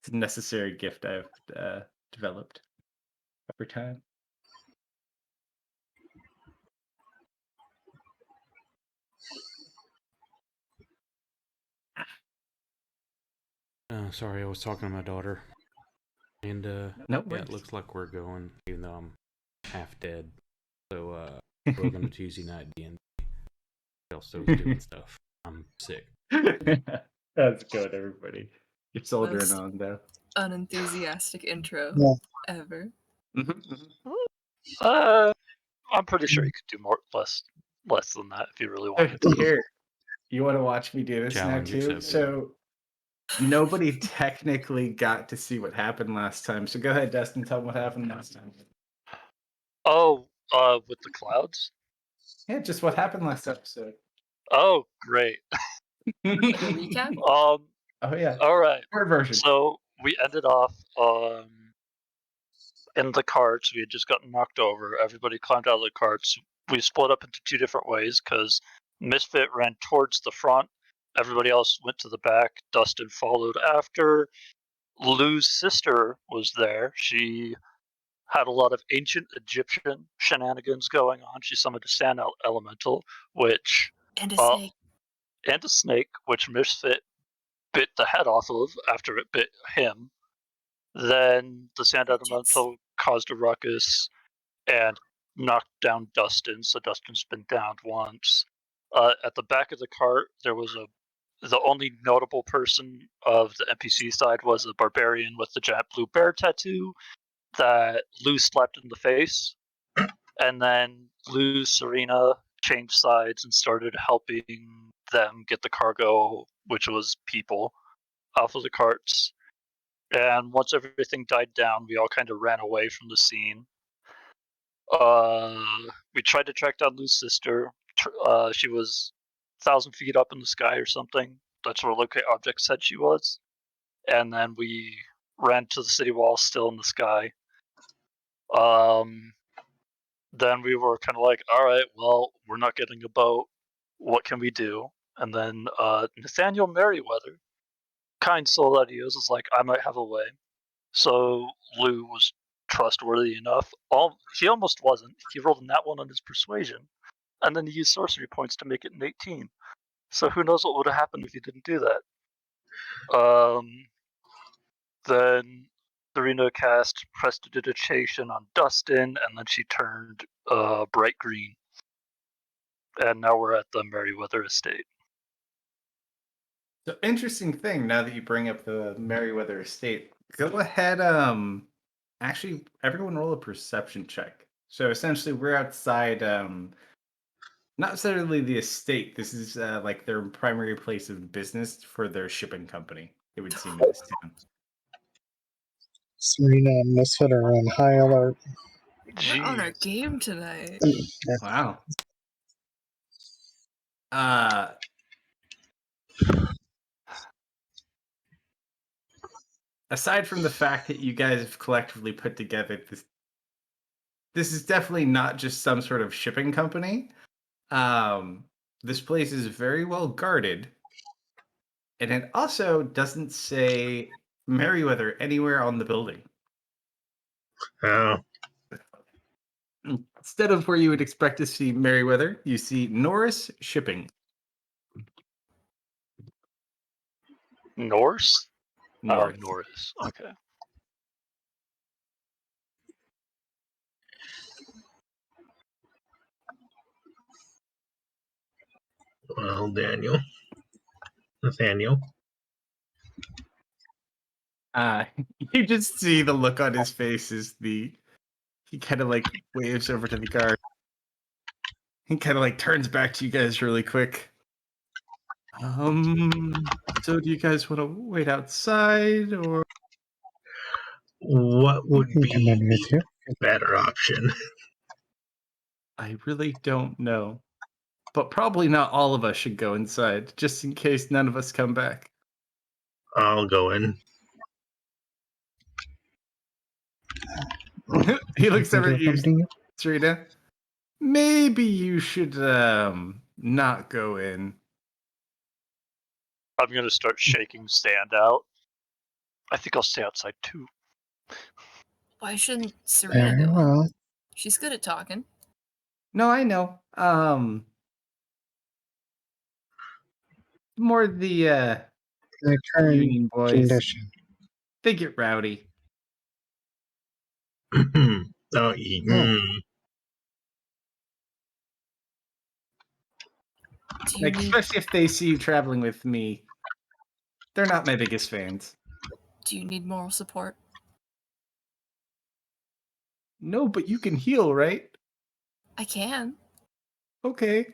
It's a necessary gift I've developed over time. Sorry, I was talking to my daughter. And, No yeah, worries. it looks like we're going, even though I'm half dead. So, welcome to Tuesday night D&D. Kalsto's doing stuff. I'm sick. That's good, everybody. You're soldiering Most on, though. unenthusiastic intro Yeah. ever. I'm pretty sure you could do less than that if you really wanted to. Here, you want to watch me do this Challenge now, too? accepted. So, nobody technically got to see what happened last time. So, go ahead, Dustin, tell them what happened last time. Oh, with the clouds? Yeah, just what happened last episode. Oh, great. Like a recap? Oh, yeah. All right. Short version. So we ended off in the carts. We had just gotten knocked over. Everybody climbed out of the carts. We split up into two different ways because Misfit ran towards the front. Everybody else went to the back. Dustin followed after. Lou's sister was there. She had a lot of ancient Egyptian shenanigans going on. She summoned a sand elemental, which And a snake. and a snake, which Misfit bit the head off of after it bit him. Then the sand elemental caused a ruckus and knocked down Dustin, so Dustin's been downed once. At the back of the cart, there was the only notable person of the NPC side was a barbarian with the giant blue bear tattoo that Lou slapped in the face. And then Lou, Serena changed sides and started helping them get the cargo, which was people, off of the carts. And once everything died down, we all kind of ran away from the scene. We tried to track down Lou's sister. She was 1,000 feet up in the sky or something. That's where Locate Object said she was. And then we ran to the city wall, still in the sky. Then we were kind of like, all right, well, we're not getting a boat. What can we do? And then Nathaniel Merriweather, kind soul that he is like, I might have a way. So Lou was trustworthy enough. He almost wasn't. He rolled a nat 1 on his persuasion, and then he used sorcery points to make it an 18. So who knows what would have happened if he didn't do that. Then Serena cast Prestidigitation on Dustin, and then she turned bright green. And now we're at the Merriweather estate. So, interesting thing, now that you bring up the Merriweather estate, go ahead, actually, everyone roll a perception check. So, essentially, we're outside, not necessarily the estate. This is, like, their primary place of business for their shipping company, it would seem, in this town. Serena and Misfit are on high alert. We're on our game tonight. Wow. Aside from the fact that you guys have collectively put together this is definitely not just some sort of shipping company. This place is very well guarded, and it also doesn't say Merriweather anywhere on the building. Oh. Instead of where you would expect to see Merriweather, you see Norris Shipping. Norse? Norris. Oh, Norris. Okay. Well, Nathaniel. You just see the look on his face as he kind of like waves over to the guard. He kind of like turns back to you guys really quick. So do you guys want to wait outside, or What would Come in with be you. a better option? I really don't know. But probably not all of us should go inside, just in case none of us come back. I'll go in. He looks over at you, Accompany you? Serena. Maybe you should not go in. I'm gonna start shaking Sand out. I think I'll stay outside too. Why shouldn't Serena Very go? well. She's good at talking. No, I know. More the The current Union boys. condition. They get rowdy. Oh, Oh. Do you Like, need especially if they see you traveling with me. They're not my biggest fans. moral support? No, but you can heal, right? I can. Okay.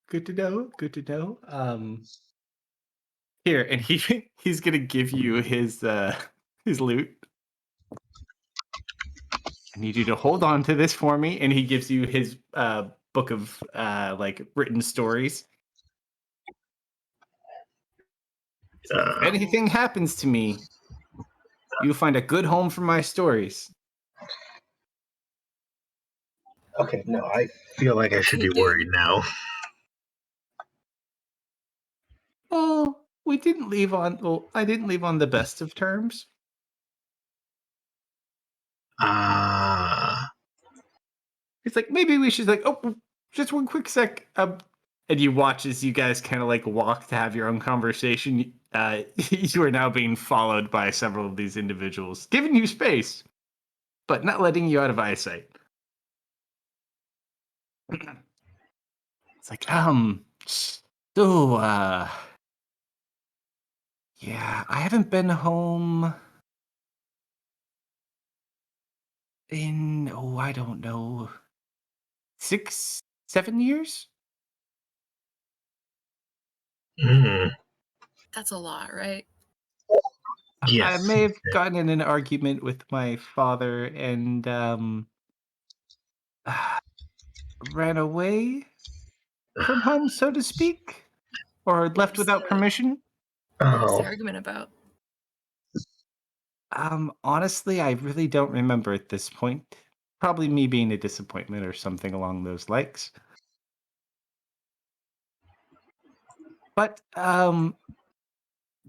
Good to know. Good to know. Here, and he's gonna give you his loot. I need you to hold on to this for me, and he gives you his book of like written stories. If anything happens to me, you find a good home for my stories. okay, no, I feel like I should be Okay, dude. worried now. Oh, we didn't leave on. Well, I didn't leave on the best of terms. It's like maybe we should oh, just one quick sec. And you watch as you guys kind of like walk to have your own conversation. You are now being followed by several of these individuals, giving you space, but not letting you out of eyesight. It's like, so, yeah, I haven't been home in, I don't know, 6, 7 years? That's a lot, right? I Yes. may have gotten in an argument with my father and ran away from home, so to speak, or left was without the- permission. What was the Oh, argument about? Honestly, I really don't remember at this point. Probably me being a disappointment or something along those lines. But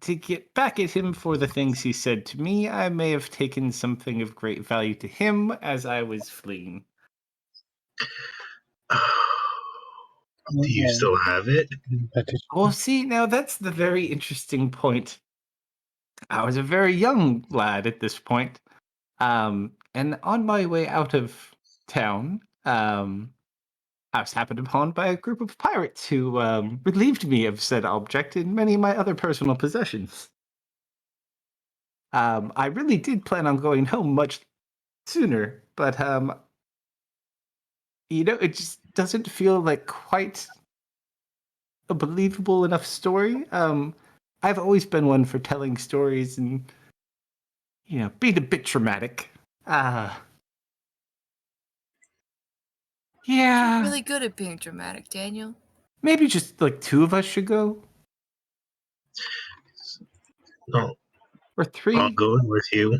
to get back at him for the things he said to me, I may have taken something of great value to him as I was fleeing. do you still have it? But it, Well, see, now that's the very interesting point. I was a very young lad at this point. And on my way out of town, I was happened upon by a group of pirates who relieved me of said object and many of my other personal possessions. I really did plan on going home much sooner, but it just doesn't feel like quite a believable enough story. I've always been one for telling stories and being a bit dramatic. Yeah. You're really good at being dramatic, Daniel. Maybe just like 2 of us should go, No, or 3. I'll go in with you.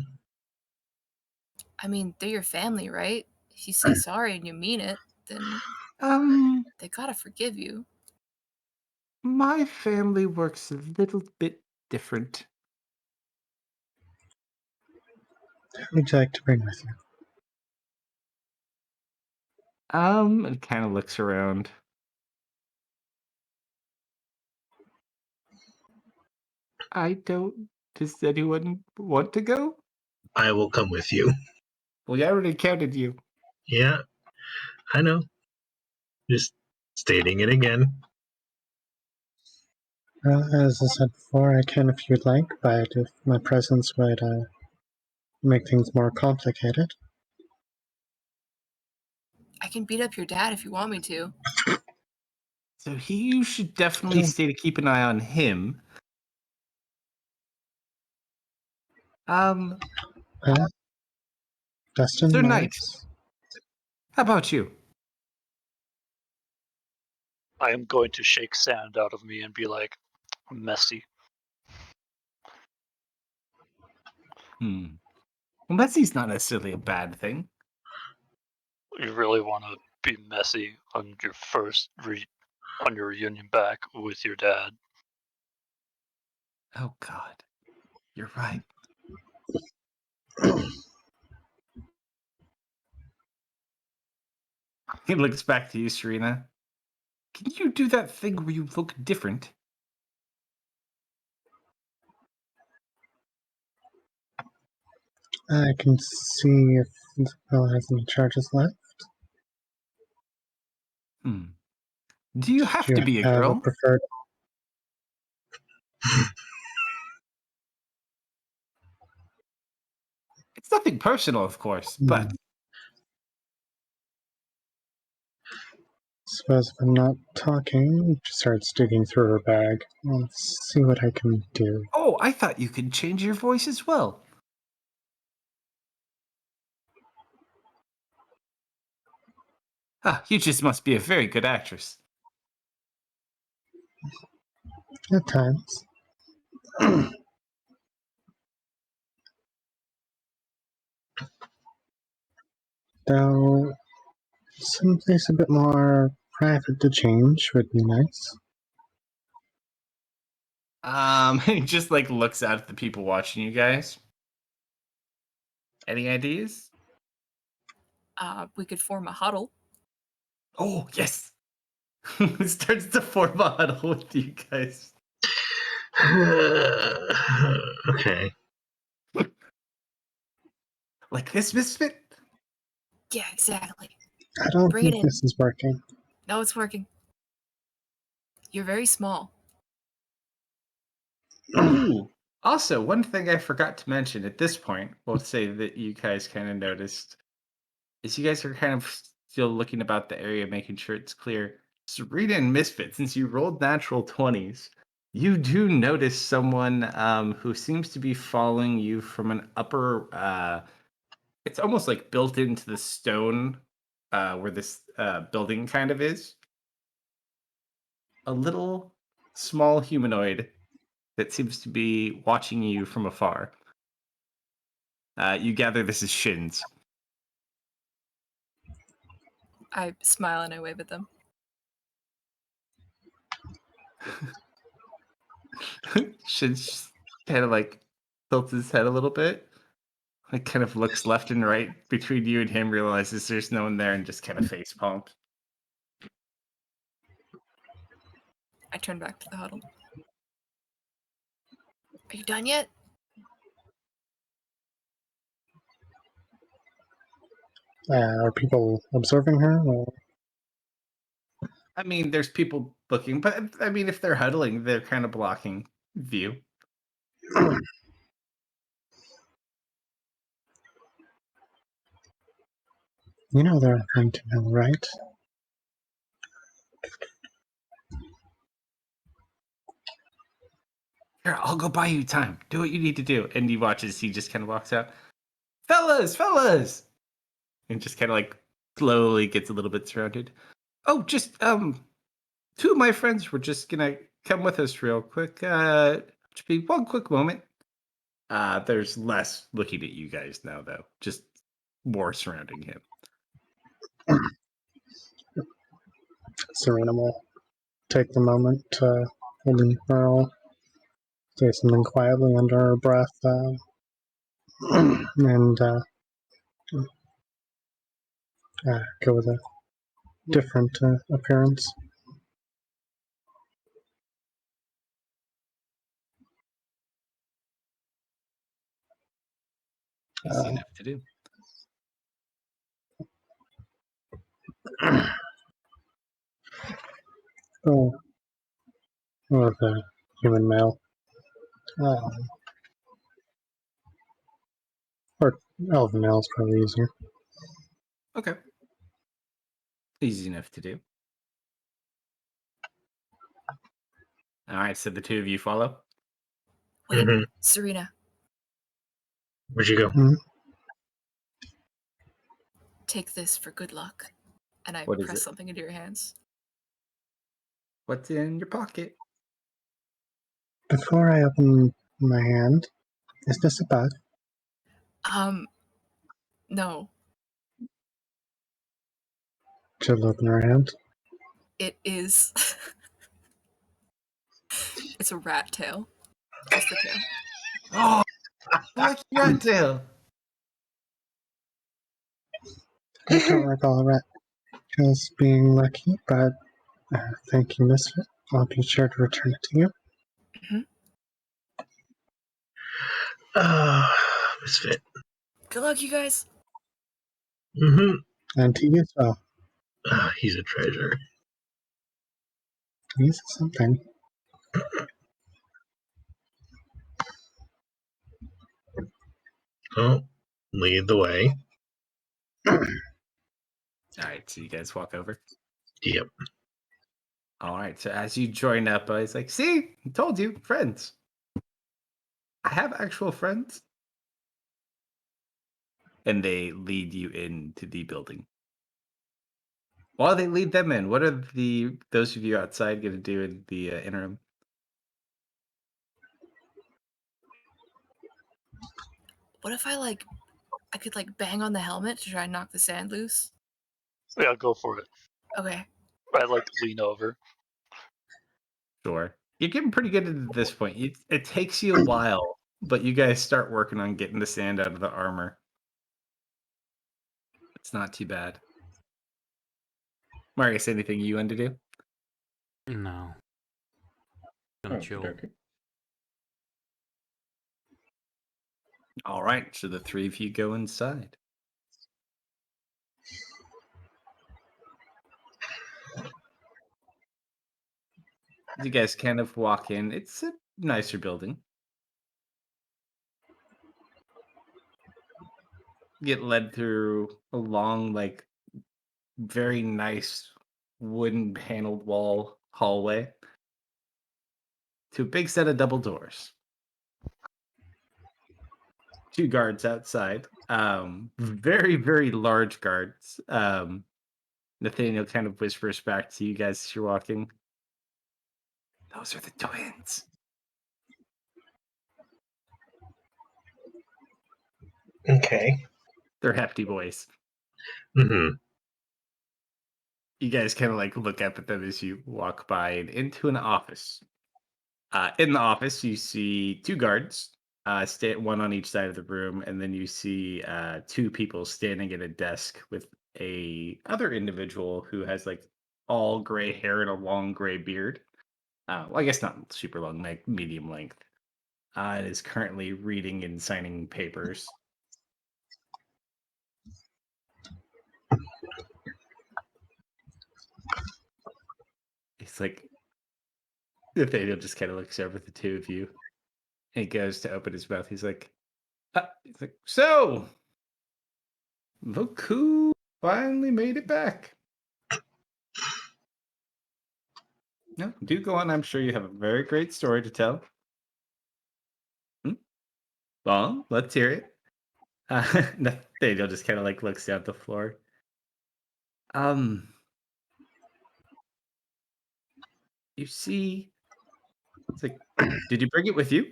I mean, they're your family, right? If you say sorry and you mean it, then they gotta forgive you. My family works a little bit different. who would you like to bring with you? It kind of looks around. I don't. Does anyone want to go? I will come with you. Well, I already counted you. Yeah, I know. Just stating it again. Well, as I said before, I can if you'd like, but if my presence would make things more complicated. I can beat up your dad if you want me to. So you should definitely stay to keep an eye on him. Well, Dustin, Sir Knight, Max, how about you? I am going to shake sand out of me and be like, messy. Well, messy's not necessarily a bad thing. You really want to be messy on your on your reunion back with your dad. Oh God, you're right. He looks back to you, Serena. Can you do that thing where you look different? I can see if Isabel has any charges left. Do you have Do to you be a have a girl? preferred? It's nothing personal, of course, but Suppose if I'm not talking, she starts digging through her bag. I'll see what I can do. oh, I thought you could change your voice as well. Ah, you just must be a very good actress. At times. Though, someplace a bit more private to change would be nice. He just like looks out at the people watching you guys. Any ideas? We could form a huddle. Oh, yes. Starts to form a huddle with you guys. Okay. Like this misfit? Yeah, exactly. I don't Bring it think in. this is working. No, it's working. You're very small. Ooh. Also, one thing I forgot to mention at this point, we'll say that you guys kind of noticed, is you guys are kind of still looking about the area, making sure it's clear. Serena and Misfit, since you rolled natural 20s, you do notice someone who seems to be following you from an upper, it's almost like built into the stone where this building kind of is. A little small humanoid that seems to be watching you from afar. You gather this is Shins. I smile and I wave at them. Shins kind of like tilts his head a little bit. Like kind of looks left and right between you and him, realizes there's no one there, and just kind of face palms. I turn back to the huddle. Are you done yet? Are people observing her? Or? I mean, there's people looking, but I mean, if they're huddling, they're kind of blocking view. You know they're going to know, right? Here, I'll go buy you time. Do what you need to do. And he watches, he just kind of walks out. Fellas! And just kind of like slowly gets a little bit surrounded. Oh, just, two of my friends were just gonna come with us real quick. Just be one quick moment. There's less looking at you guys now, though. Just more surrounding him. Serena will take the moment to holding Pearl, say something quietly under her breath, and go with a different appearance. Easy enough to do. Oh, or the human male. Or elven male is probably easier. Okay. Easy enough to do. All right, so the two of you follow. Wait, Mhm. Serena, Where'd you go? take this for good luck. And I What is press it? something into your hands. What's in your pocket? Before I open my hand, is this a bug? No, She'll open her hand. it is. It's a rat tail. Just the tail. Oh, lucky rat tail. I don't recall that as being lucky, but thank you, Misfit. I'll be sure to return it to you. Misfit. Good luck, you guys. Mm-hmm. And to you as well. He's a treasure. He's something. Oh, lead the way. All right, so you guys walk over. Yep. All right, so as you join up, he's like, "See, I told you, friends. I have actual friends." And they lead you into the building. While they lead them in, what are those of you outside going to do in the interim? What if I could bang on the helmet to try and knock the sand loose? Yeah, go for it. Okay. I lean over. Sure. You're getting pretty good at this point. It takes you a while, but you guys start working on getting the sand out of the armor. It's not too bad. Marius, anything you want to do? No. Gonna chill. Okay. All right, so the three of you go inside. You guys kind of walk in. It's a nicer building. Get led through a long, very nice wooden paneled wall hallway to a big set of double doors. Two guards outside. Very, very large guards. Nathaniel kind of whispers back to you guys as you're walking. Those are the twins. Okay. They're hefty boys. Mm-hmm. You guys kind of look up at them as you walk by and into an office. In the office, you see two guards, one on each side of the room, and then you see two people standing at a desk with a other individual who has all gray hair and a long gray beard. Well, I guess not super long, like medium length. And is currently reading and signing papers. It's like Nathaniel just kind of looks over at the two of you. And he goes to open his mouth. He's like, so, look who finally made it back. No, do go on. I'm sure you have a very great story to tell. Well, let's hear it. Nathaniel just kind of looks down at the floor. You see, it's like, did you bring it with you?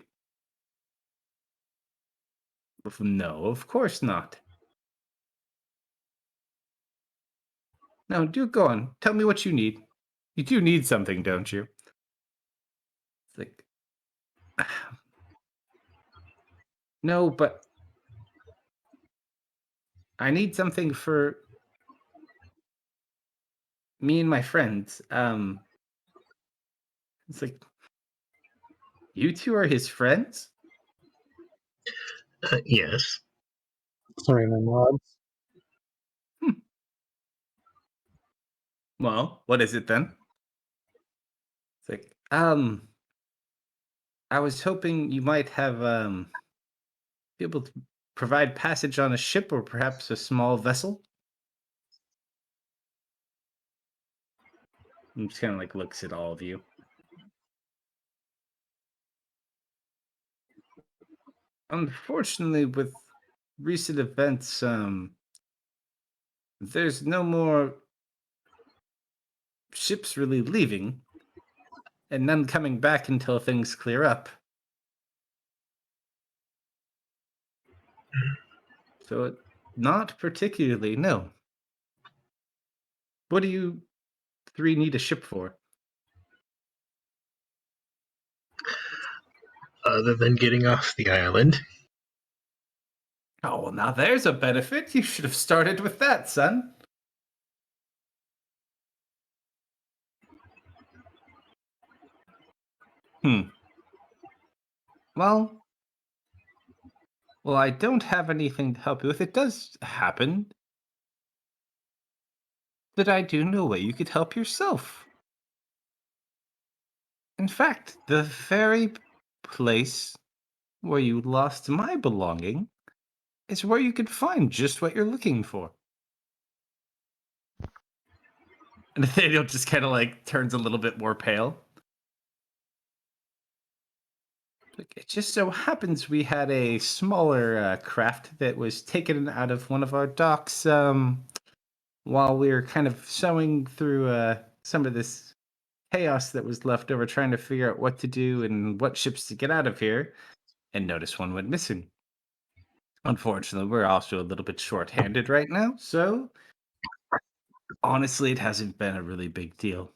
No, of course not. No, do go on. Tell me what you need. You do need something, don't you? It's like, no, but I need something for me and my friends. It's like, you two are his friends? Yes. Serena nods. Well, what is it then? It's like, I was hoping you might have be able to provide passage on a ship or perhaps a small vessel. And just kind of looks at all of you. Unfortunately, with recent events, there's no more ships really leaving, and none coming back until things clear up. So, not particularly, no. What do you three need a ship for? Other than getting off the island. Oh, well, now there's a benefit. You should have started with that, son. Well, I don't have anything to help you with. It does happen that I do know a way you could help yourself. In fact, the very place where you lost my belonging is where you could find just what you're looking for. And Nathaniel just kind of like turns a little bit more pale. It just so happens we had a smaller craft that was taken out of one of our docks while we were kind of sewing through some of this chaos that was left over, trying to figure out what to do and what ships to get out of here, and notice one went missing. Unfortunately, we're also a little bit short-handed right now, so honestly, it hasn't been a really big deal.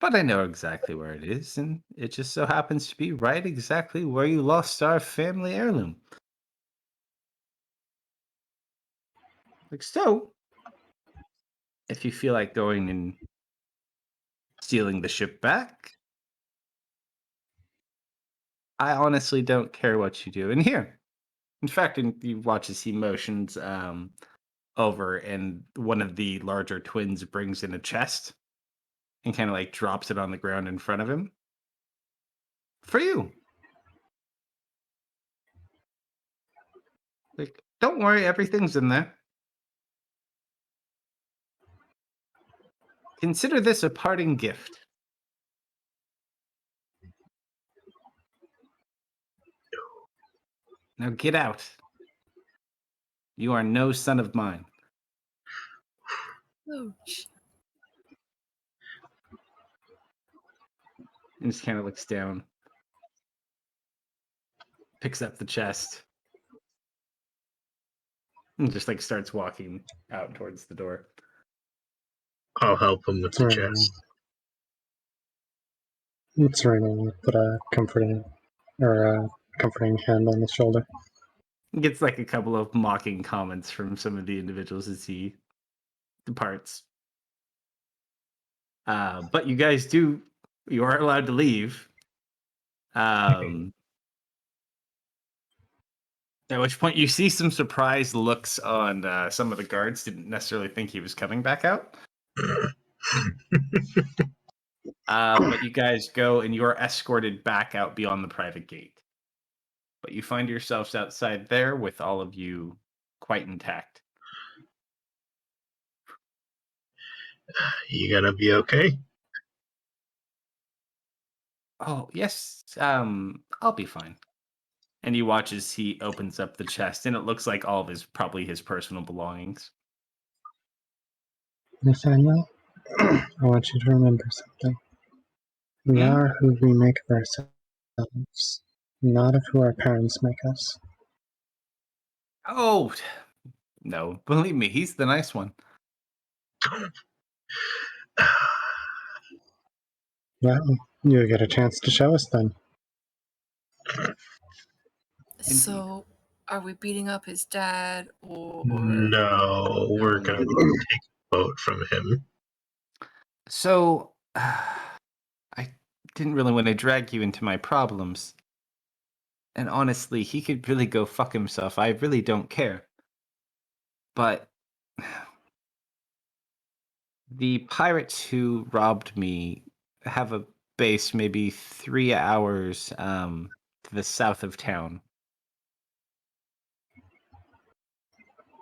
But I know exactly where it is, and it just so happens to be right exactly where you lost our family heirloom. So, if you feel like going and stealing the ship back, I honestly don't care what you do. And here, in fact, you watch as he motions over, and one of the larger twins brings in a chest and kind of like drops it on the ground in front of him. For you. Like, don't worry, everything's in there. Consider this a parting gift. Now get out. You are no son of mine. Ouch. And just kind of looks down. Picks up the chest. And just like starts walking out towards the door. I'll help him with the chest. It's raining. Put a comforting hand on the shoulder. He gets like a couple of mocking comments from some of the individuals as he departs. But you guys you are allowed to leave. At which point you see some surprised looks on some of the guards. Didn't necessarily think he was coming back out. But you guys go and you are escorted back out beyond the private gate. But you find yourselves outside there with all of you quite intact. You gonna be okay? Oh, yes. I'll be fine. And you watch as he opens up the chest, and it looks like all of probably his personal belongings. Nathaniel, I want you to remember something. We are who we make of ourselves, not of who our parents make us. Oh, no. Believe me, he's the nice one. Well, you get a chance to show us then. So, are we beating up his dad or? No, we're gonna take a vote from him. So, I didn't really want to drag you into my problems. And honestly, he could really go fuck himself. I really don't care. But the pirates who robbed me have a base maybe 3 hours to the south of town.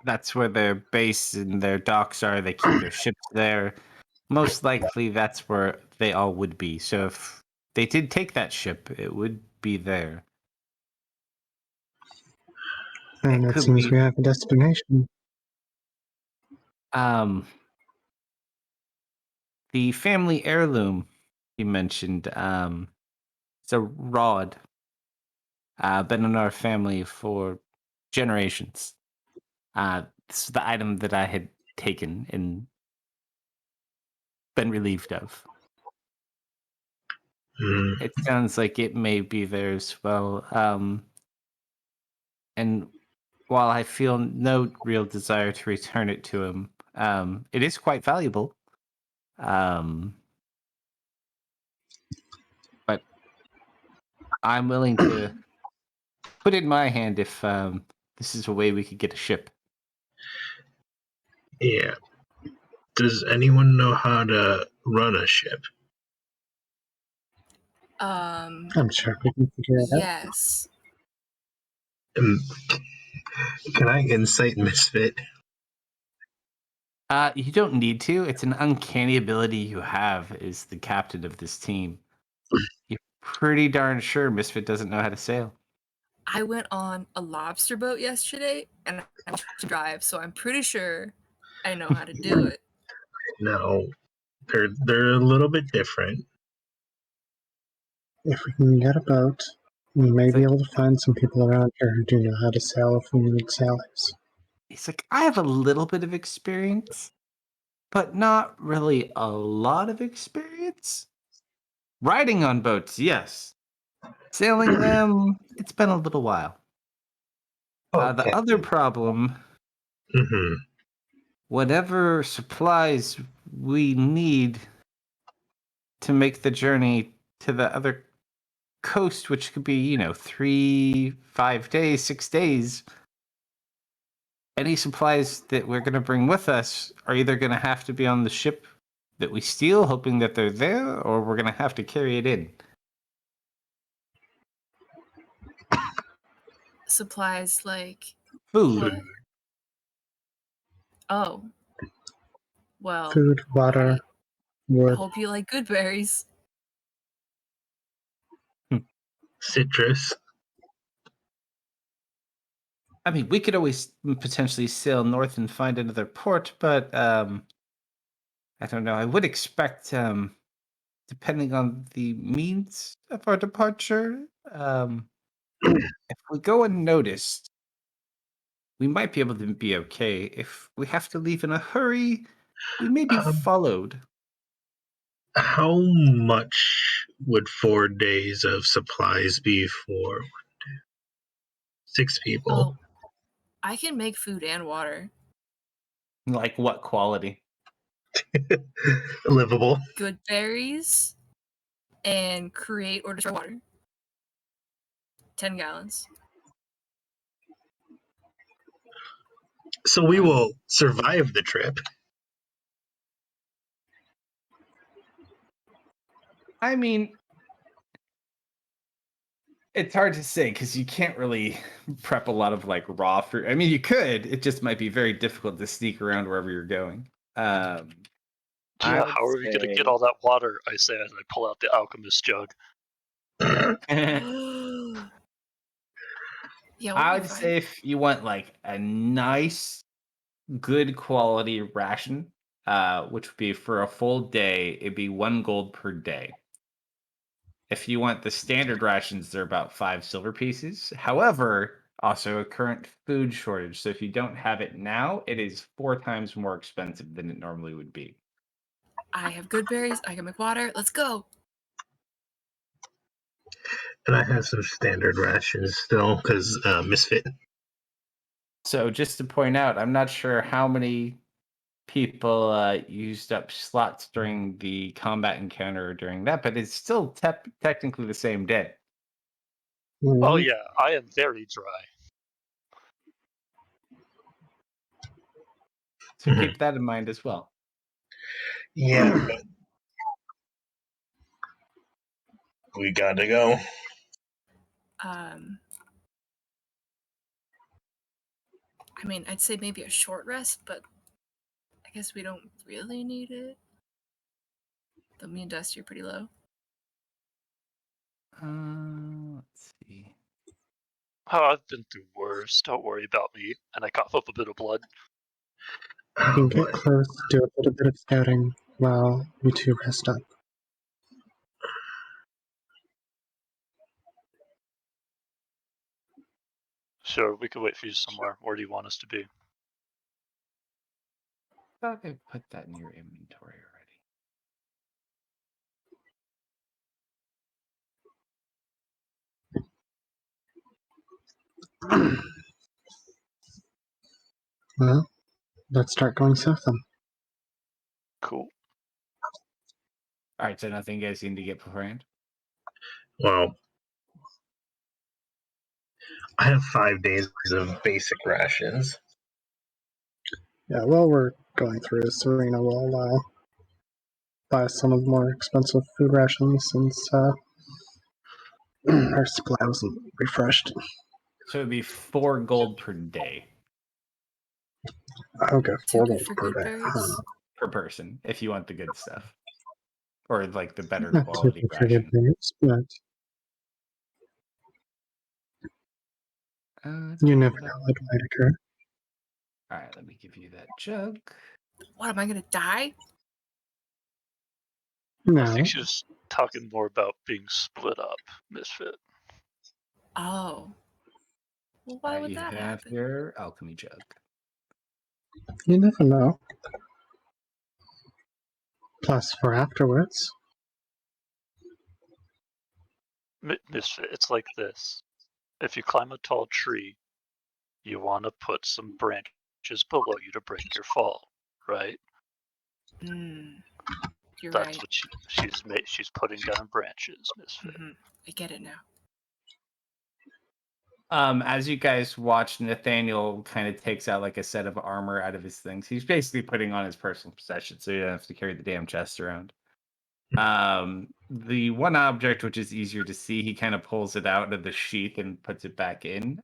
That's where their base and their docks are. They keep their ships there. Most likely that's where they all would be. So if they did take that ship, it would be there. And it seems we have a destination. The family heirloom you mentioned, it's a rod. Been in our family for generations. This is the item that I had taken and been relieved of. It sounds like it may be there as well. And while I feel no real desire to return it to him, it is quite valuable. But I'm willing to put it in my hand if this is a way we could get a ship. Yeah. Does anyone know how to run a ship? I'm sure we can figure it out. Yes. Can I insight Misfit? You don't need to. It's an uncanny ability you have as the captain of this team. You're pretty darn sure Misfit doesn't know how to sail. I went on a lobster boat yesterday and I to drive, so I'm pretty sure I know how to do it. No. They're a little bit different. If we can get a boat, we may It's be like- able to find some people around here who do know how to sail if we need sailors. He's like, I have a little bit of experience, but not really a lot of experience. Riding on boats, yes. Sailing them, it's been a little while. The other problem, Mm-hmm. whatever supplies we need to make the journey to the other coast, which could be, 3, 5 days, 6 days, any supplies that we're going to bring with us are either going to have to be on the ship that we steal, hoping that they're there, or we're going to have to carry it in. Supplies like Food. what? Oh. Well, Food, water, I wood. hope you like good berries. Citrus. I mean, we could always potentially sail north and find another port, but I don't know. I would expect, depending on the means of our departure, if we go unnoticed, we might be able to be okay. If we have to leave in a hurry, we may be followed. How much would 4 days of supplies be for 6 people? Oh, I can make food and water. Like what quality? Livable. Good berries and create or destroy water. 10 gallons. So we will survive the trip. I mean, it's hard to say because you can't really prep a lot of like raw fruit. I mean, you could. It just might be very difficult to sneak around wherever you're going. I Yeah, would how are we gonna say- get all that water? I say as I pull out the alchemist jug. Yeah, I we'll be would fine. say if you want like a nice, good quality ration, which would be for a full day, it'd be 1 gold per day. If you want the standard rations, they're about 5 silver pieces. However, also a current food shortage. So if you don't have it now, it is 4 times more expensive than it normally would be. I have good berries. I can make water. Let's go. And I have some standard rations still because Misfit. So just to point out, I'm not sure how many people used up slots during the combat encounter or during that, but it's still technically the same day. Oh Mhm. yeah, I am very dry. So keep that in mind as well. Yeah, but we gotta go. I mean, I'd say maybe a short rest, but I guess we don't really need it. Though me and Dusty are pretty low. Let's see. Oh, I've been through worse. Don't worry about me. And I cough up a bit of blood. You can get close, do a little bit of scouting while you two rest up. Sure, we could wait for you somewhere. Where do you want us to be? I thought I put that in your inventory already. Well, let's start going south then. Cool. All right, so nothing you guys need to get beforehand. Well, I have 5 days of basic rations. Yeah, while we're going through, Serena will buy some of the more expensive food rations since our supply wasn't refreshed. So it'd be 4 gold per day Okay, Too 4 good gold for per good day. berries. per person if you want the good stuff, or like the better Not too quality good for good ration. berries, but Uh, you never know what might occur. All right, let me give you that jug. What, am I gonna die? I No, think she was talking more about being split up, Misfit. Oh. Well, All why right, would you that have happen? your alchemy jug. you never know. Plus, for afterwards. Misfit, it's like this. If you climb a tall tree, you want to put some branches below you to break your fall, right? You're That's right. what she's putting down branches, Misfit. I get it now. As you guys watch, Nathaniel kind of takes out like a set of armor out of his things. He's basically putting on his personal possession, so you don't have to carry the damn chest around. The one object which is easier to see, he kind of pulls it out of the sheath and puts it back in.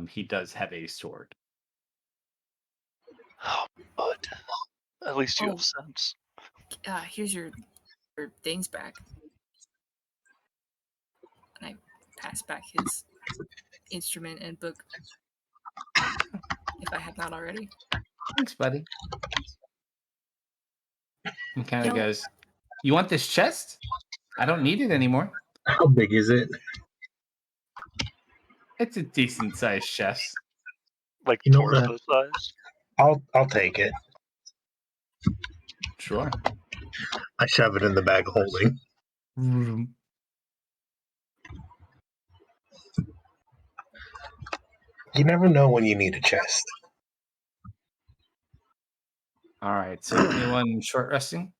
He does have a sword. Oh, but at least you Oh. have sense. Here's your things back. And I pass back his instrument and book. If I had not already. Thanks, buddy. He kind You of know- goes, "You want this chest? I don't need it anymore. How big is it? It's a decent sized chest." Like You know torso size. I'll take it. Sure. I shove it in the bag holding. You never know when you need a chest. All right. So anyone short resting?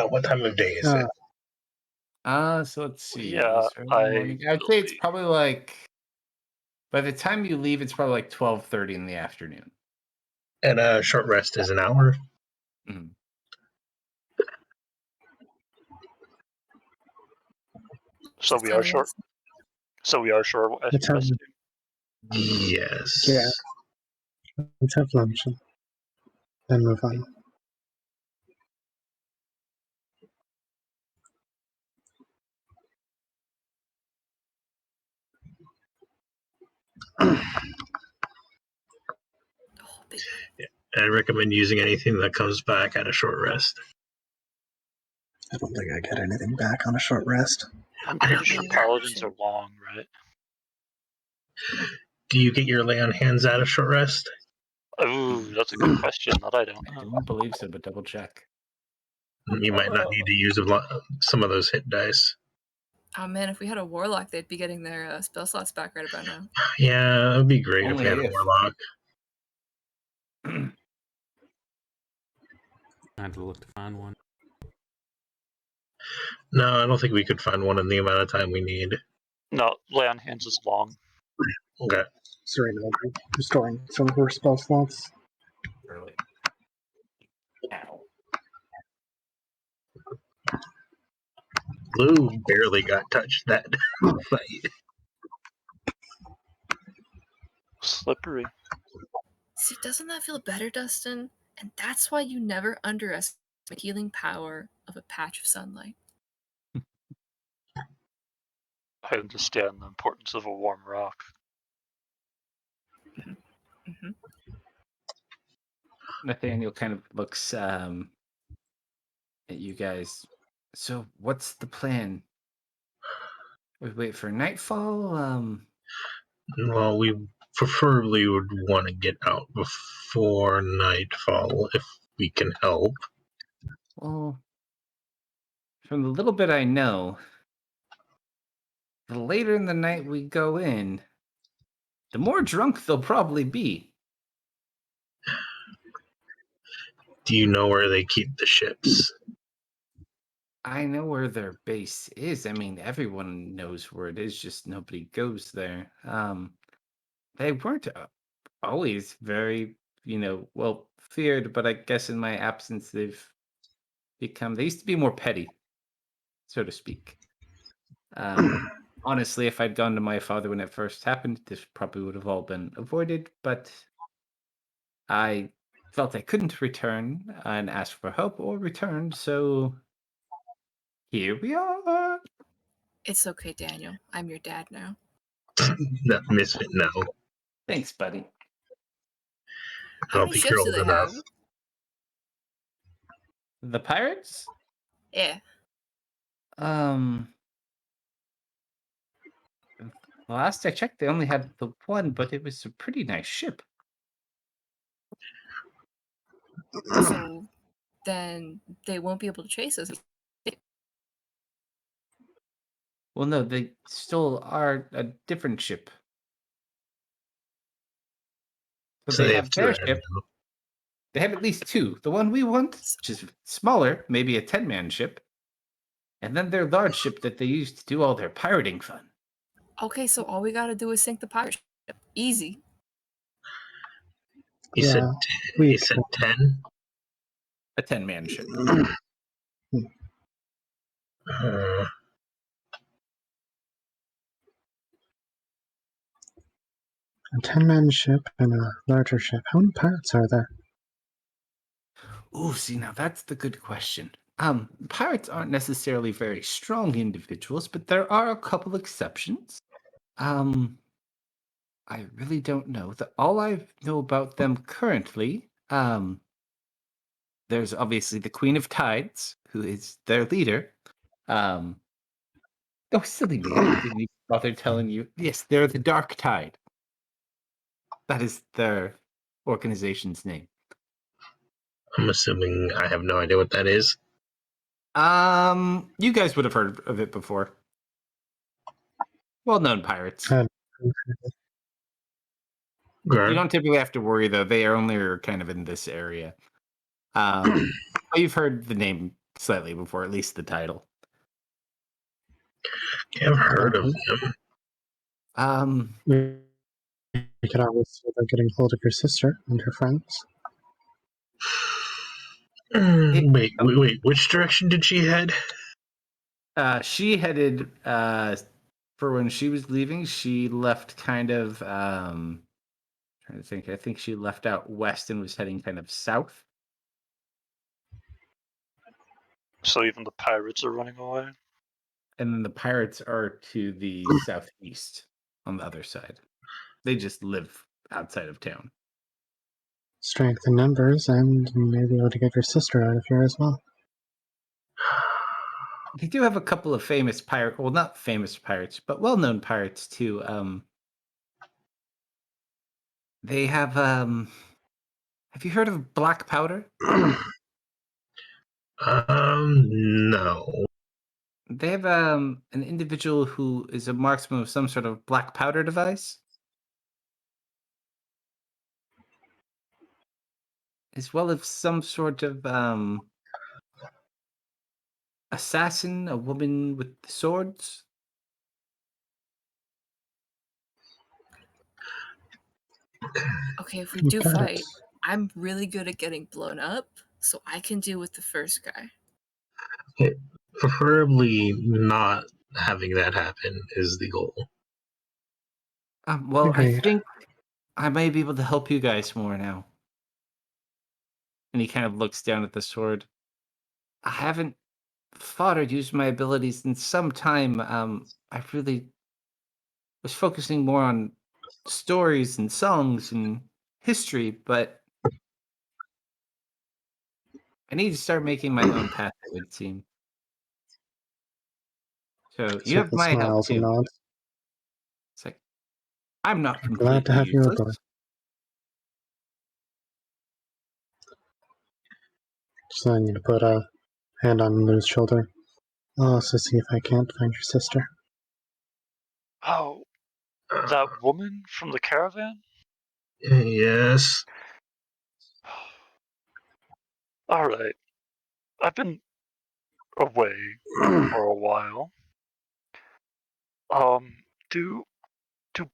What time of day is it? So let's see. Yeah, It's early I morning. I'd will say it's be. probably like by the time you leave, it's probably like 12:30 in the afternoon. And a short rest is an hour. Mhm. So Just we are short. anyways. So we are short Let's have, resting. Yes. yeah. Let's have lunch and then move on. Oh, big one. I recommend using anything that comes back at a short rest. I don't think I get anything back on a short rest. I'm I pretty don't sure either. paladins are long, right? Do you get your lay on hands at a short rest? Ooh, that's a good question that I don't I know. don't believe so, but double check. You might not need to use some of those hit dice. Oh man, if we had a warlock, they'd be getting their spell slots back right about now. Yeah, it would be great if we Only had a if. warlock. I had to look to find one. No, I don't think we could find one in the amount of time we need. No, lay on hands is long. Okay. Serena will be restoring some of her spell slots. Early. Ow. Blue barely got touched that fight. Slippery. See, doesn't that feel better, Dustin? And that's why you never underestimate the healing power of a patch of sunlight. I understand the importance of a warm rock. Nathaniel kind of looks at you guys. So what's the plan? We wait for nightfall? Well, we preferably would want to get out before nightfall if we can help. Well, from the little bit I know, the later in the night we go in, the more drunk they'll probably be. Do you know where they keep the ships? I know where their base is. I mean, everyone knows where it is, just nobody goes there. They weren't always very, well, feared, but I guess in my absence, they've become, they used to be more petty, so to speak. Honestly, if I'd gone to my father when it first happened, this probably would have all been avoided, but I felt I couldn't return and ask for help or return, so here we are. It's okay, Daniel. I'm your dad now. That misfit now. Thanks, buddy. I How don't many think you're ships do old they enough. have? The pirates? Yeah. Last I checked, they only had the one, but it was a pretty nice ship. So then they won't be able to chase us. Well, no, they still are a different ship. So they have two their ahead ship. now. They have at least two. The one we want, which is smaller, maybe a 10-man ship. And then their large ship that they use to do all their pirating fun. Okay, so all we gotta do is sink the pirate ship. Easy. You Yeah, said we you said 10? A 10-man ship. Uh, A 10-man ship and a larger ship. How many pirates are there? Ooh, see, now that's the good question. Pirates aren't necessarily very strong individuals, but there are a couple exceptions. I really don't know. All I know about them currently, there's obviously the Queen of Tides, who is their leader. Oh, silly me! I didn't even bother telling you. Yes, they're the Dark Tide. That is their organization's name. I'm assuming I have no idea what that is. You guys would have heard of it before. Well-known pirates. Uh, You don't typically have to worry, though. They are only kind of in this area. But you've heard the name slightly before, at least the title. I've heard of them. We could always see about getting hold of your sister and her friends. Wait. Which direction did she head? She headed for when she was leaving. She left kind of trying to think. I think she left out west and was heading kind of south. So even the pirates are running away? And then the pirates are to the southeast on the other side. They just live outside of town. Strength in numbers, and you may be able to get your sister out of here as well. They do have a couple of famous pirate, well, not famous pirates, but well-known pirates too. They have you heard of black powder? No. They have an individual who is a marksman of some sort of black powder device, as well as some sort of assassin, a woman with swords. Okay, if we You do got fight, it. I'm really good at getting blown up, so I can deal with the first guy. Preferably not having that happen is the goal. Well, I Agreed. think I may be able to help you guys more now. And he kind of looks down at the sword. I haven't fought or used my abilities in some time. I really was focusing more on stories and songs and history, but I need to start making my own path, it would seem. So you have Circle my help smiles and too. nods. It's like, I'm not I'm glad to completely have you useless. aboard. Just telling you to put a hand on Lou's shoulder. I'll also see if I can't find your sister. Oh, That woman from the caravan? Yes. Alright. I've been away for a while. Do do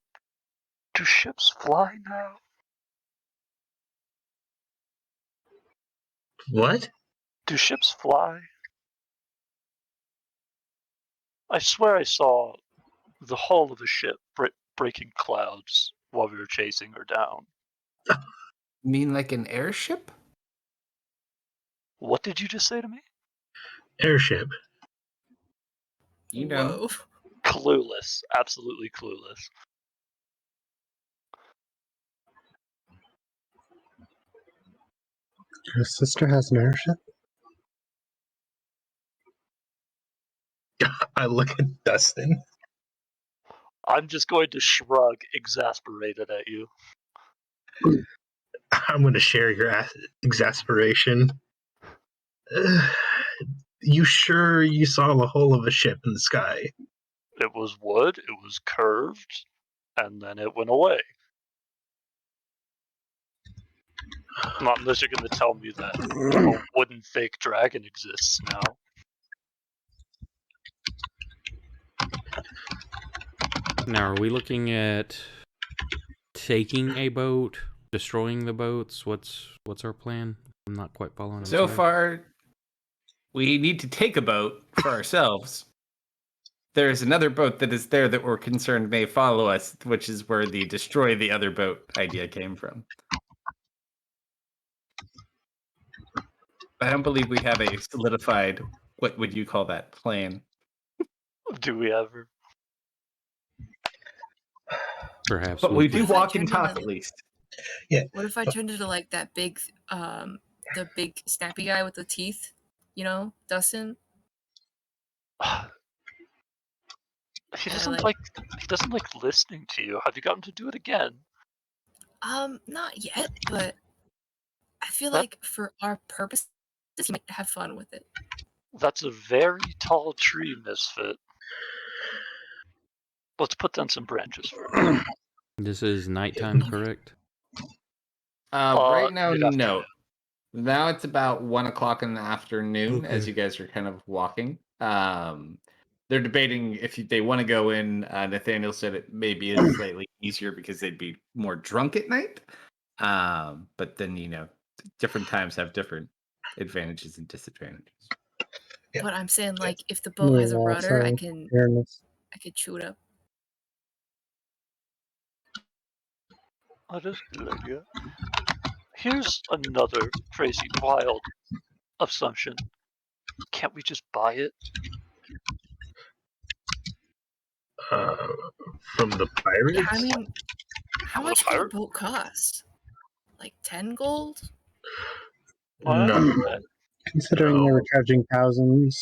do ships fly now? What? Do ships fly? I swear I saw the hull of a ship breaking clouds while we were chasing her down. Mean like an airship? What did you just say to me? Airship. You know. Whoa. Clueless. Absolutely clueless. Your sister has an airship? I look at Dustin. I'm just going to shrug, exasperated at you. I'm going to share your exasperation. You sure you saw the hull of a ship in the sky? It was wood, it was curved, and then it went away. Not unless you're going to tell me that a wooden fake dragon exists now. Now, are we looking at taking a boat, destroying the boats? What's our plan? I'm not quite following. I'm So sorry. far, we need to take a boat for ourselves. There's another boat that is there that we're concerned may follow us, which is where the destroy the other boat idea came from. I don't believe we have a solidified, what would you call that, plan. Do we ever? Perhaps But we'll we do What if I walk and turned talk into at least. What if I turned into like that big, the big snappy guy with the teeth? You know, Dustin. He And I doesn't like listening to you. Have you gotten to do it again? Not yet, but I feel That- like for our purposes, you might have fun with it. That's a very tall tree, Misfit. Let's put down some branches first. This is nighttime, correct? Right now, mid-afternoon. no. Now it's about 1 o'clock in the afternoon as Okay. you guys are kind of walking. They're debating if they want to go in. Nathaniel said it maybe is slightly easier because they'd be more drunk at night. But then, different times have different advantages and disadvantages. Yeah. But I'm saying, like, if the boat has a rudder, I can chew it up. That is a good idea. Here's another crazy, wild assumption. Can't we just buy it? From the pirates? Yeah, I mean, how From the much could a pirate? boat cost? Like 10 gold? No. Considering they were charging thousands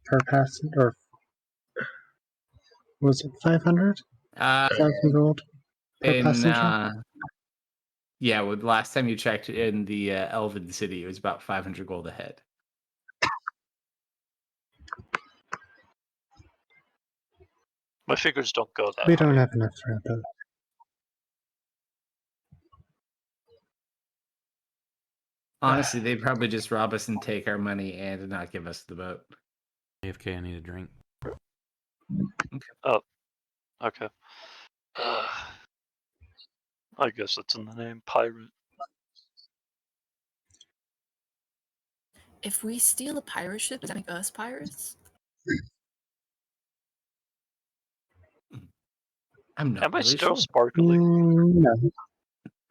per passage, or was it 500? Uh, 1,000 gold per passenger? Yeah, last time you checked in the Elven City, it was about 500 gold a head. My figures don't go that We high. don't have enough for a boat. Honestly, they'd probably just rob us and take our money and not give us the boat. AFK, I need a drink. Okay. I guess it's in the name, pirate. If we steal a pirate ship, does that make us pirates? I'm not Am I really still sure. sparkling? No.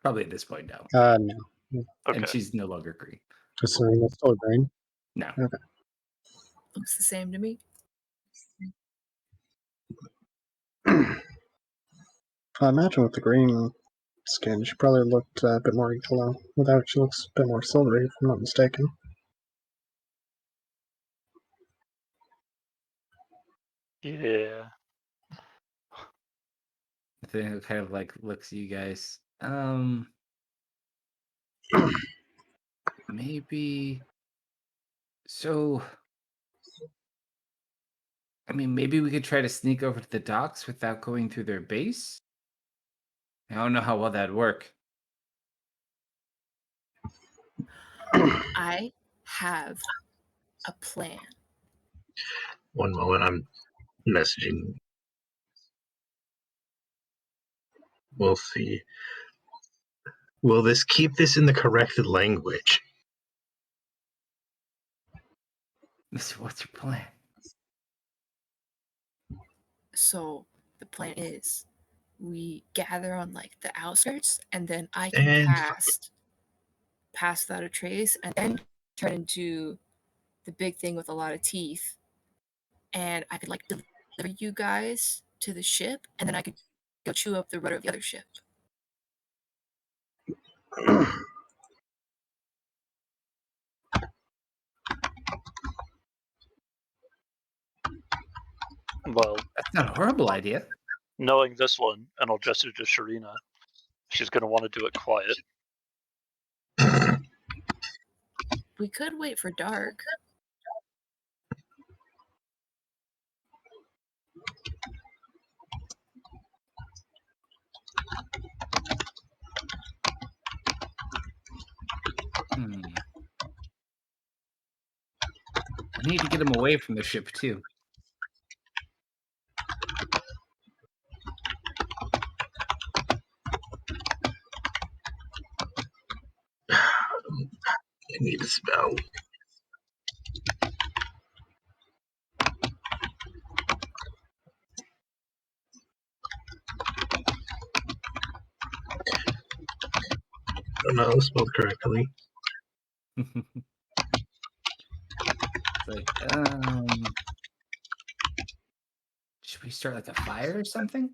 Probably at this point, no. No. Okay. And she's no longer green. Just saying, that's still green. No. Okay. Looks the same to me. I imagine with the green skin, she probably looked a bit more yellow. Without, she looks a bit more silvery, if I'm not mistaken. Yeah. Nathaniel kind of like looks at you guys. Maybe. So I mean, maybe we could try to sneak over to the docks without going through their base? I don't know how well that'd work. I have a plan. One moment, I'm messaging. We'll see. Will this keep this in the corrected language? So what's your plan? So the plan is we gather on like the outskirts, and then I can And pass without a trace, and then turn into the big thing with a lot of teeth, and I could like deliver you guys to the ship, and then I could go chew up the rudder of the other ship. Well, That's not a horrible idea. knowing this one, and I'll gesture to Sharina, she's going to want to do it quiet. We could wait for dark. I need to get him away from the ship, too. I need a spell. I don't know how to spell correctly. It's like, should we start like a fire or something?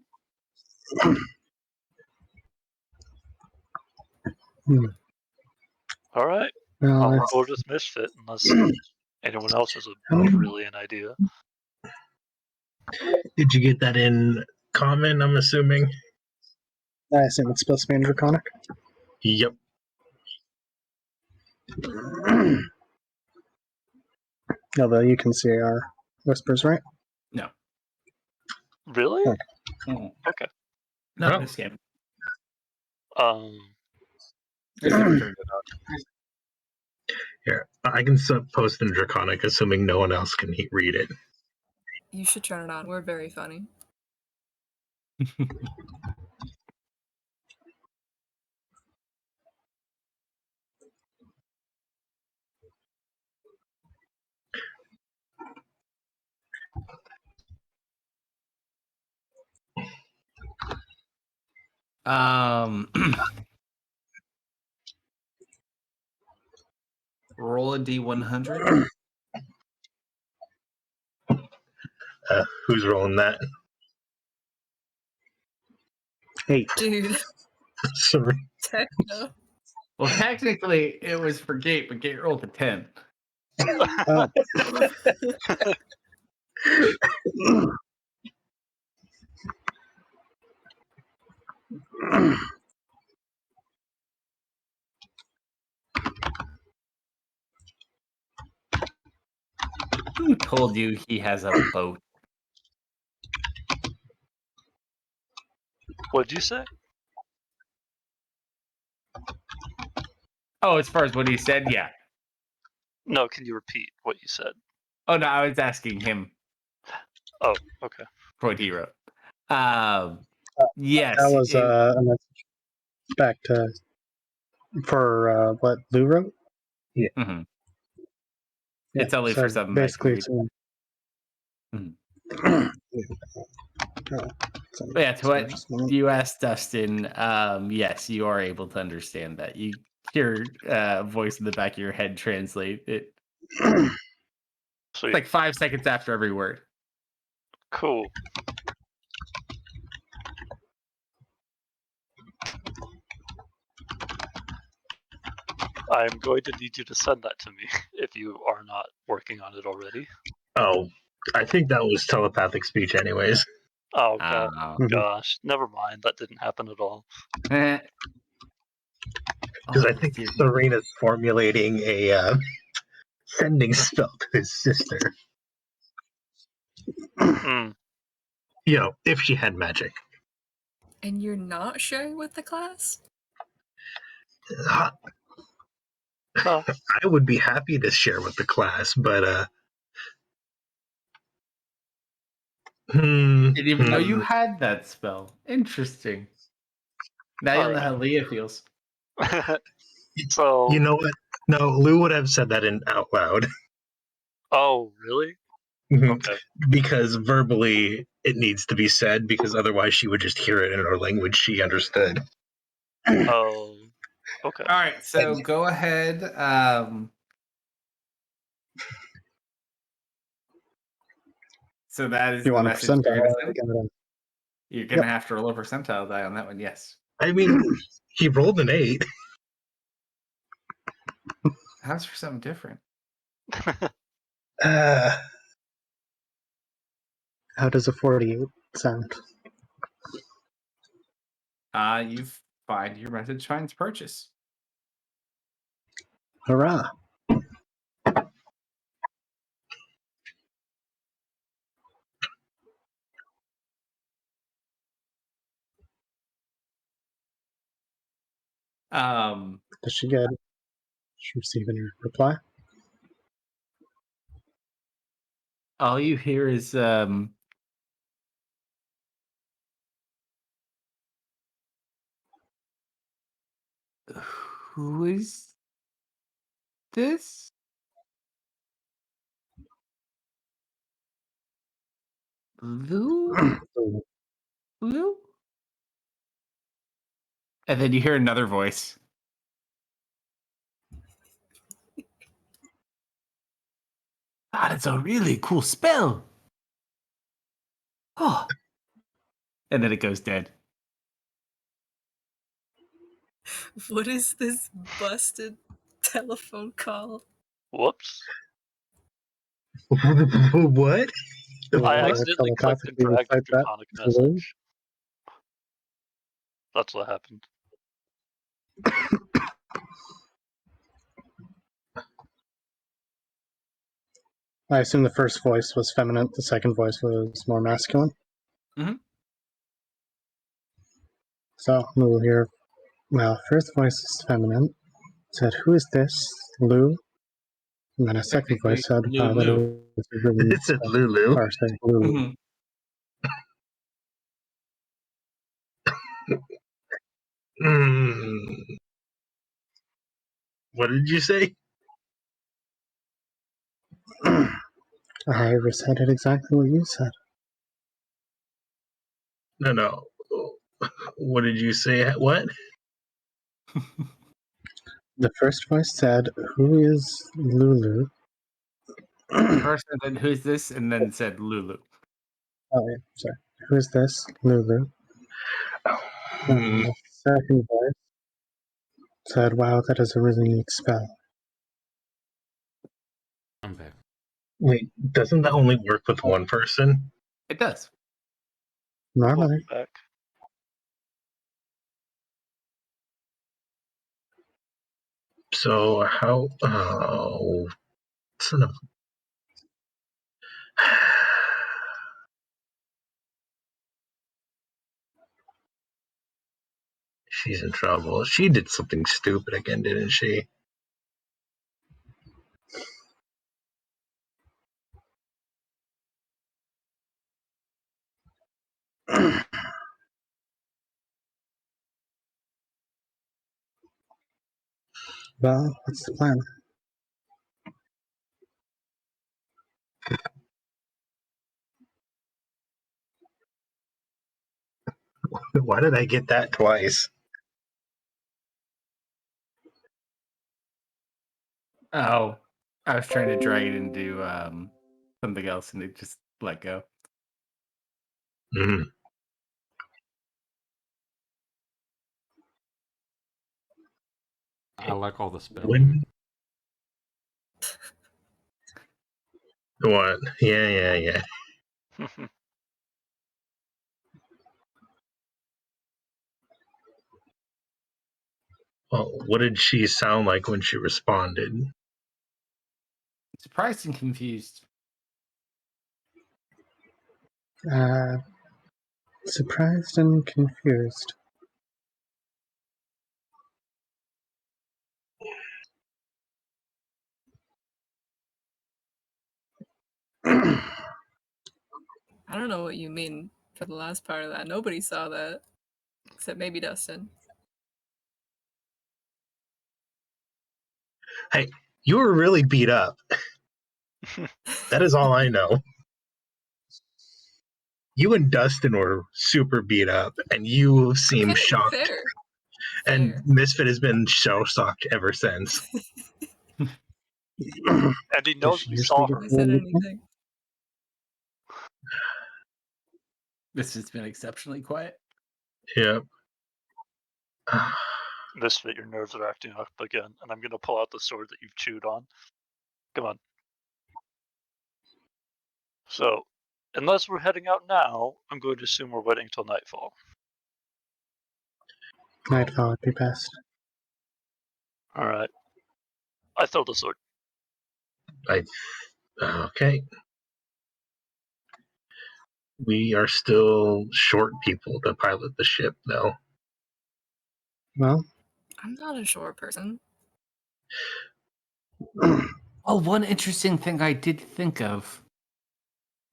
All right. Well, I'll it's, go with Misfit unless anyone else has a brilliant idea. Did you get that in common, I'm assuming? I assume it's supposed to be in Draconic. Yep. Although you can see our whispers, right? No. Really? Okay. Mm. Okay. Not Oh. in this game. There's never turned it on. Here, I can post in Draconic, assuming no one else can read it. You should turn it on. We're very funny. Roll a D100. Who's rolling that? 8. Dude, Sorry. techno. Well, technically, it was for Gate, but Gate rolled a 10. Oh. Who told you he has a boat? What'd you say? Oh, as far as what he said, yeah. No, can you repeat what you said? Oh, no, I was asking him Oh, okay. what he wrote. Yes. That was a message back to for what Lou wrote. Mhm. It's only so for something I basically, can it's But yeah, to what you asked, Dustin, yes, you are able to understand that. You hear a voice in the back of your head translate it. Sweet. Like 5 seconds after every word. Cool. I'm going to need you to send that to me if you are not working on it already. Oh, I think that was telepathic speech, anyways. Oh, God. Gosh. Never mind. That didn't happen at all. Because I think dude. Serena's formulating a sending spell to his sister. Mm. If she had magic. And you're not sharing with the class? Uh, No. I would be happy to share with the class, but Didn't even know you had that spell. Interesting. Now you know Alright. how Leah feels. So, You know what? No, Lou would have said that out loud. oh, really? Mhm. Okay. Because verbally it needs to be said, because otherwise she would just hear it in her language she understood. Oh, okay. All right, so go ahead. So that is You the want a message you're percentile? going to send? You're going to Yep. have to roll a percentile die on that one, yes. I mean, he rolled an 8. How's for something different? Uh, How does a 48 sound? You find your message finds purchase. Hurrah! Um, Does she get? She receive any reply? all you hear is who is this? Lou? Lou? And then you hear another voice. That's a really cool spell. Oh. And then it goes dead. What is this busted telephone call? Whoops. what? I accidentally clicked and telepathically dragged a recite that draconic to Lou? message. That's what happened. I assume the first voice was feminine, the second voice was more masculine. Mhm. So we'll hear. Well, first voice is feminine. Said, "Who is this, Lou?" And then a second Technically, voice said, "Wow, that Lulu. is a really It said Lulu. Or say Lulu." Mhm. Mm. What did you say? I recited exactly what you said. No. What did you say? What? The first voice said, "Who is Lulu?" First, and then who's this? And then said Lulu. Oh, yeah, sorry. "Who is this, Lulu?" And the second voice said, "Wow, that is a really neat spell." I'm back. Wait, doesn't that only work with one person? It does. Normally, Welcome back. So how? Oh, son of. She's in trouble. She did something stupid again, didn't she? well, what's the plan? Why did I get that twice? Oh, I was trying to drag it into something else, and it just let go. Mm. I like all the spelling. When? What? Yeah. Well, what did she sound like when she responded? Surprised and confused. Surprised and confused. I don't know what you mean for the last part of that. Nobody saw that. Except maybe Dustin. Hey, you were really beat up. That is all I know. You and Dustin were super beat up, and you seem Okay, shocked. fair. And Fair. Misfit has been shocked ever since. And he Does knows she we usually saw get her. Who the said nickname? anything? This has been exceptionally quiet. Yep. Misfit, your nerves are acting up again, and I'm gonna pull out the sword that you've chewed on. Come on. So, unless we're heading out now, I'm going to assume we're waiting till nightfall. Nightfall would be best. Alright. I throw the sword. Okay. We are still short people to pilot the ship, though. Well, I'm not a short person. Oh, one interesting thing I did think of.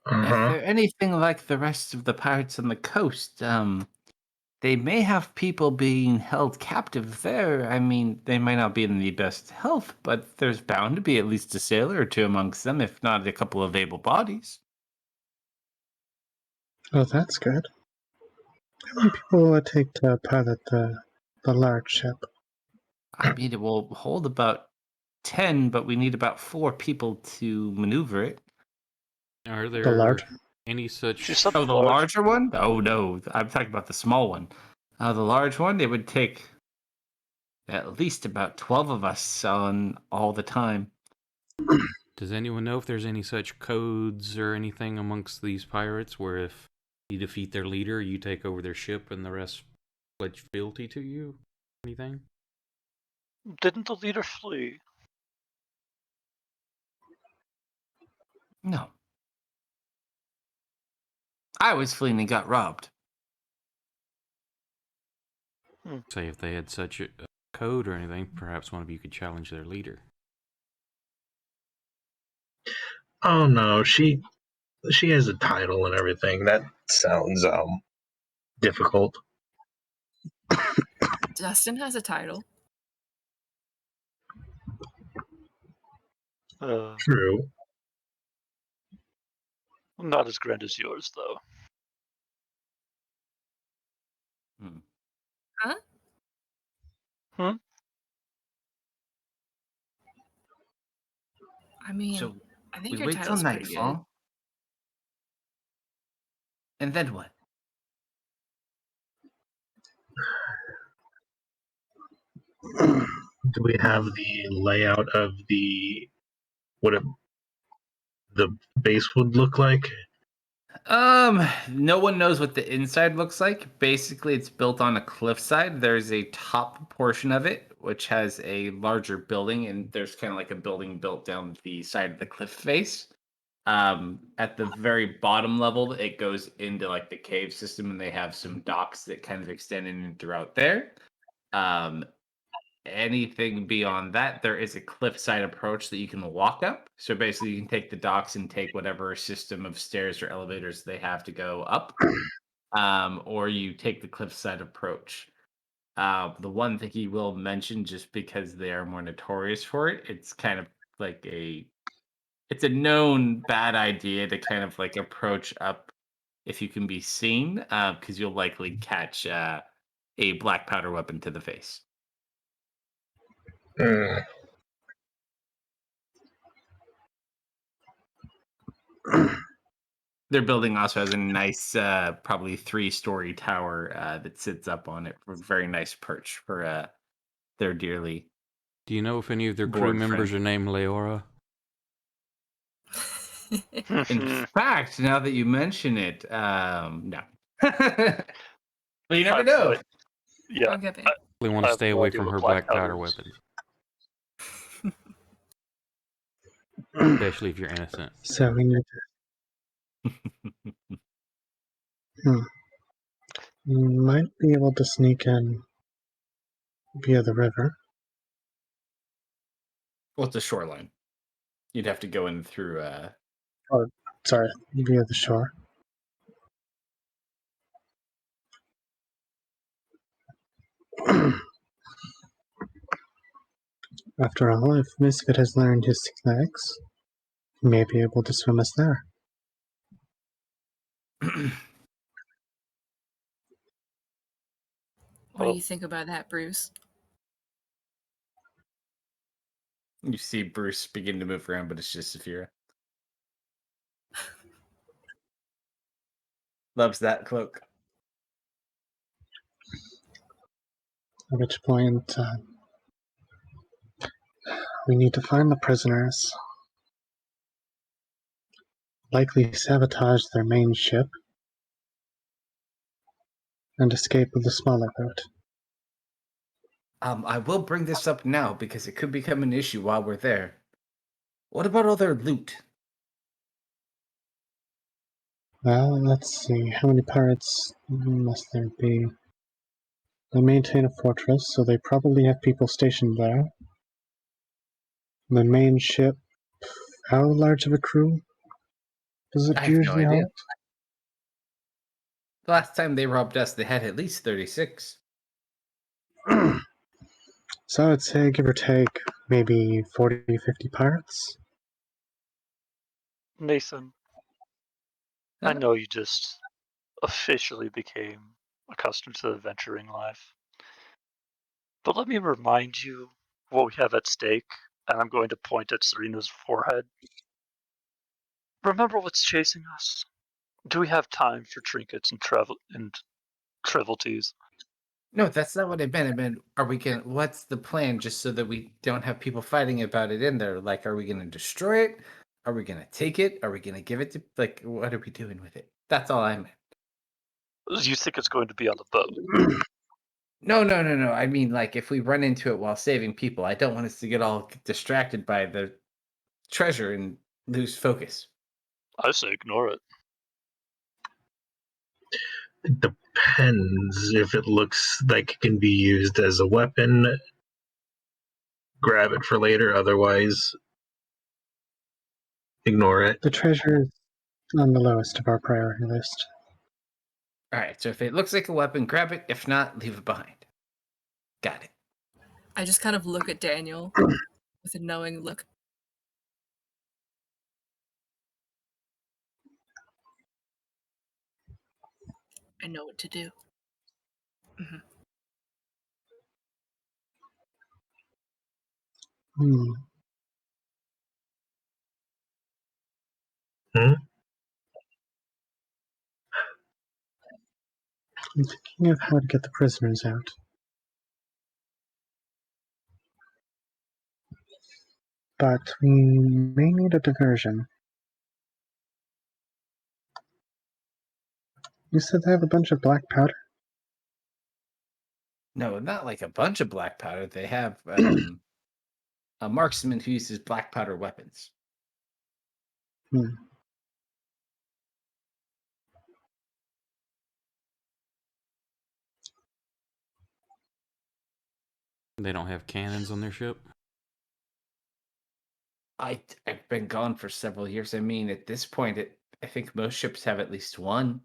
If Uh-huh. they're anything like the rest of the pirates on the coast, they may have people being held captive there. I mean, they might not be in the best health, but there's bound to be at least a sailor or two amongst them, if not a couple of able bodies. oh, that's good. How many people will it take to pilot the large ship? I mean, it will hold about 10, but we need about 4 people to maneuver it. Are The large? there any such? She said Oh, the large. larger one? Oh, no. I'm talking about the small one. The large one, it would take at least about 12 of us on all the time. Does anyone know if there's any such codes or anything amongst these pirates where if you defeat their leader, you take over their ship and the rest pledge fealty to you? Anything? Didn't the leader flee? No. I was fleeing and got robbed. Say if they had such a code or anything, perhaps one of you could challenge their leader. Oh no, she has a title and everything. That sounds difficult. Dustin has a title. True. Not as grand as yours, though. Huh? I mean, So I think we your wait till title's pretty good. nightfall. And then what? Do we have the layout of what the base would look like? No one knows what the inside looks like. Basically, it's built on a cliffside. There's a top portion of it, which has a larger building, and there's kind of like a building built down the side of the cliff face. At the very bottom level, it goes into like the cave system, and they have some docks that kind of extend in and throughout there. Um, Anything beyond that, there is a cliffside approach that you can walk up. So basically, you can take the docks and take whatever system of stairs or elevators they have to go up, or you take the cliffside approach. The one thing he will mention, just because they are more notorious for it, it's kind of like it's a known bad idea to kind of like approach up if you can be seen, because you'll likely catch a black powder weapon to the face. Mm. Their building also has a nice, probably 3-story tower that sits up on it. A very nice perch for their dearly. Do you know if any of their crew Bored members friend. are named Leora? In fact, now that you mention it, no. But you never know. Yeah, Okay, babe. We want I to have stay no away idea from what her black black powder powder is. weapons, especially if you're innocent. So we need You might be able to sneak in via the river. Well, it's a shoreline. You'd have to go in through. Sorry, via the shore. After all, if Misfit has learned his legs, he may be able to swim us there. What do you think about that, Bruce? You see Bruce begin to move around, but it's just Saphira. Loves that cloak. At which point, we need to find the prisoners, likely sabotage their main ship, and escape with the smaller boat. I will bring this up now because it could become an issue while we're there. What about all their loot? Well, let's see. How many pirates must there be? They maintain a fortress, so they probably have people stationed there. The main ship, how large of a crew does it I have no usually idea. hold? The last time they robbed us, they had at least 36. So I'd say, give or take, maybe 40, 50 pirates. Nathan, I know you just officially became accustomed to the adventuring life. But let me remind you what we have at stake, and I'm going to point at Serena's forehead. Remember what's chasing us? Do we have time for trinkets and trivialities? No, that's not what I meant. I meant, are we gonna? What's the plan, just so that we don't have people fighting about it in there? Like, are we gonna destroy it? Are we gonna take it? Are we gonna give it to? Like, what are we doing with it? That's all I meant. You think it's going to be on the boat? No. I mean, like, if we run into it while saving people, I don't want us to get all distracted by the treasure and lose focus. I say ignore it. It depends. If it looks like it can be used as a weapon, grab it for later. Otherwise, ignore it. The treasure is on the lowest of our priority list. All right. So if it looks like a weapon, grab it. If not, leave it behind. Got it. I just kind of look at Daniel with a knowing look. I know what to do. Hmm. I'm thinking of how to get the prisoners out. But we may need a diversion. You said they have a bunch of black powder? No, not like a bunch of black powder. They have a marksman who uses black powder weapons. Hmm. They don't have cannons on their ship? I've been gone for several years. I mean, at this point, I think most ships have at least one.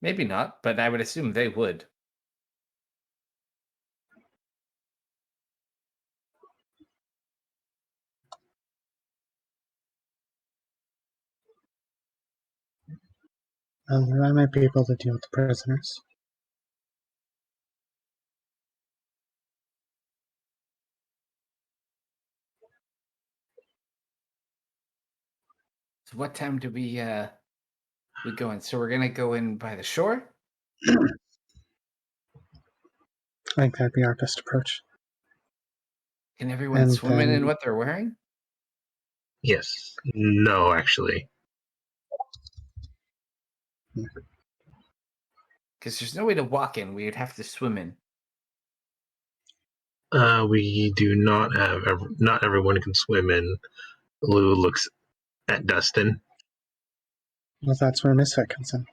Maybe not, but I would assume they would. I might be able to deal with the prisoners. So what time do we go in? So we're gonna go in by the shore? I think that'd be our best approach. Can everyone And swim in then what they're wearing? Yes. No, actually. Because there's no way to walk in. We'd have to swim in. We do not have. Not everyone can swim in. Lou looks at Dustin. Well, that's where Misfit comes in.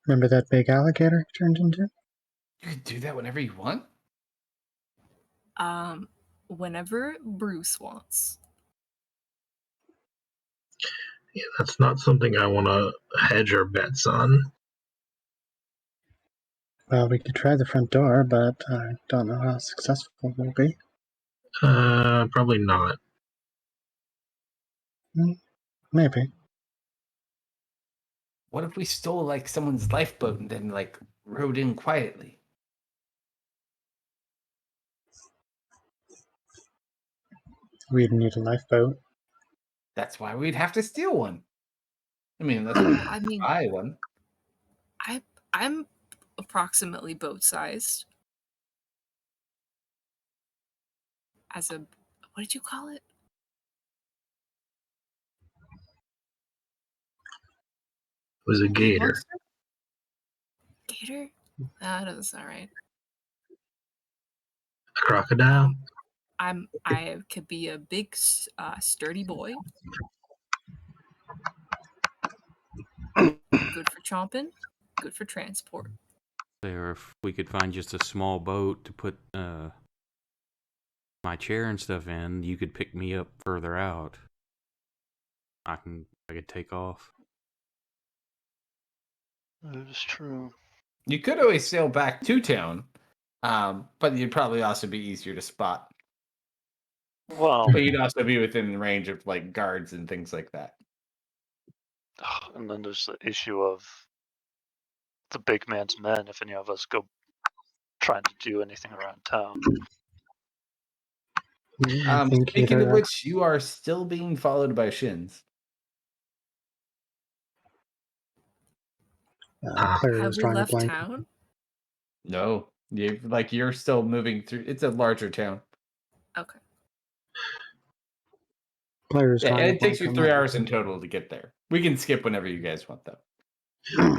Remember that big alligator he turned into? You can do that whenever you want. Whenever Bruce wants. Yeah, that's not something I want to hedge our bets on. Well, we could try the front door, but I don't know how successful we'll be. Probably not. Maybe. What if we stole like someone's lifeboat and then like rowed in quietly? We'd need a lifeboat. That's why we'd have to steal one. I mean, unless we I mean, buy one. I'm approximately boat-sized. As a, what did you call it? It was a gator. Gator? That doesn't sound right. A crocodile? I could be a big, sturdy boy. Good for chomping. Good for transport. Or if we could find just a small boat to put my chair and stuff in, you could pick me up further out. I could take off. That is true. You could always sail back to town, but you'd probably also be easier to spot. Well, But you'd also be within range of like guards and things like that. and then there's the issue of the big man's men if any of us go trying to do anything around town. I think Speaking of either which, you are still being followed by Shins. player Have is we drawing a left blank. town? No, you're still moving through. It's a larger town. Okay. Player is Yeah, drawing a it takes blank you on 3 that. hours in total to get there. We can skip whenever you guys want, though. Are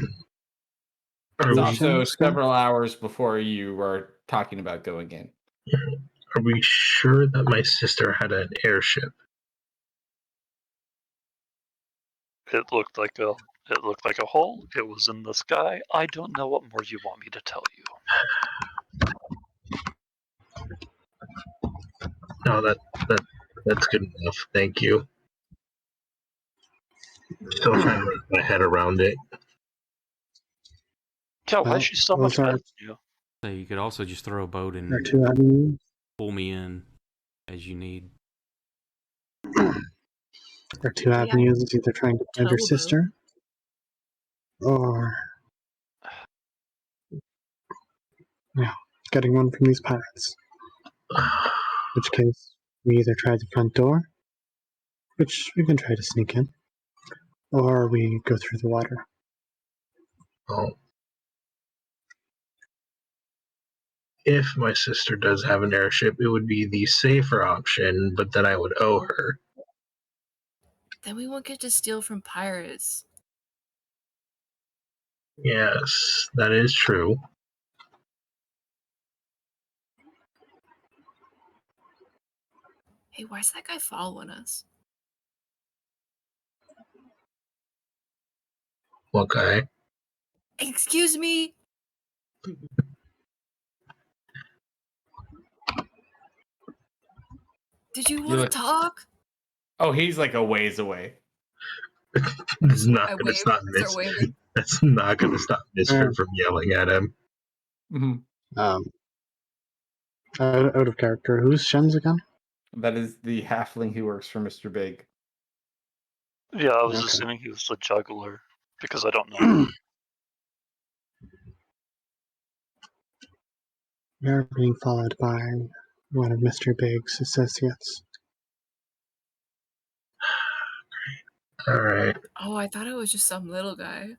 It's we, also Shins go? several hours before you are talking about going in. are we sure that my sister had an airship? It looked like a hole. It was in the sky. I don't know what more you want me to tell you. No, that's good enough. Thank you. Still trying to wrap my head around it. Yeah, why Well, is she so those much better are than you? So you could also just throw a boat our and two avenues. pull me in as you need. Our two Yeah. avenues is either trying to find your Towboat. sister or getting one from these pirates. In which case, we either try the front door, which we can try to sneak in, or we go through the water. Oh. If my sister does have an airship, it would be the safer option, but then I would owe her. Then we won't get to steal from pirates. Yes, that is true. Hey, why is that guy following us? What guy? Excuse me? Did you You want to look- talk? Oh, he's like a ways away. It's not I gonna waved. stop Start waving. That's not gonna stop Misfit from yelling at him. Mm-hmm. Out of character, who's Shens again? That is the halfling who works for Mr. Big. Yeah, I was Okay. assuming he was the juggler because I don't know. You're being followed by one of Mr. Big's associates. Alright. Oh, I thought it was just some little guy.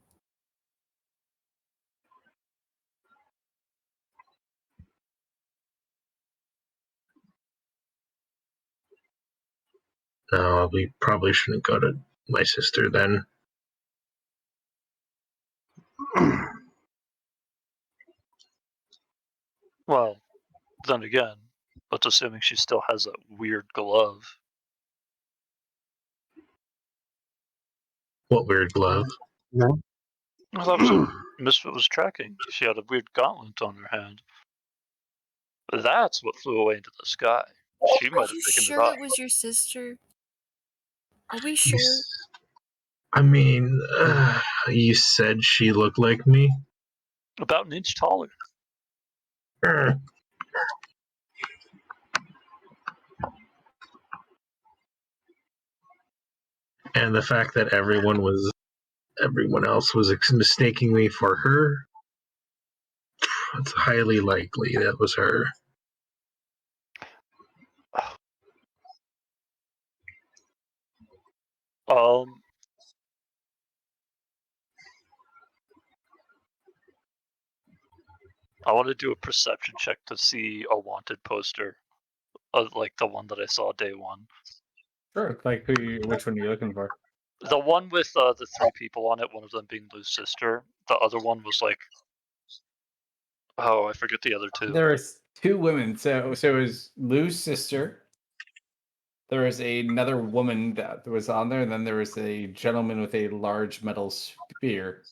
No, we probably shouldn't go to my sister then. Well, then again, But assuming she still has that weird glove. What weird glove? No? Well, that was what Misfit was tracking. She had a weird gauntlet on her hand. That's what flew away into the sky. She Are might have you taken sure it off. it was your sister? Are we You sure? I mean, you said she looked like me? About an inch taller. Ugh. And the fact that everyone else was mistaking me for her, it's highly likely that was her. I want to do a perception check to see a wanted poster, like the one that I saw day one. Sure. Like which one are you looking for? The one with the 3 people on it, one of them being Lou's sister. The other one was like, oh, I forget the other 2. There was 2 women. So it was Lou's sister. There was another woman that was on there, and then there was a gentleman with a large metal spear.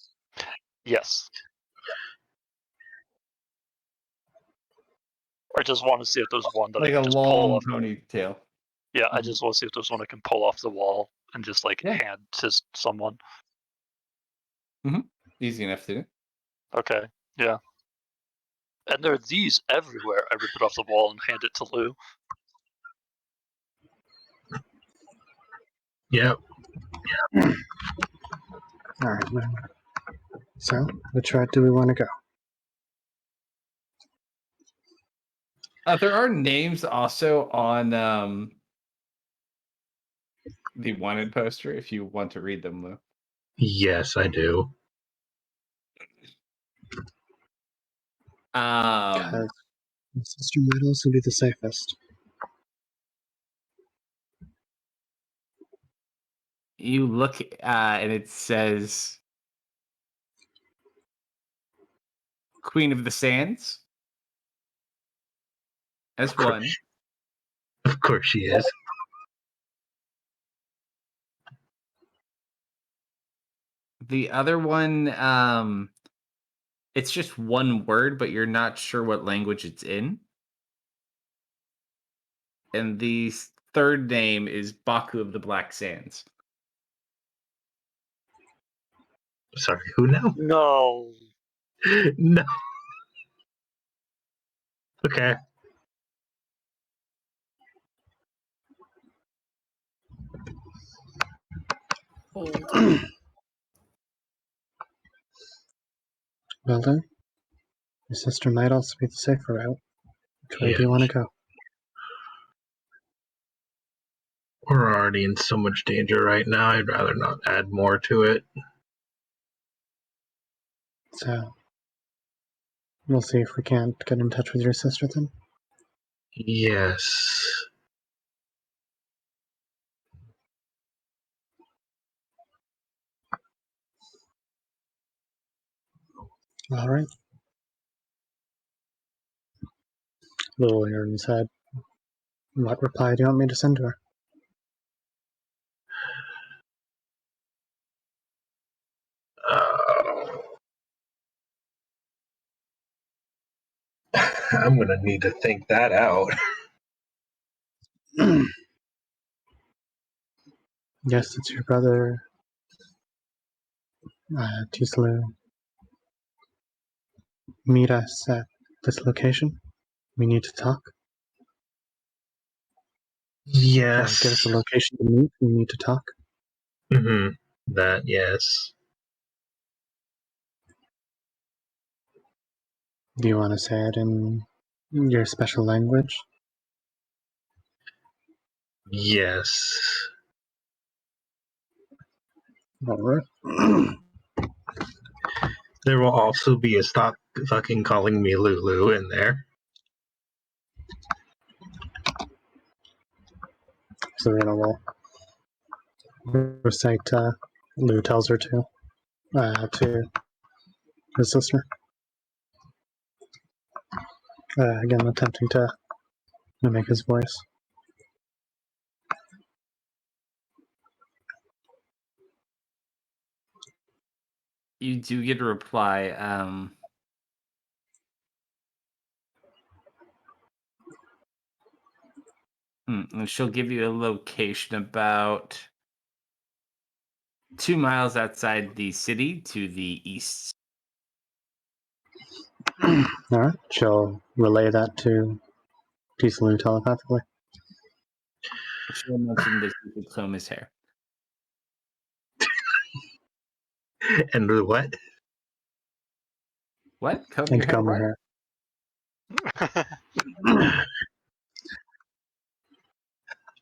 Yes. I just want to see if there's one that I Like can a just pull long off. ponytail. Yeah, I just want to see if there's one I can pull off the wall and just like Yeah. hand to someone. Easy enough to do. Okay, yeah. And there are these everywhere. I rip it off the wall and hand it to Lou. Yep. Alright, well. So, which route do we want to go? There are names also on the wanted poster if you want to read them, Lou. Yes, I do. Because my sister might also be the safest. You look and it says Queen of the Sands as Of course, one. of course she is. The other one, it's just one word, but you're not sure what language it's in. And the third name is Baku of the Black Sands. Sorry, who now? No. No. Okay. Old. Well then, your sister might also be the safer route. Which way Yeah. do you want to go? We're already in so much danger right now. I'd rather not add more to it. So, we'll see if we can't get in touch with your sister then. Yes. Alright. Little Aaron said, what reply do you want me to send to her? I'm gonna need to think that out. Yes, it's your brother, Tislu. Meet us at this location. We need to talk. Yes. Give us a location to meet. We need to talk. Mm-hmm. That, yes. Do you want to say it in your special language? Yes. Alright. There will also be a stop fucking calling me Lulu in there. So Rena will recite Lou tells her to his sister. Again, attempting to mimic his voice. You do get a reply. And she'll give you a location about 2 miles outside the city to the east. Alright, she'll relay that to Peaceloo telepathically. She'll mention that you could comb his hair. And what? What? Comb And your hair? comb What? her hair.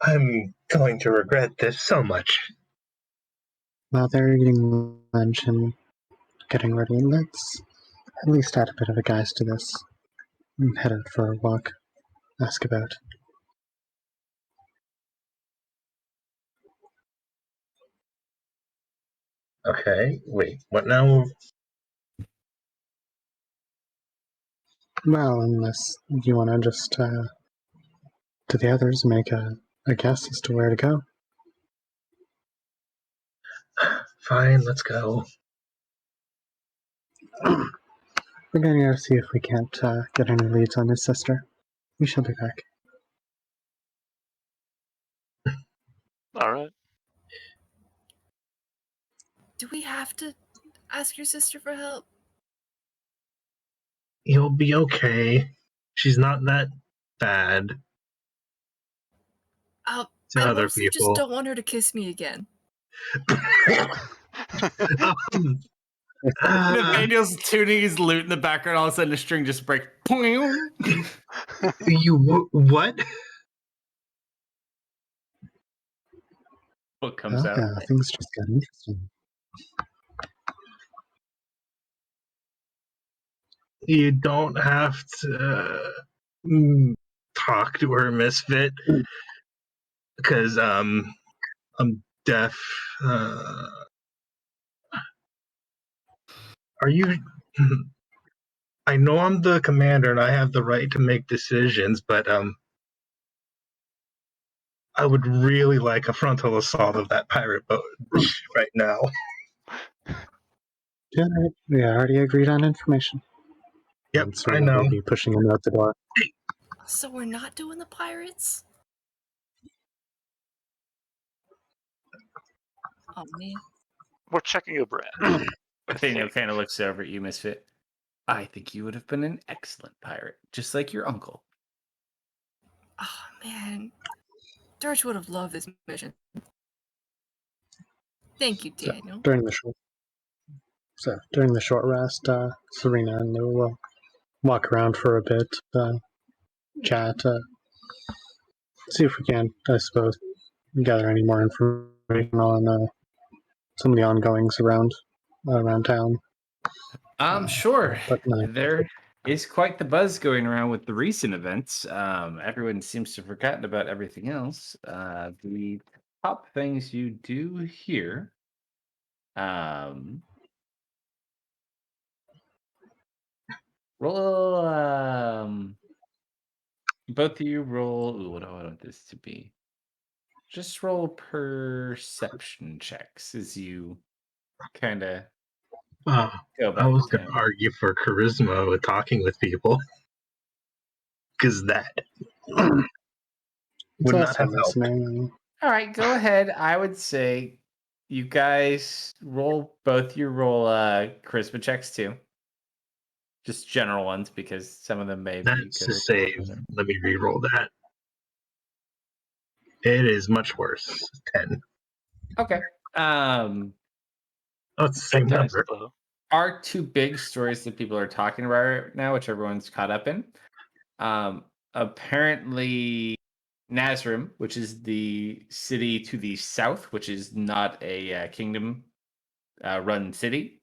I'm going to regret this so much. While they're eating lunch and getting ready, let's at least add a bit of a guise to this. And head out for a walk. Ask about. Okay, wait, what now? Well, unless you want to just, to the others, make a guess as to where to go. Fine, let's go. We're going to go see if we can't get any leads on his sister. We shall be back. Alright. Do we have to ask your sister for help? You'll be okay. She's not that bad I to other mostly just people. don't want her to kiss me again. Nathaniel's tuning his lute in the background. All of a sudden, the string just breaks. What? What comes out? Yeah, things just got interesting. You don't have to talk to her, Misfit, because I'm deaf. Are you? I know I'm the commander and I have the right to make decisions, but I would really like a frontal assault of that pirate boat right now. Yeah, we already agreed on information. Yep, And so I know. we'll be pushing him out the door. So we're not doing the pirates? Oh man. We're checking a brand. Nathaniel kind of looks over at you, Misfit. I think you would have been an excellent pirate, just like your uncle. Oh man. Dirge would have loved this mission. Thank you, Daniel. During the short rest, Serena and Lou will walk around for a bit, chat, see if we can, I suppose, gather any more information on some of the ongoings around town. Sure. But no. There is quite the buzz going around with the recent events. Everyone seems to have forgotten about everything else. The top things you do here. Roll. Both of you roll. Ooh, what do I want this to be? Just roll perception checks as you kind of go I about was the going to town. argue for charisma with talking with people. Because that would not also have helped. listening. All right, go ahead. I would say you guys roll charisma checks too. Just general ones because some of them may be That's good. to save. Let me re-roll that. It is much worse. 10. Okay. Oh, it's the same Good dice, number. though. Are two big stories that people are talking about right now, which everyone's caught up in. Apparently, Nazrim, which is the city to the south, which is not a kingdom run city,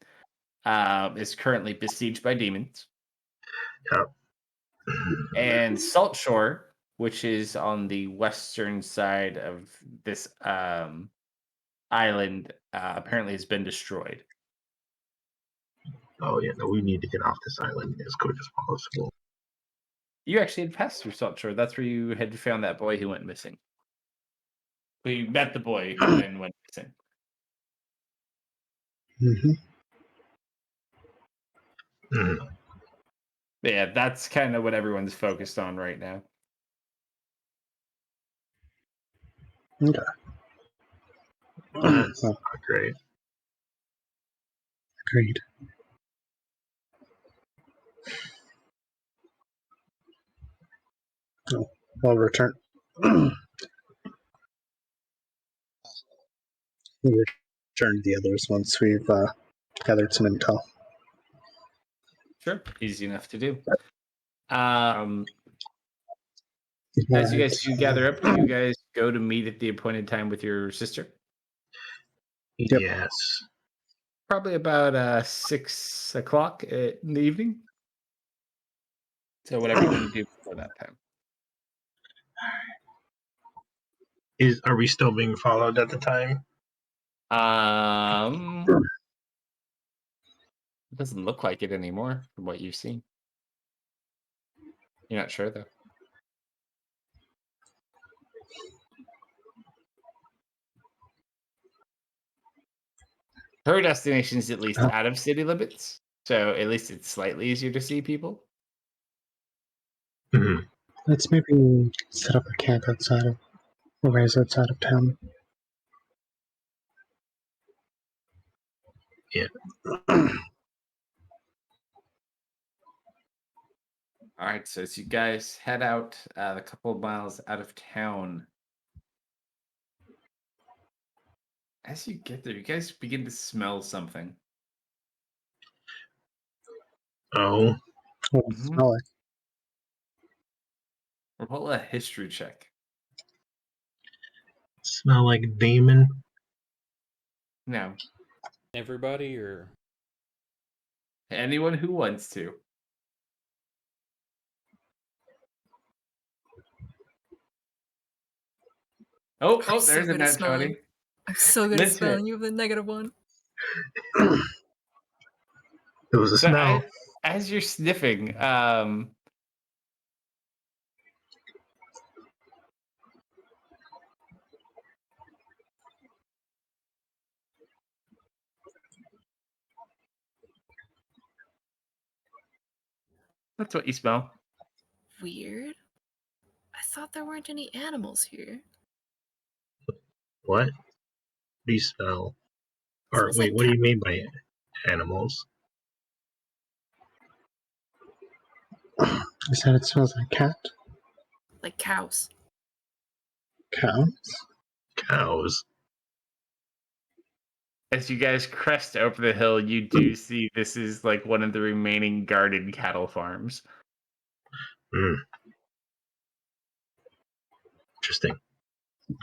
is currently besieged by demons. Yep. And Salt Shore, which is on the western side of this island, apparently has been destroyed. Oh, yeah, no, we need to get off this island as quick as possible. you actually had passed through Salt Shore. That's where you had found that boy who went missing. But you met the boy who then went missing. Mm-hmm. But yeah, that's kind of what everyone's focused on right now. Okay. That's Well, not great. agreed. Oh, we'll return. We'll return to the others once we've gathered some intel. Sure, easy enough to do. As you guys do gather up, do you guys go to meet at the appointed time with your sister? Yep. Yes. Probably about 6 o'clock in the evening. So whatever you want to do before that time. Are we still being followed at the time? It doesn't look like it anymore from what you've seen. You're not sure though. Her destination is at least out of city limits, so at least it's slightly easier to see people. Mm-hmm. Let's maybe set up a camp outside of town. Yeah. All right, so as you guys head out a couple of miles out of town, as you get there, you guys begin to smell something. Oh. What does it smell like? Roll a history check. Smell like demon. No, Everybody, or anyone who wants to. Oh, I'm so there's a good at nat 20. smelling. I'm so good at Listen. smelling. You have the -1. It was a So smell. as you're sniffing, that's what you smell. Weird. I thought there weren't any animals here. What? What do you smell? Or Smells wait, like what do you mean by animals? You said it smells like cat? Like cows. Cows? Cows. As you guys crest over the hill, you do see this is like one of the remaining guarded cattle farms. Interesting.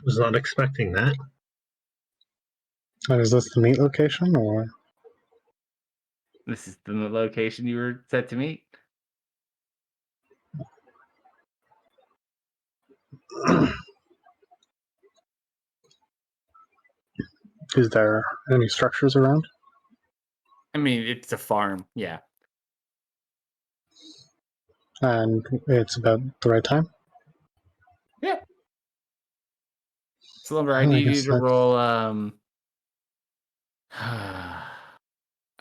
Was not expecting that. Is this the meat location, or? This is the location you were set to meet. Is there any structures around? I mean, it's a farm, yeah. And it's about the right time? Yeah. Slumber, I Well, I need you guess to that's... roll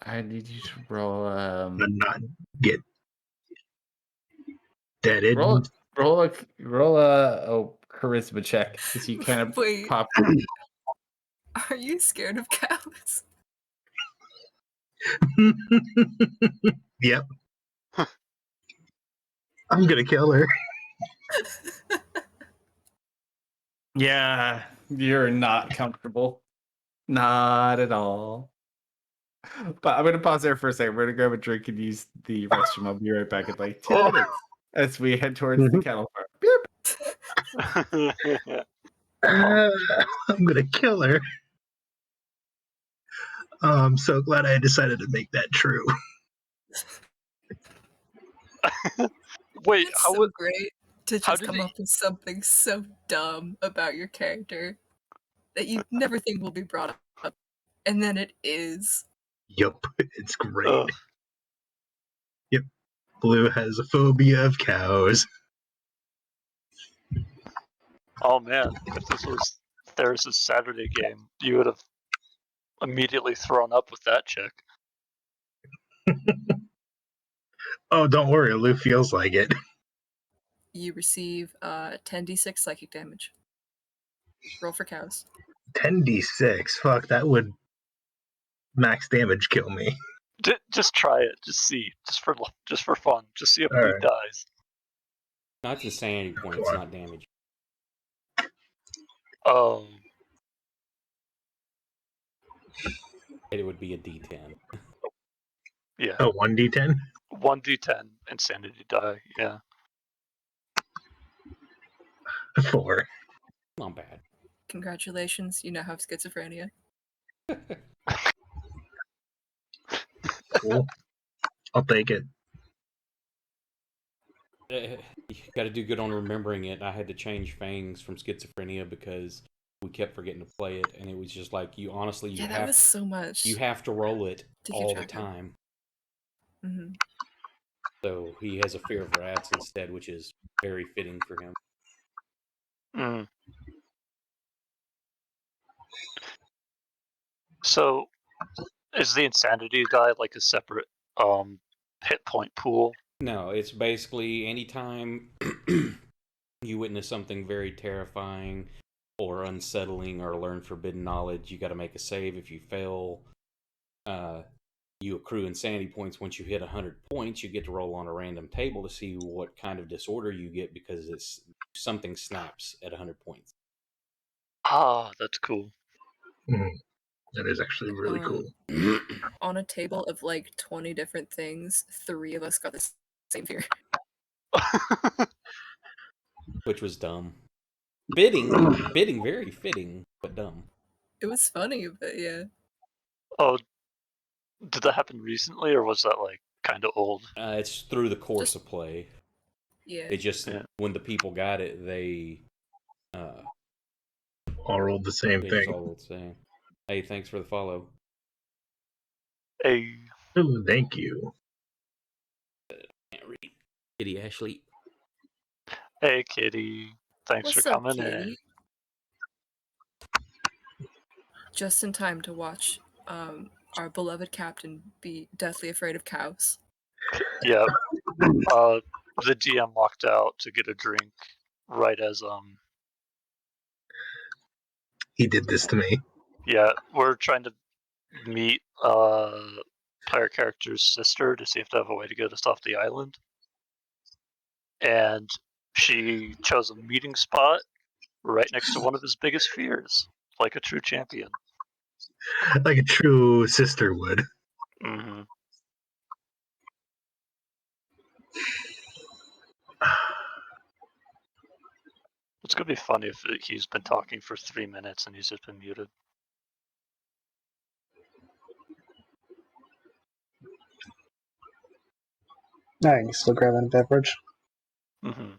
I need you to roll And not get deaded. roll a charisma check as you kind of Wait. pop. Are you scared of cows? Yep. I'm gonna kill her. Yeah, you're not comfortable. Not at all. But I'm gonna pause there for a second. We're gonna grab a drink and use the restroom. I'll be right back in like 10 minutes as we head towards the cattle farm. Beep. I'm gonna kill her. I'm so glad I decided to make that true. Wait, It's how so would great to how just did come he- up with something so dumb about your character that you never think will be brought up, and then it is. Yup, it's great. Ugh. Yep. Blue has a phobia of cows. Oh man, if this was Theris' Saturday game, you would have immediately thrown up with that chick. Oh, don't worry, Lou feels like it. You receive 10d6 psychic damage. Roll for cows. 10d6. Fuck, that would max damage kill me. Just try it. Just see. Just for fun. Just see if Blue Alright. dies. Not insanity points, not damage. Oh, It would be a D10. yeah. Oh, 1d10? 1d10 insanity die. Yeah. 4. Not bad. Congratulations, you now have schizophrenia. Cool. I'll take it. You got to do good on remembering it. I had to change Fangs from schizophrenia because we kept forgetting to play it, and it was just like you honestly Yeah, that was so much. you have to roll it to keep all the track of. time. Mm-hmm. So he has a fear of rats instead, which is very fitting for him. Mm. So, is the insanity die like a separate hit point pool? No, it's basically anytime you witness something very terrifying or unsettling or learn forbidden knowledge, you got to make a save. If you fail, you accrue insanity points. Once you hit 100 points, you get to roll on a random table to see what kind of disorder you get because it's something snaps at 100 points. Ah, that's cool. That is actually really cool. On a table of like 20 different things, 3 of us got the same fear. Which was dumb. Fitting, very fitting, but dumb. It was funny, but yeah. Oh, did that happen recently, or was that like kind of old? It's through the course of play. Yeah. It just when the people got it, they All rolled the same just thing. all rolled the same. Hey, thanks for the follow. Hey, Oh, thank you. Can't read. Kitty Ashley. hey, Kitty. Thanks What's for up, coming kitty? in. Just in time to watch our beloved captain be deathly afraid of cows. Yeah. The GM walked out to get a drink right as He did this to me. yeah, we're trying to meet player character's sister to see if they have a way to get us off the island. And she chose a meeting spot right next to one of his biggest fears, like a true champion. Like a true sister would. Mm-hmm. It's gonna be funny if he's been talking for 3 minutes and he's just been muted. I can still grab a beverage. Mm-hmm.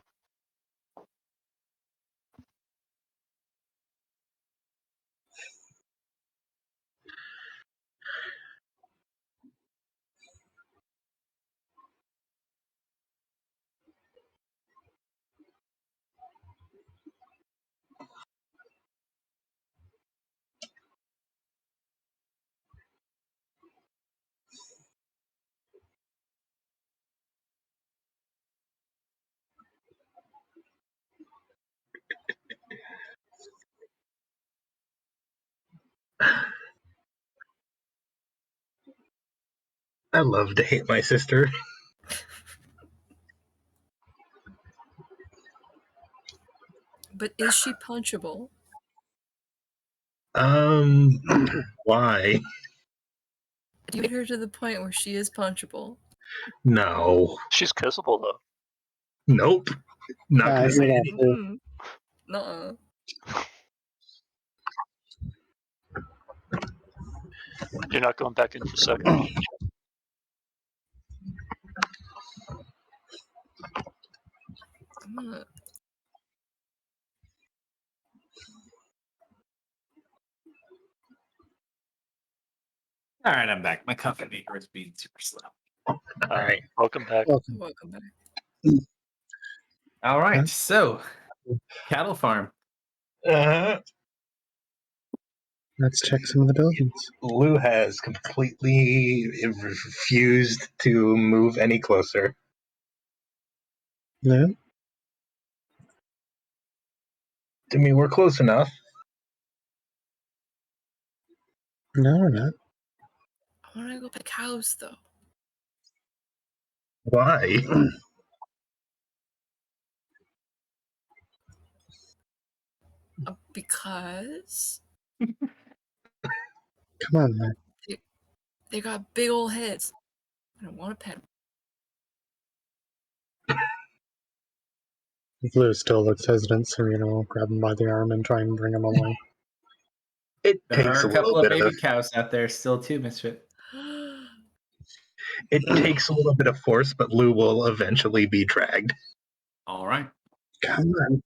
I love to hate my sister. But is she punchable? Why? Do you hate her to the point where she is punchable? No. She's kissable though. Nope. Not I gonna hear say that anything. too. Nuh-uh. You're not going back in for second? I'm gonna... All right, I'm back. My coffee maker is being super slow. All right. Welcome back. Welcome. Welcome back. All right, Huh? so cattle farm. Let's check some of the buildings. Lou has completely refused to move any closer. No? I mean, we're close enough. No, we're not. I want to go pet cows though. Why? Because Come on, man. they got big old heads. I don't want to pet 'em. Blue still looks hesitant, so I'll grab him by the arm and try and bring him along. It There takes are a a couple little of bit baby of cows out there still too, Misfit. it takes a little bit of force, but Lou will eventually be dragged. All right. Come on.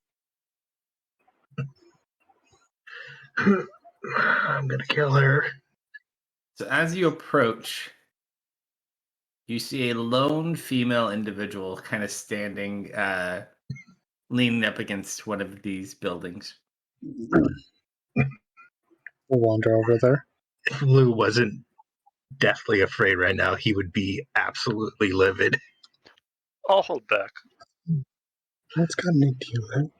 I'm gonna kill her. So as you approach, you see a lone female individual kind of standing, leaning up against one of these buildings. We'll wander over there. If Lou wasn't deathly afraid right now, he would be absolutely livid. I'll hold back. What's gotten into you, Lou?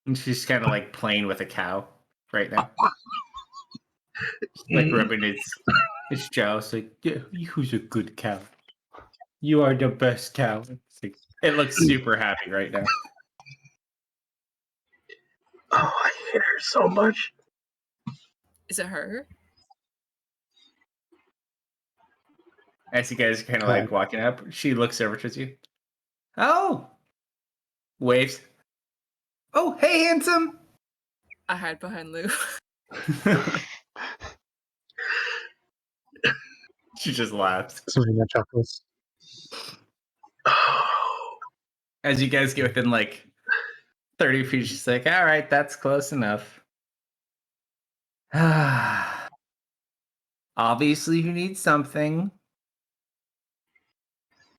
And she's kind of like playing with a cow right now. Like rubbing its jaw. It's like, yeah, who's a good cow? You are the best cow. It's like, it looks super happy right now. Oh, I hate her so much. Is it her? As you guys are kind of like walking up, she looks over towards you. Oh! Waves. Oh, hey, handsome! I hide behind Lou. She just laughs. Serena chuckles. As you guys get within like 30 feet, she's like, all right, that's close enough. Obviously, you need something.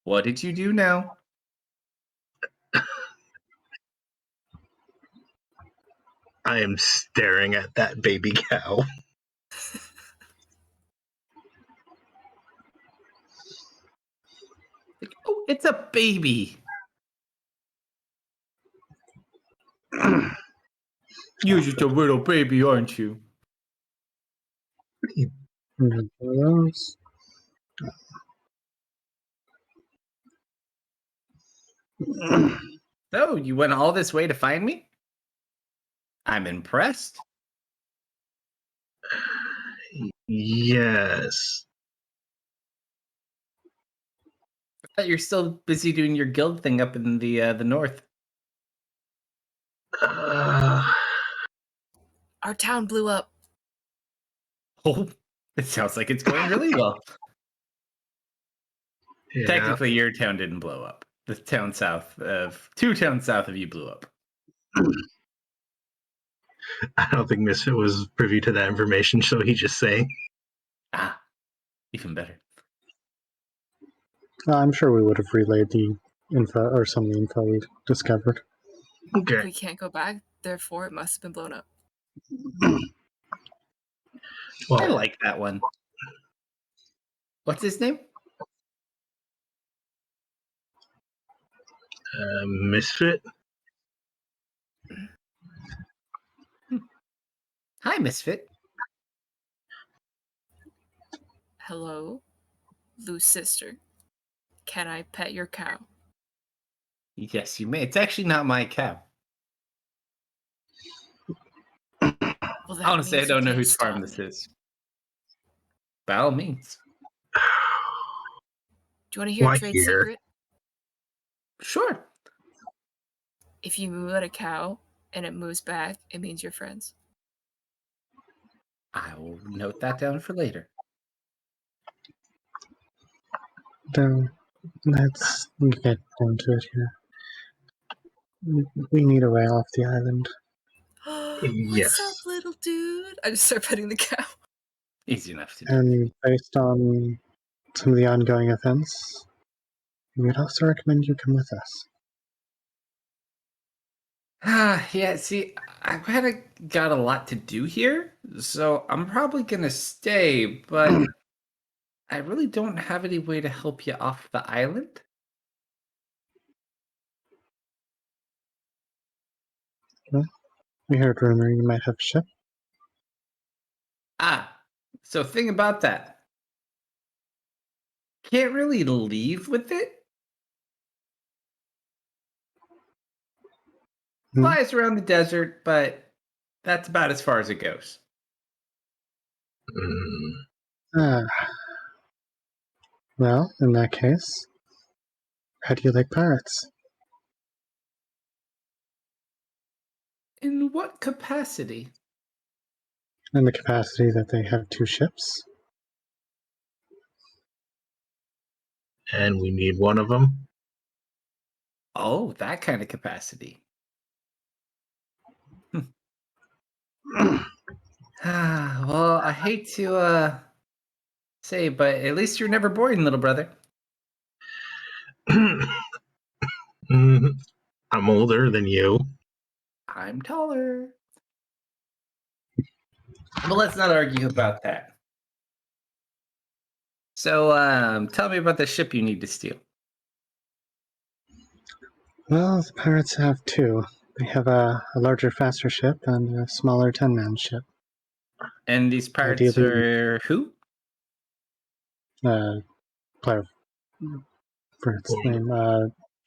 What did you do now? I am staring at that baby cow. Like, oh, it's a baby. You're just a little baby, aren't you? Those. So, you went all this way to find me? I'm impressed. Yes. I thought you're still busy doing your guild thing up in the north. Our town blew up. Oh, it sounds like it's going really well. Yeah. Technically, your town didn't blow up. The town two towns south of you blew up. I don't think Misfit was privy to that information, so he's just saying. Ah, even better. I'm sure we would have relayed the info, or some of the info we discovered. Okay. We can't go back, therefore it must have been blown up. I Well, like that one. What's his name? Misfit? Hi, Misfit. Hello, Lou's sister. Can I pet your cow? Yes, you may. It's actually not my cow. Well, that Honestly, I means you don't know can't whose stop farm this me. is. By all means. Do you want to hear Why a trade here? secret? Sure. If you move at a cow and it moves back, it means you're friends. I will note that down for later. Then let's get down to it here. We need a way off the island. Yes. What's up, little dude? I just start petting the cow. Easy enough to do. And based on some of the ongoing events, we would also recommend you come with us. Yeah, see, I kind of got a lot to do here, so I'm probably gonna stay, but I really don't have any way to help you off the island. We heard rumor you might have a ship. So thing about that, can't really leave with it. Flies around the desert, but that's about as far as it goes. Mm, Well, in that case, how do you like pirates? In what capacity? In the capacity that they have 2 ships? and we need one of them. Oh, that kind of capacity. Well, I hate to say, but at least you're never boring, little brother. I'm older than you. I'm taller. But let's not argue about that. So, tell me about the ship you need to steal. Well, the pirates have 2. They have a larger, faster ship and a smaller 10-man ship. And these pirates Ideally- are who? Player for its name.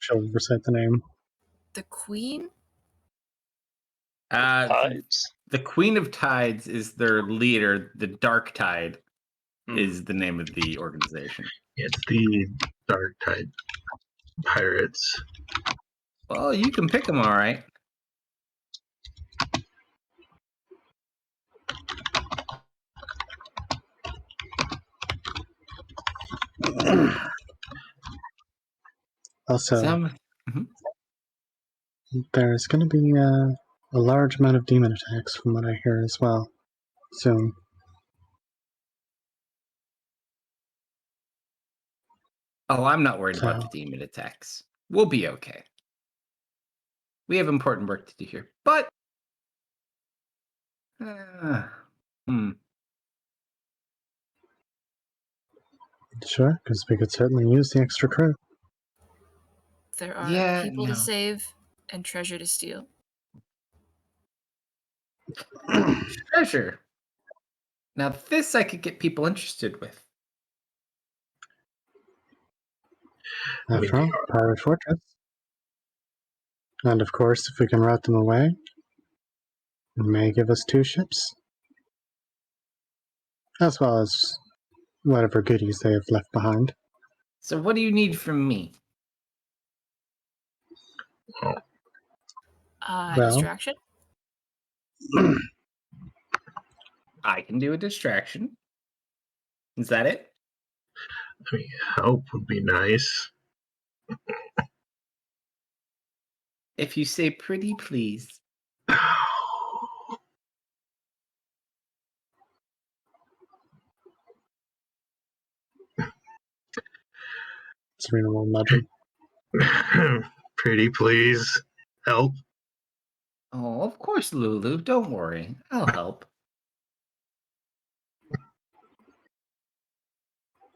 She'll recite the name. The Queen? Tides. The Queen of Tides is their leader. The Dark Tide Hmm. is the name of the organization. It's the Dark Tide Pirates. Well, you can pick them, all right. Also, Mhm. there's going to be a large amount of demon attacks, from what I hear as well, soon. Oh, I'm not worried about So- the demon attacks. We'll be okay. We have important work to do here, but Sure, because we could certainly use the extra crew. There are Yeah, people no. to save and treasure to steal. Treasure. Now, this I could get people interested with. After all, Pirate Fortress. And of course, if we can rout them away, it may give us 2 ships. As well as whatever goodies they have left behind. So, what do you need from me? Well- Distraction? I can do a distraction. Is that it? I mean, help would be nice. If you say pretty please. Serena will nudge him. Pretty please. Help. Oh, of course, Lulu. Don't worry. I'll help.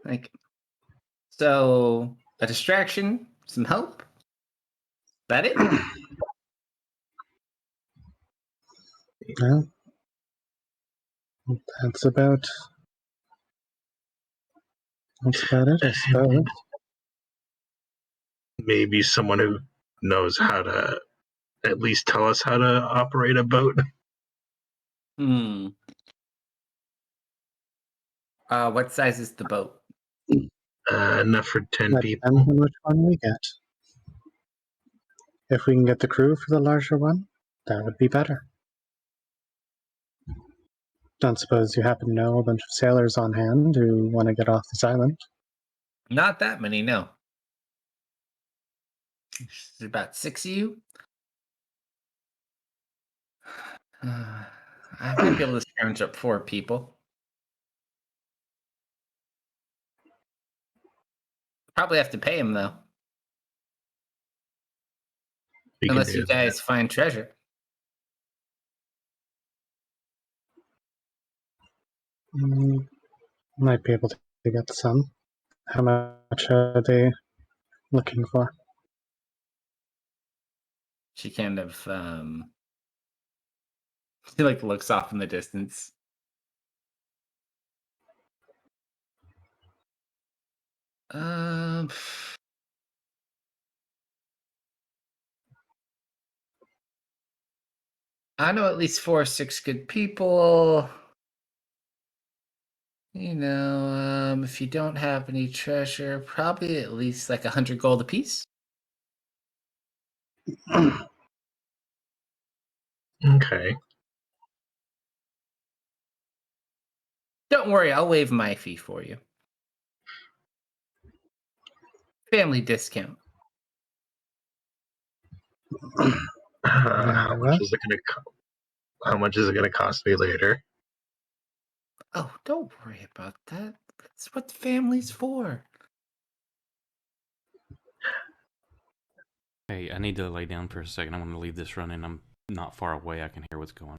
Like, so a distraction, some help. That it? Well, that's about it, I suppose. Maybe someone who knows how to at least tell us how to operate a boat. What size is the boat? Enough for 10 That people. depends on which one we get. If we can get the crew for the larger one, that would be better. Don't suppose you happen to know a bunch of sailors on hand who want to get off this island? Not that many, no. There's about 6 of you. I might be able to scrounge up 4 people. Probably have to pay him though, We can unless do you that. guys find treasure. Might be able to get some. How much are they looking for? She kind of she like looks off in the distance. Um, I know at least 4 or 6 good people. You know, if you don't have any treasure, probably at least like 100 gold apiece. Okay. Don't worry, I'll waive my fee for you. Family discount. How Very much well. is it going to How much is it going to cost me later? Oh, don't worry about that. That's what family's for. Hey, I need to lay down for a second. I want to leave this running. I'm not far away. I can hear what's going on.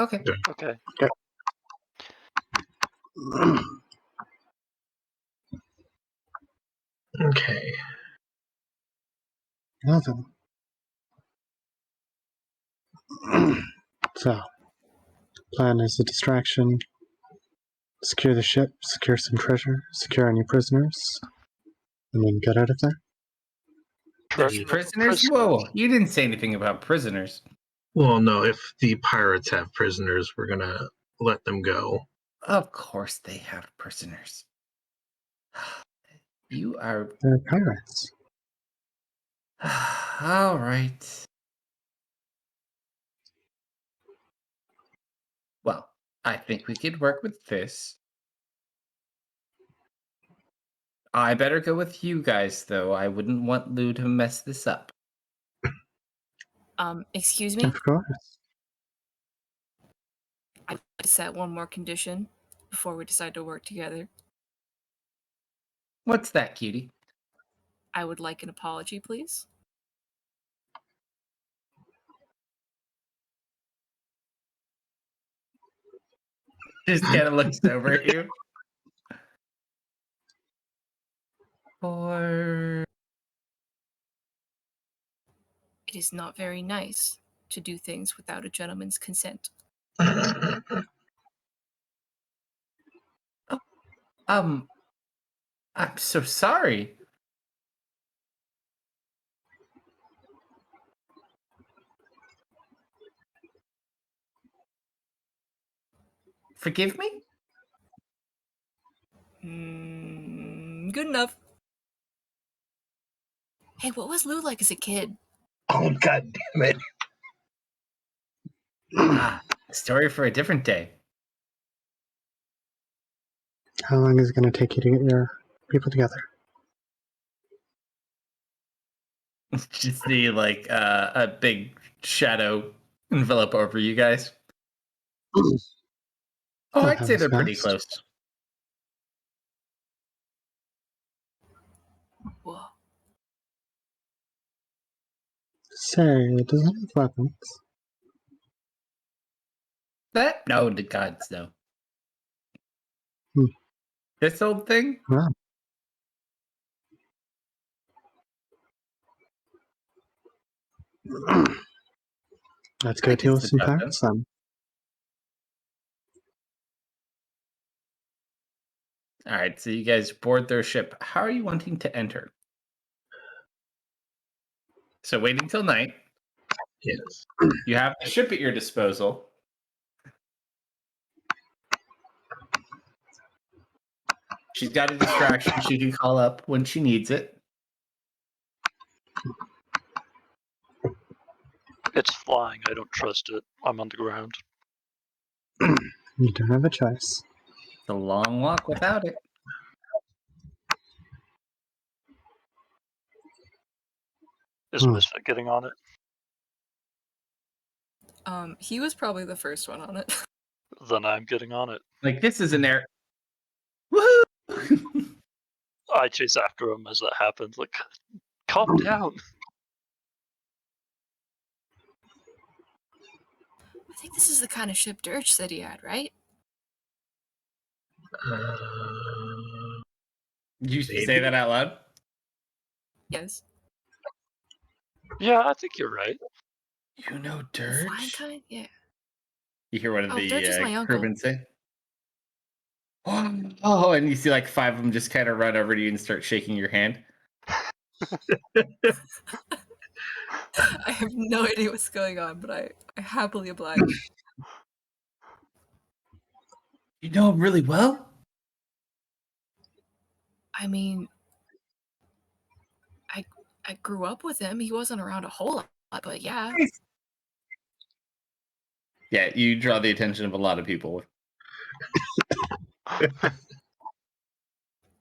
Okay. Okay. Okay. Nothing. So, plan is a distraction. Secure the ship, secure some treasure, secure any prisoners, and then get out of there. There's prisoners? Whoa, you didn't say anything about prisoners. Well, no, if the pirates have prisoners, we're going to let them go. Of course they have prisoners. You are... They're pirates. All right. Well, I think we could work with this. I better go with you guys, though. I wouldn't want Lou to mess this up. Excuse me? Of course. I'd like to set one more condition before we decide to work together. What's that, cutie? I would like an apology, please. Just kind of looks over at you. Or... It is not very nice to do things without a gentleman's consent. I'm so sorry. Forgive me? Good enough. Hey, what was Lou like as a kid? Oh, God damn it. A story for a different day. How long is it going to take you to get your people together? Just see like a big shadow envelop over you guys. Oh, I'd That say was they're pretty fast. close. Whoa. Say, does it have weapons? That? No, the gods, no. Hmm. This old thing? Wow. Let's go I deal guess with the some job done. pirates then. All right, so you guys board their ship. How are you wanting to enter? So waiting till night. Yes. You have the ship at your disposal. She's got a distraction she can call up when she needs it. It's flying. I don't trust it. I'm on the ground. You don't have a choice. It's a long walk without it. Is Misfit getting on it? He was probably the first one on it. Then I'm getting on it. Like, this is an air. Woohoo! I chase after him as that happens. Like, calm down. I think this is the kind of ship Dirge said he had, right? Did you Maybe. say that out loud? Yes. Yeah, I think you're right. You know The flying Dirge? kind? Yeah. You hear one of Oh, Dirge is my the uncle. crewmen say, "Oh," and you see like 5 of them just kind of run over to you and start shaking your hand. I have no idea what's going on, but I happily oblige. You know him really well? I mean, I grew up with him. He wasn't around a whole lot, but yeah. Yeah, you draw the attention of a lot of people.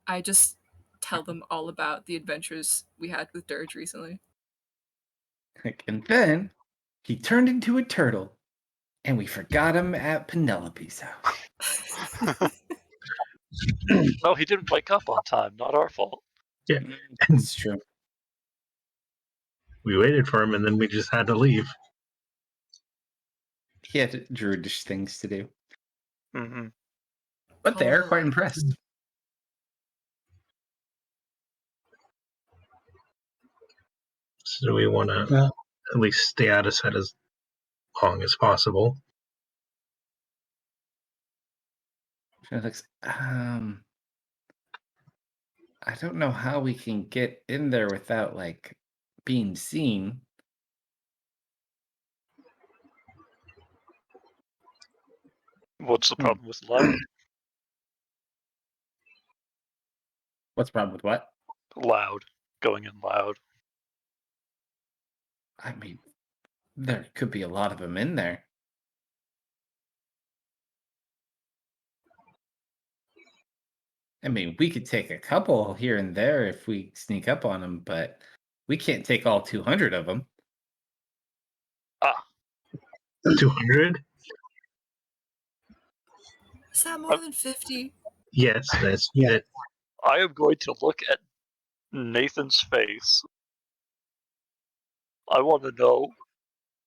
I just tell them all about the adventures we had with Dirge recently. And then he turned into a turtle, and we forgot him at Penelope's house. No, he didn't wake up on time. Not our fault. Yeah, It's true. we waited for him, and then we just had to leave. He had druidish things to do. Mm-hmm. But they are quite Totally. impressed. So we want to Well, at least stay out of sight as long as possible. Felix, I don't know how we can get in there without like being seen. What's the problem with loud? What's the problem with what? Loud. Going in loud. I mean, there could be a lot of them in there. I mean, we could take a couple here and there if we sneak up on them, but we can't take all 200 of them. 200? Is that more than 50? Yes, that's Yeah. it. I am going to look at Nathan's face. I want to know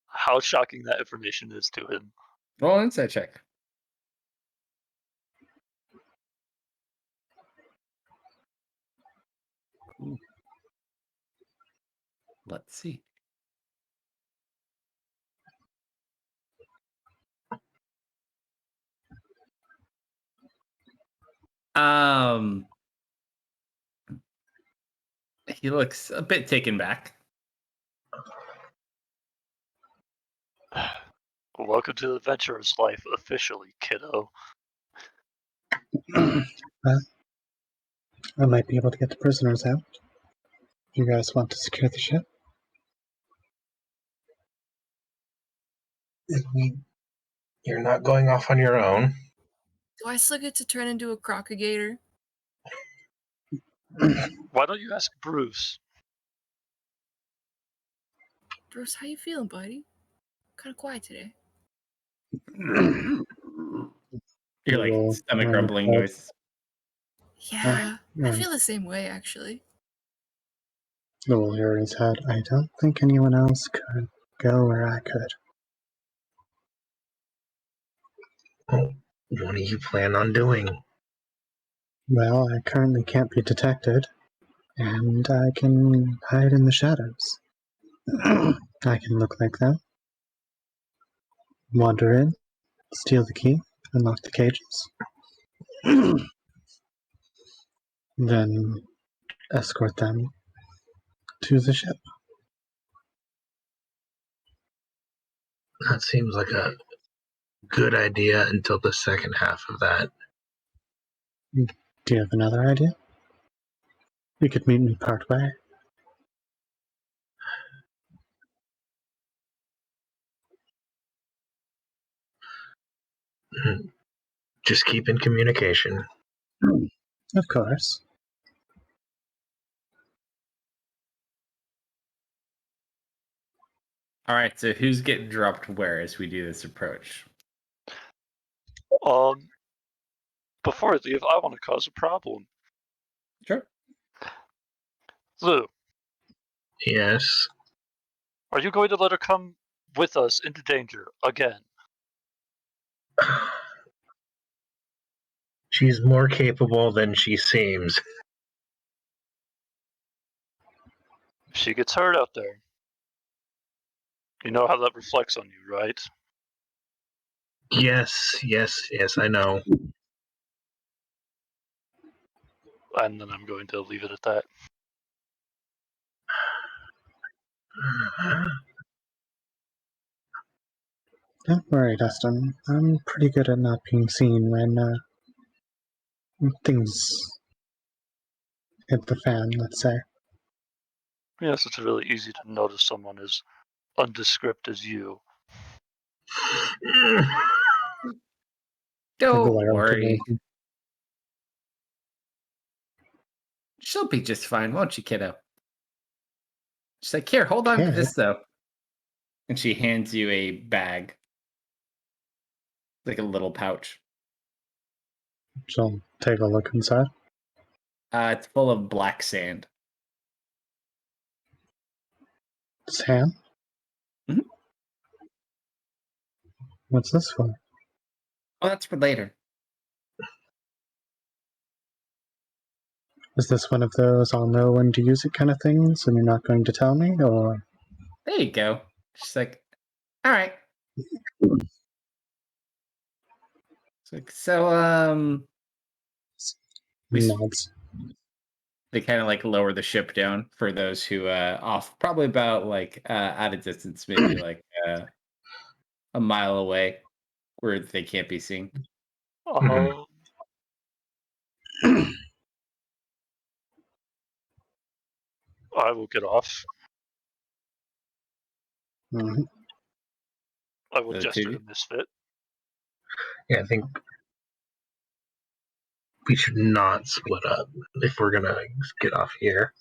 how shocking that information is to him. Roll an insight check. Ooh. Let's see. He looks a bit taken back. Welcome to the adventurer's life, officially, kiddo. Well, I might be able to get the prisoners out. You guys want to secure the ship? You're not going off on your own. Do I still get to turn into a crocagator? Why don't you ask Bruce? Bruce, how you feeling, buddy? Kind of quiet today. You're like Roll stomach on grumbling the noise. Yeah, I right. feel the same way, actually. Noel here his head. I don't think anyone else could go where I could. Oh, what do you plan on doing? Well, I currently can't be detected, and I can hide in the shadows. I can look like them, wander in, steal the key, unlock the cages, then escort them to the ship. That seems like a good idea until the second half of that. Do you have another idea? You could meet me partway. Just keep in communication. Of course. All right, so who's getting dropped where as we do this approach? Before I leave, I want to cause a problem. Sure. Lou, Yes. are you going to let her come with us into danger again? She's more capable than she seems. If she gets hurt out there, you know how that reflects on you, right? Yes, I know. And then I'm going to leave it at that. Don't worry, Dustin. I'm pretty good at not being seen when things hit the fan, let's say. Yes, it's really easy to notice someone as undescript as you. Don't Glare worry. towards him. She'll be just fine, won't you, kiddo? She's like, here, hold on to Okay. this, though. And she hands you a bag. Like a little pouch. She'll take a look inside. It's full of black sand. Sam? Mhm. What's this for? Oh, that's for later. Is this one of those I'll know when to use it kind of things and you're not going to tell me, or? There you go. She's like, all right. It's like, so, we Nods. they kind of like lower the ship down for those who off probably about like at a distance, maybe like a mile away where they can't be seen. Uh, I will get off. Mhm. I will The gesture two. to Misfit. Yeah, I think we should not split up if we're gonna get off here.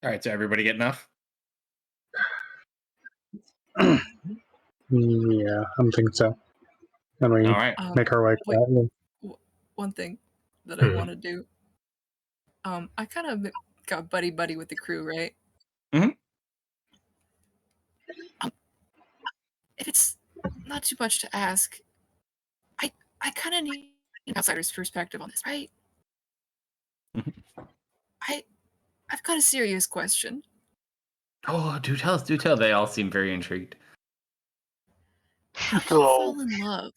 All right, so everybody get enough? Yeah, I'm thinking so. And we All right. make our way Wait, quietly. one thing that I Hmm. want to do. I kind of got buddy with the crew, right? Mhm. If it's not too much to ask, I kind of need an outsider's perspective on this, right? Mhm. I've got a serious question. Oh, do tell us, do tell. They all seem very intrigued. How do you fall in love?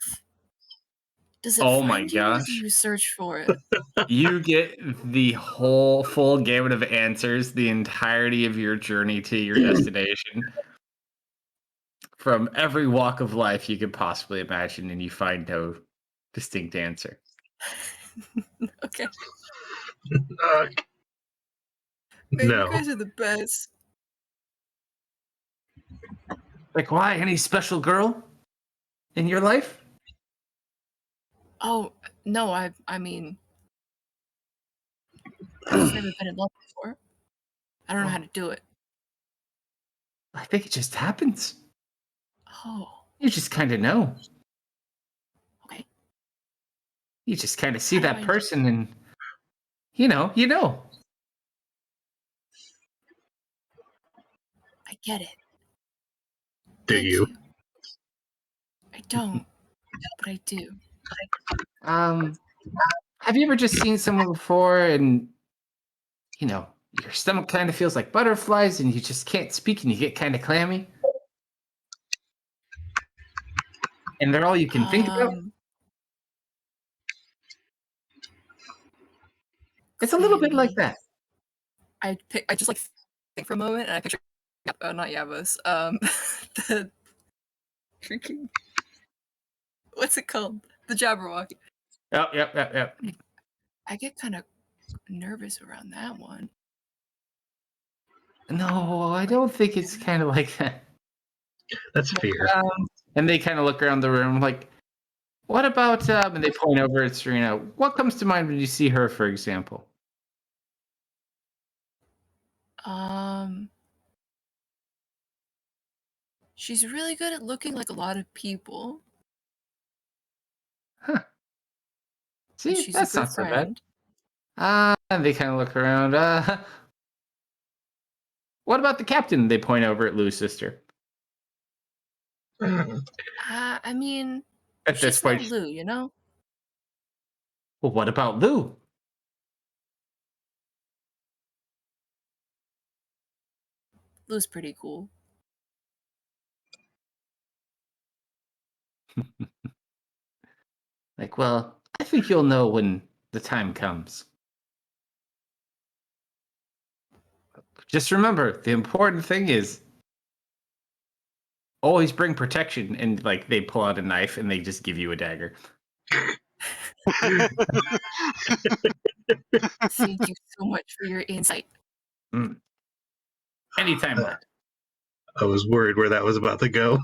Does it Oh my find you, or do gosh. you search for it? You get the whole full gamut of answers, the entirety of your journey to your destination. From every walk of life you could possibly imagine, and you find no distinct answer. Okay, Uh, man, you no. guys are the best. Like, why? Any special girl in your life? Oh no, I mean, I've just never been in love before. I don't know how to do it. I think it just happens. Oh, You just kind of know. okay. You just kind of see How do that I? person, and you know. I get it. Do Thank you? you. I don't, but I do. Have you ever just seen someone before, and your stomach kind of feels like butterflies, and you just can't speak, and you get kind of clammy, and they're all you can think about? It's a little bit like Clammy. that. I just like think for a moment, and I picture not Yavos. The freaking what's it called? The Jabberwocky. Yep. I get kind of nervous around that one. No, I don't think it's kind of like that. That's fear. And they kind of look around the room like, what about, and they point over at Serena. What comes to mind when you see her, for example? She's really good at looking like a lot of people. Huh. And See, she's a that's good not so bad. friend. And they kind of look around. What about the captain? They point over at Lou's sister. I mean, At this she's not point, Lou, you know? well, what about Lou? Lou's pretty cool. Like, well, I think you'll know when the time comes. Just remember, the important thing is always bring protection. And like, they pull out a knife and they just give you a dagger. Thank you so much for your insight. Anytime, lad. I was worried where that was about to go.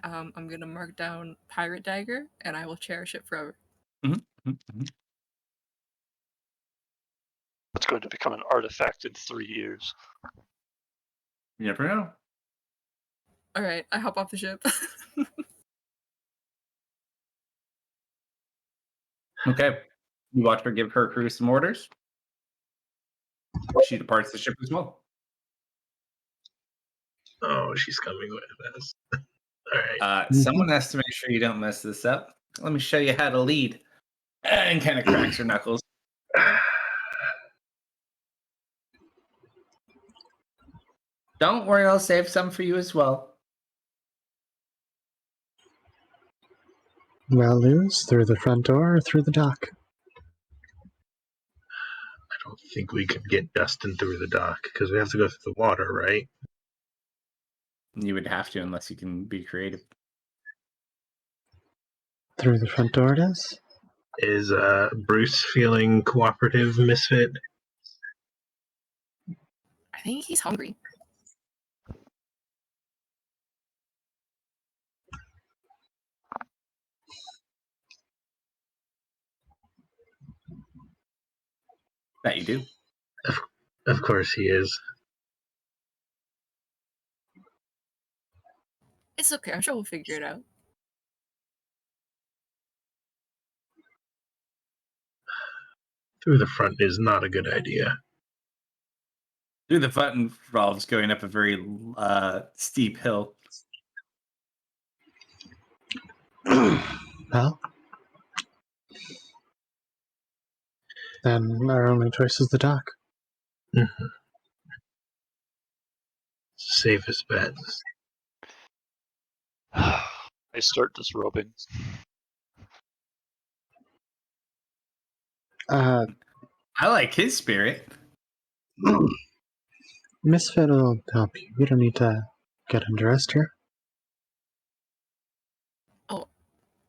I'm gonna mark down pirate dagger, and I will cherish it forever. It's going to become an artifact in 3 years. You never know. All right, I hop off the ship. Okay. You watch her give her crew some orders. She departs the ship as well. Oh, she's coming with us. All right. Someone has to make sure you don't mess this up. Let me show you how to lead. And kind of cracks her knuckles. Don't worry, I'll save some for you as well. Well, Luz, through the front door or through the dock? I don't think we could get Dustin through the dock because we have to go through the water, right? You would have to unless you can be creative. Through the front door it is? Is Bruce feeling cooperative, Misfit? I think he's hungry. That you do. Of course he is. It's okay. I'm sure we'll figure it out. Through the front is not a good idea. Through the front involves going up a very steep hill. Well, then our only choice is the dock. Mm-hmm. Safest bet. I start disrobing. Uh, I like his spirit. Misfit will help you. We don't need to get undressed here. Oh,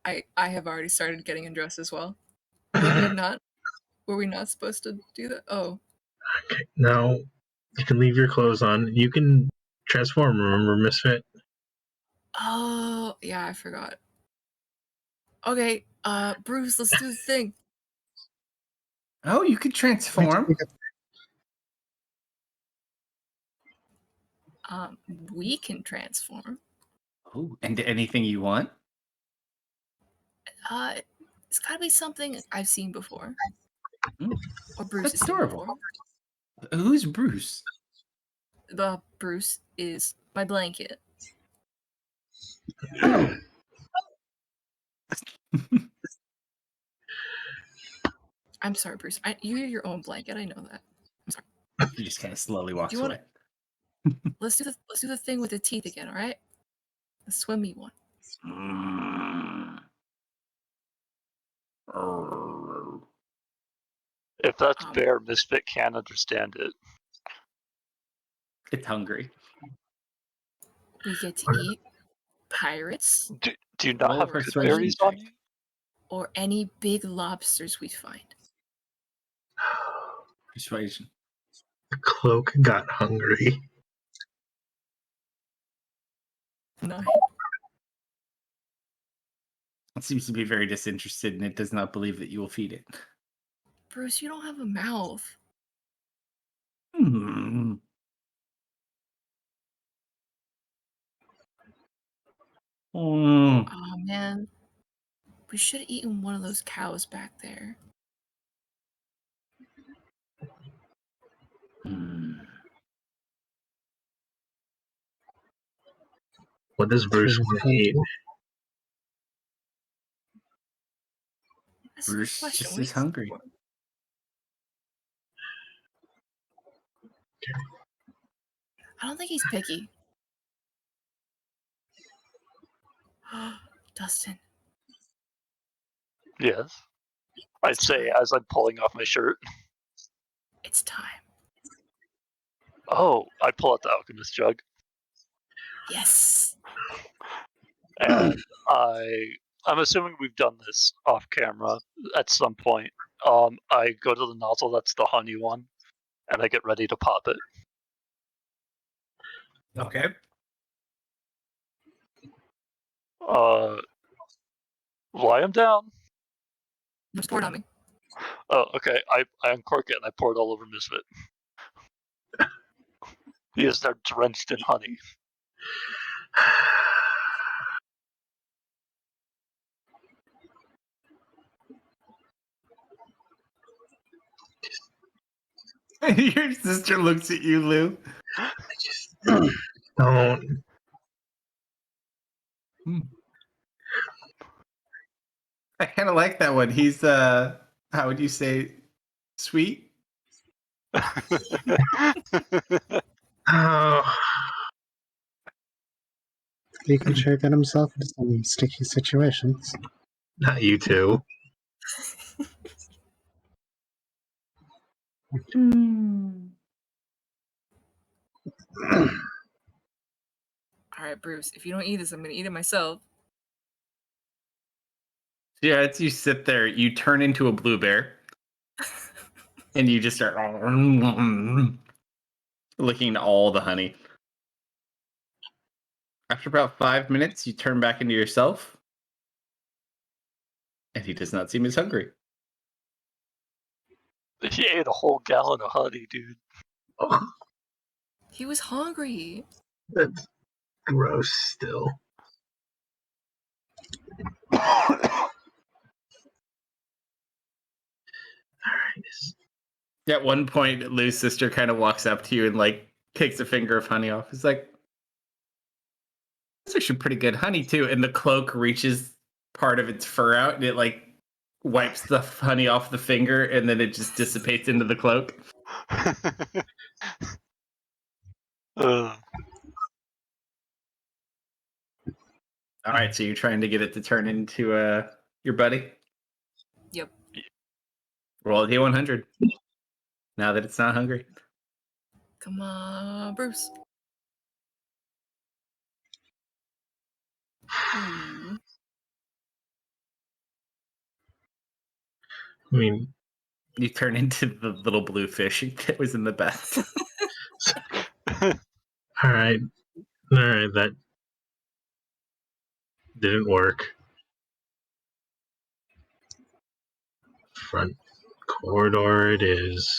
I have already started getting undressed as well. Were we not supposed to do that? Oh. Okay, now you can leave your clothes on. You can transform, remember, Misfit? Oh, yeah, I forgot. Okay, Bruce, let's do the thing. Oh, you could transform. We can transform. Oh, into anything you want. It's gotta be something I've seen before. Or Bruce That's has seen adorable. before. Who's Bruce? The Bruce is my blanket. I'm sorry, Bruce. You're your own blanket. I know that. I'm sorry. He just kind of slowly walks wanna- away. Let's do the thing with the teeth again. All right. The swimmy one. If that's bear, Misfit can't understand it. It's hungry. We get to eat pirates. Do you not Roll have persuasion good berries on check. you? Or any big lobsters we find. Persuasion. The cloak got hungry. No. It seems to be very disinterested, and it does not believe that you will feed it. Bruce, you don't have a mouth. Hmm. Mm. Oh man. We should have eaten one of those cows back there. What does Bruce want to eat? That's a good Bruce question. just What is is hungry. I don't think he's picky. Dustin. Yes. I'd say as I'm pulling off my shirt. It's time. Oh, I pull out the alchemist jug. Yes. And I'm assuming we've done this off camera at some point. I go to the nozzle, that's the honey one, and I get ready to pop it. Okay. Lie him down. Just pour it on me. Oh, okay. I uncork it and I pour it all over Misfit. He is now drenched in honey. Your sister looks at you, Lou. Don't. I kind of like that one. He's how would you say, sweet? Oh, He can sure get himself into some sticky situations. not you two. All right, Bruce. If you don't eat this, I'm gonna eat it myself. Yeah, it's you sit there, you turn into a blue bear, and you just start licking all the honey. After about 5 minutes, you turn back into yourself, and he does not seem as hungry. He ate a whole gallon of honey, dude. Oh, He was hungry. that's gross still. Alright. At one point, Lou's sister kind of walks up to you and like takes a finger of honey off. It's like, "This is actually pretty good honey too." And the cloak reaches part of its fur out, and it like wipes the honey off the finger, and then it just dissipates into the cloak. Ugh. All right, so you're trying to get it to turn into your buddy. Yep. Roll a D100. Now that it's not hungry. Come on, Bruce. Ooh. I mean, You turn into the little blue fish that was in the bath. alright. Alright, that didn't work. Front corridor it is.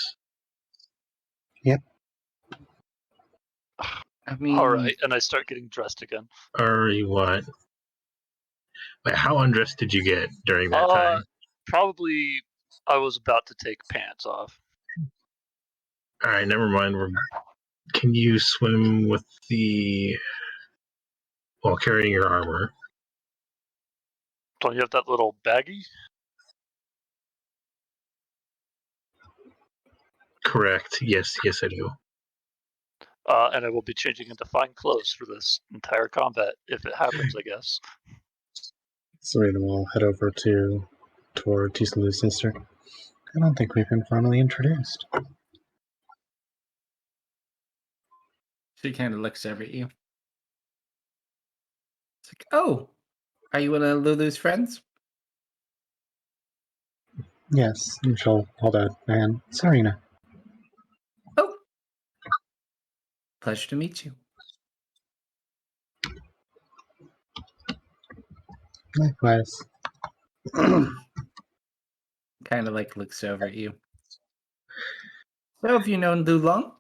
I mean, Alright, and I start getting dressed again. Or you what? Wait, how undressed did you get during that time? Probably I was about to take pants off. Alright, never mind. Can you swim with while carrying your armor? Don't you have that little baggie? Correct. Yes, I do. And I will be changing into fine clothes for this entire combat, if it happens, I guess. Serena will head over toward Tisalu's sister. I don't think we've been formally introduced. she kind of looks over at you. It's like, oh, are you one of Lulu's friends? Yes, and she'll hold out a hand. Serena. Oh, pleasure to meet you. Likewise. Kind of like looks over at you. So have you known Lu long?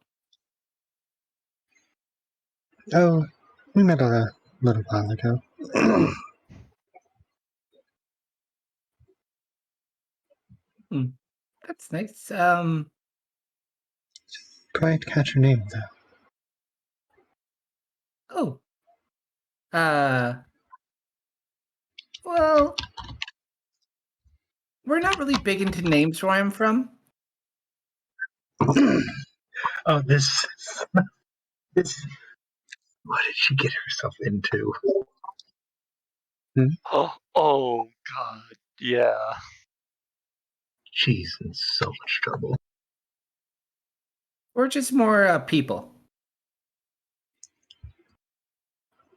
Oh, we met a little while ago. That's nice. quite catch your name, though. Oh. Well, we're not really big into names where I'm from. Oh, this. What did she get herself into? Oh God, yeah. She's in so much trouble. We're just more people.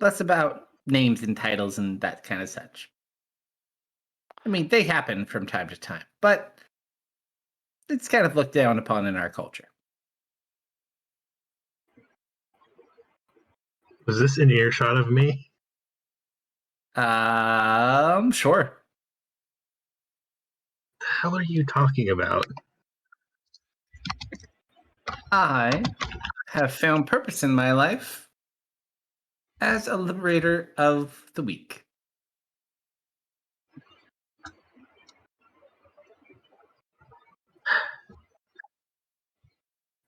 Less about names and titles and that kind of such. I mean, they happen from time to time, but it's kind of looked down upon in our culture. Was this an earshot of me? Sure. The hell are you talking about? I have found purpose in my life as a liberator of the weak.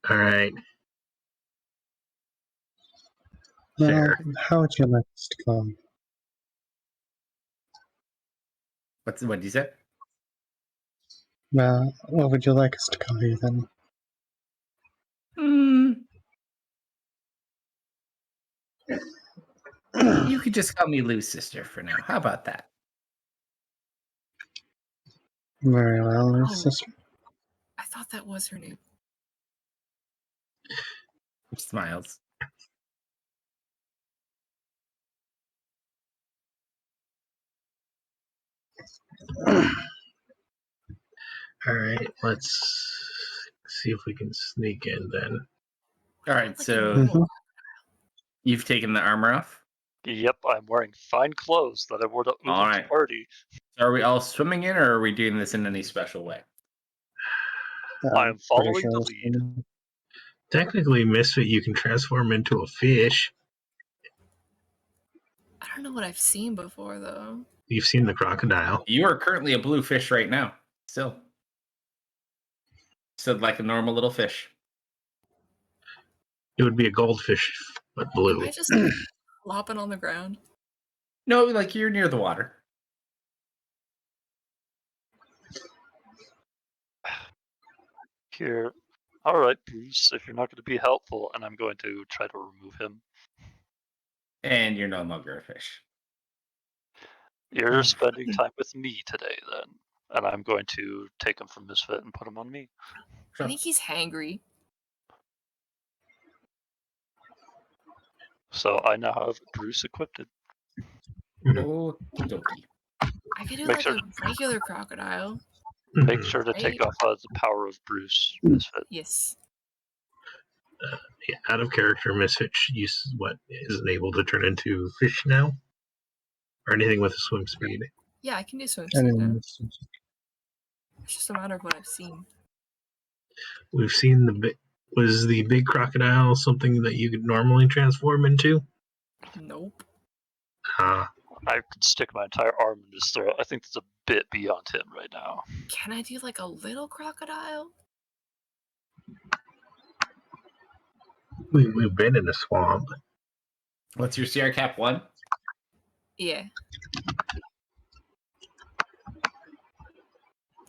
All right. Well, Fair. how would you like us to call you? What did you say? Well, what would you like us to call you, then? You could just call me Lou's sister for now. How about that? Very well, your Oh. sister. I thought that was her name. Smiles. All right. Let's see if we can sneak in then. All right, Like a so normal- you've taken the armor off. Yep, I'm wearing fine clothes that I wore to All Ulan's right. party. Are we all swimming in, or are we doing this in any special way? I am Pretty following sure the it's lead. fine. Technically, Misfit, you can transform into a fish. I don't know what I've seen before though. You've seen the crocodile. You are currently a blue fish right now. Still like a normal little fish. It would be a goldfish, but Am blue. I just flopping on the ground? No, like you're near the water. Here. Alright, Bruce, if you're not going to be helpful, and I'm going to try to remove him. And you're no longer a fish. You're spending time with me today, then. And I'm going to take him from Misfit and put him on me. I think he's hangry. So I now have Bruce equipped. Okie dokie. I could do Make like sure- a regular crocodile. Make sure to take Right. off the power of Bruce, Misfit. Yes. Yeah, out of character, Misfit isn't able to turn into fish now? Or anything with a swim speed. Yeah, I can do swim And suit now. in It's just a matter of what I've seen. We've seen was the big crocodile something that you could normally transform into? Nope. I could stick my entire arm in his throat. I think that's a bit beyond him right now. Can I do like a little crocodile? We've been in a swamp. What's your CR cap 1? Yeah.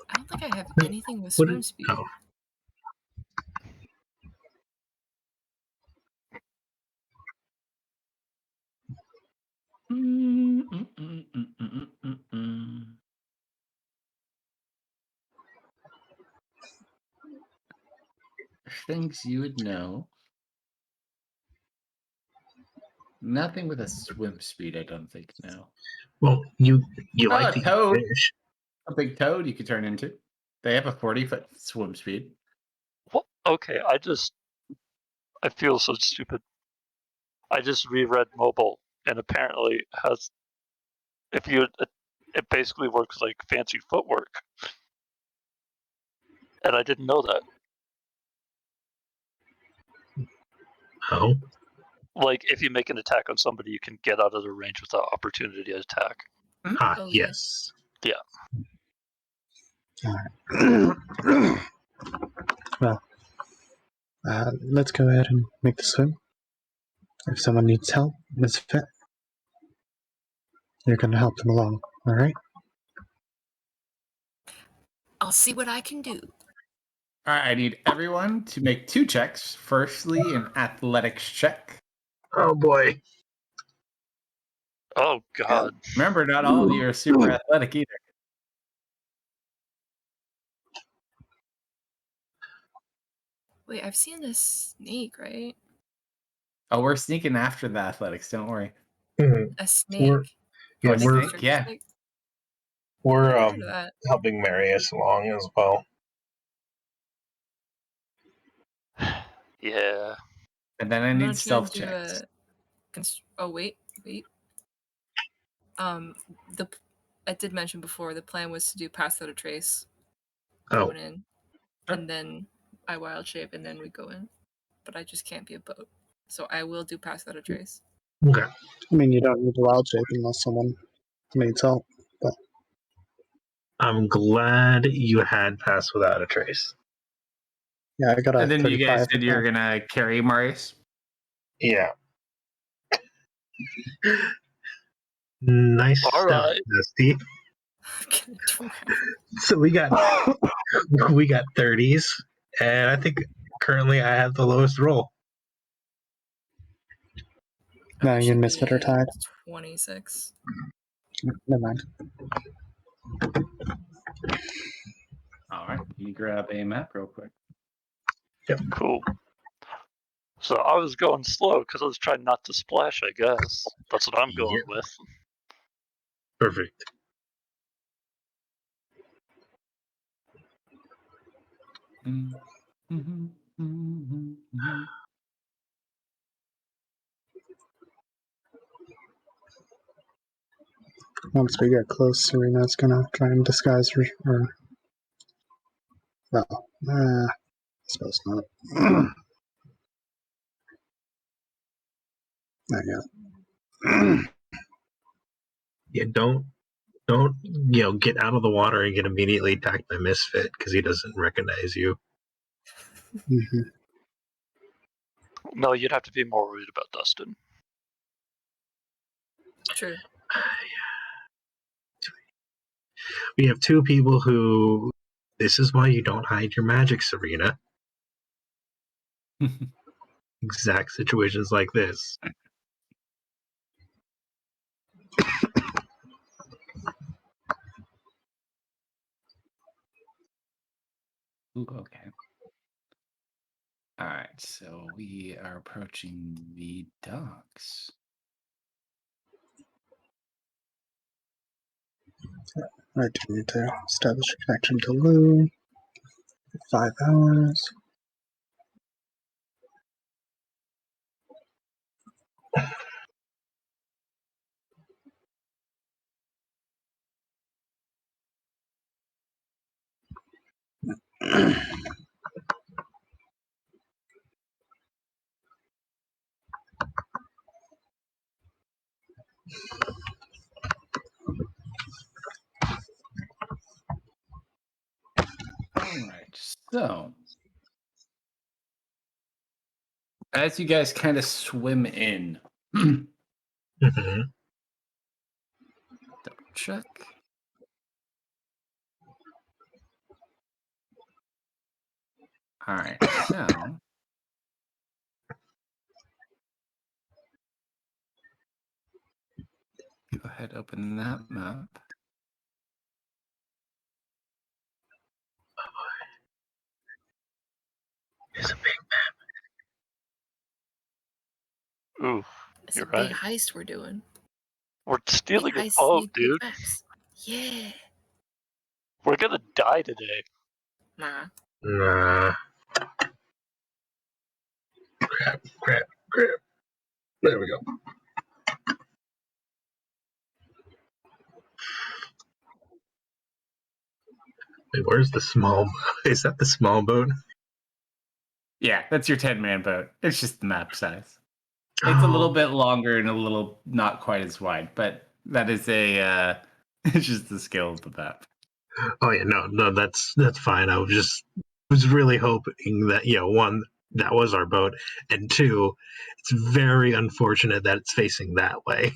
I don't think I have anything with What swim did- speed. oh. Things you would know. Nothing with a swim speed, I don't think. No. Well, you Oh, like a to eat toad. fish. A big toad you could turn into. They have a 40-foot swim speed. What? Okay, I feel so stupid. I just reread Mobile, and apparently it basically works like fancy footwork. And I didn't know that. Oh, Like, if you make an attack on somebody, you can get out of their range without opportunity attack. Oh, yeah. yes. well, Let's go ahead and make the swim. If someone needs help, Misfit, you're going to help them along, all right? I'll see what I can do. All right, I need everyone to make 2 checks. Firstly, an athletics check. Oh boy. Oh God. Remember, not all of you are super athletic either. Wait, I've seen this snake, right? Oh, we're sneaking after the athletics. Don't worry. Mhm. A snake. Yeah, Oh, we're snake? Yeah. Snake? we're I've heard of that. helping Marius along as well. Yeah. And then I I'm need not trying stealth to do checks. Oh wait. The I did mention before the plan was to do pass without a trace Oh, going in, and then I wild shape, and then we go in. But I just can't be a boat, so I will do pass without a trace. okay. I mean, you don't need the wild shape unless someone needs help. But I'm glad you had Pass Without a Trace. yeah, I got a And then you 35. guys said you're going to carry Marius? Yeah. Nice All stuff, right. Dusty. I'm gonna drown. So we got 30s, and I think currently I have the lowest roll. No, I you should and Misfit are be tied. 26. Never mind. All right. You grab a map real quick. Cool. So I was going slow because I was trying not to splash, I guess. That's what I'm going Yep. with. Perfect. Once we get close, Serena's gonna try and disguise her. Well, I suppose not. Not yet. Yeah, don't get out of the water and get immediately attacked by Misfit because he doesn't recognize you. Mm-hmm. No, you'd have to be more worried about Dustin. True. We have 2 people who. This is why you don't hide your magic, Serena. Exact situations like this. Ooh, okay. All right, so we are approaching the docks. I do need to establish a connection to Lou. 5 hours. All right, so as you guys kind of swim in, double Mm-hmm. check. All right, so go ahead, open that map. It's a big Ooh, It's you're a big right. heist we're doing. We're stealing Big a heists boat, need big dude. maps. Yeah. We're gonna die today. Nah. Nah. Crap. There we go. Wait, where's the small? Is that the small boat? Yeah, that's your 10-man boat. It's just the map size. It's a little bit longer and a little not quite as wide, but that is a it's just the scale of the map. Oh yeah, no, that's fine. I was really hoping that one that was our boat, and 2, it's very unfortunate that it's facing that way.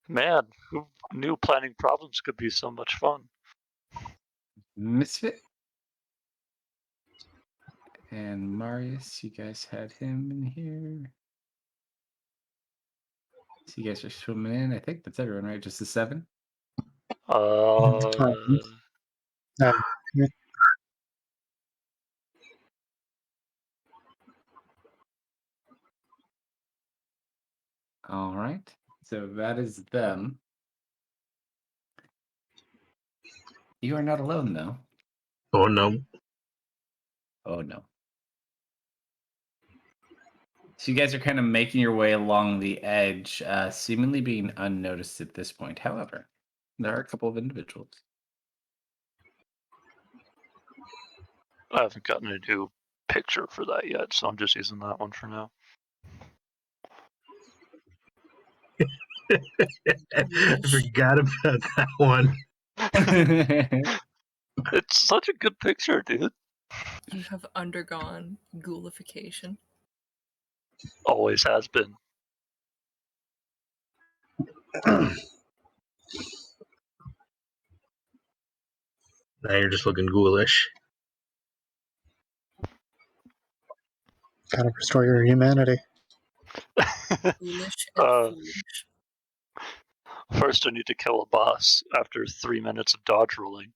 Man, who knew planning problems could be so much fun? Misfit and Marius, you guys had him in here. So you guys are swimming in. I think that's everyone, right? Just the 7? Yeah. All right. So that is them. You are not alone, though. Oh no. Oh, no. So you guys are kind of making your way along the edge, seemingly being unnoticed at this point. However, there are a couple of individuals. I haven't gotten a new picture for that yet, so I'm just using that one for now. I forgot about that one. It's such a good picture, dude. You have undergone ghoulification. Always has been. Now you're just looking ghoulish. Gotta restore your humanity. Foolish and foolish. First, I need to kill a boss after 3 minutes of dodge rolling.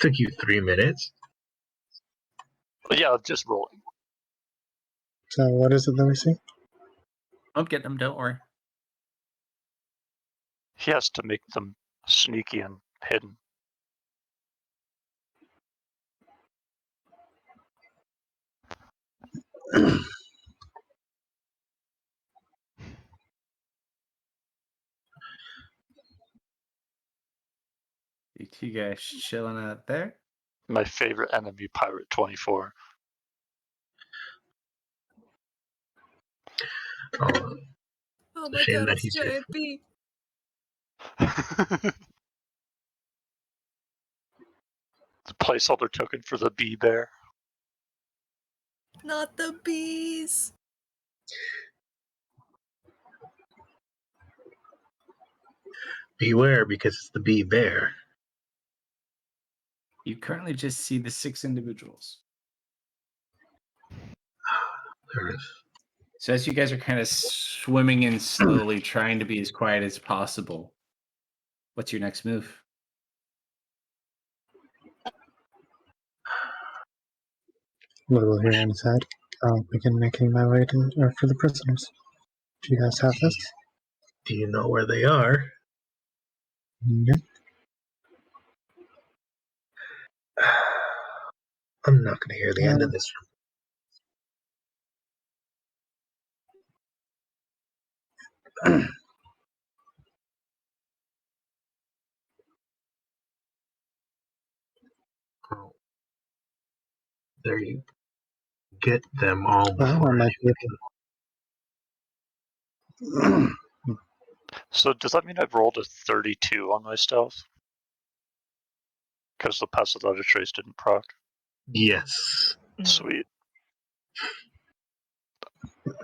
Took you 3 minutes. But yeah, just rolling. So what is it that we see? I'm getting them, don't worry. He has to make them sneaky and hidden. You two guys chilling out there. My favorite enemy, Pirate 24. Oh, Oh a my shame god, that it's he's giant bee. The placeholder token for the bee bear. Not the bees. beware because it's the bee bear. You currently just see the 6 individuals. There it is. So as you guys are kind of swimming in slowly, trying to be as quiet as possible, what's your next move? Little here on his head. I'll begin making my way for the prisoners. Do you guys have this? Do you know where they are? Yep. I'm not going to hear the end of this. Oh, there you get them all Well, I before might be able. So does that mean I've rolled a 32 on my stealth? Because the passive trace didn't proc. Yes. Sweet.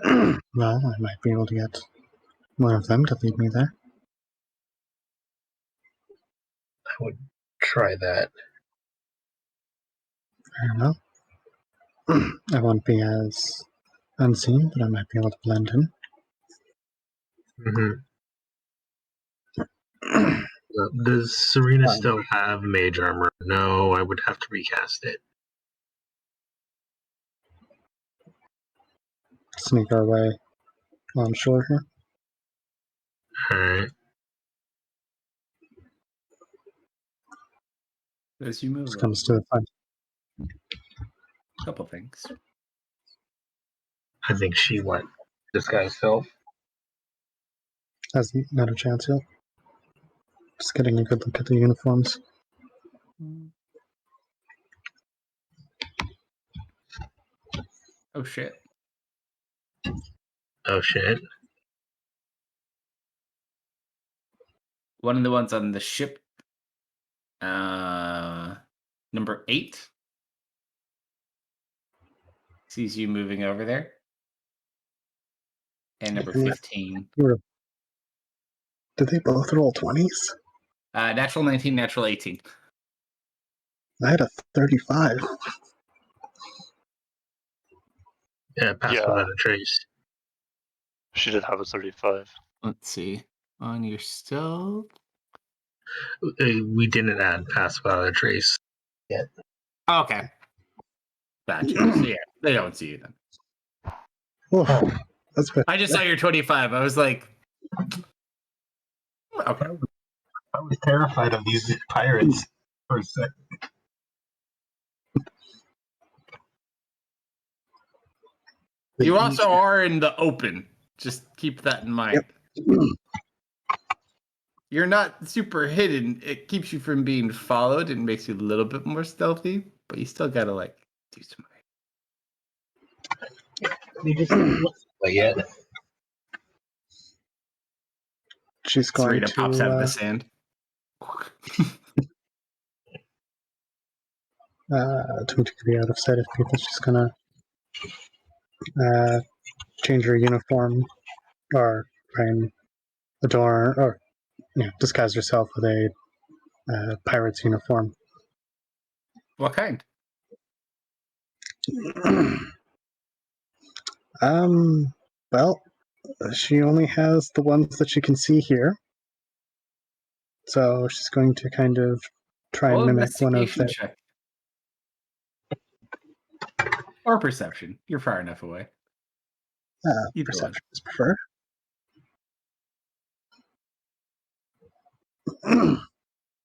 Well, I might be able to get one of them to lead me there. I would try that. Fair enough. I won't be as unseen, but I might be able to blend in. Does Serena still have mage armor? No, I would have to recast it. Sneak our way on shore here. Alright. As you move This up, comes to a fight. a couple things. I think she went disguise self. Has not a chance yet. Just getting a good look at the uniforms. Oh shit. Oh shit. one of the ones on the ship, number 8, sees you moving over there. And number And 15. did they both roll 20s? Natural 19, natural 18. I had a 35. Yeah, pass Yeah. without a trace. She did have a 35. Let's see. On your stealth. We didn't add pass without a trace. Okay. Gotcha. So yeah, they don't see you then. Oh, that's good. I just saw your 25. I was like, okay. I was terrified of these pirates for a second. You also are in the open. Just keep that in mind. You're not super hidden. It keeps you from being followed and makes you a little bit more stealthy, but you still gotta like do some. They just didn't look like yet. She's going Serena pops out of the sand. to be out of sight of people. She's gonna change her uniform or adorn or disguise herself with a pirate's uniform. What kind? Well, she only has the ones that she can see here. So she's going to kind of try and mimic one of investigation the. check. Or perception. You're far enough away. Either Perception is preferred.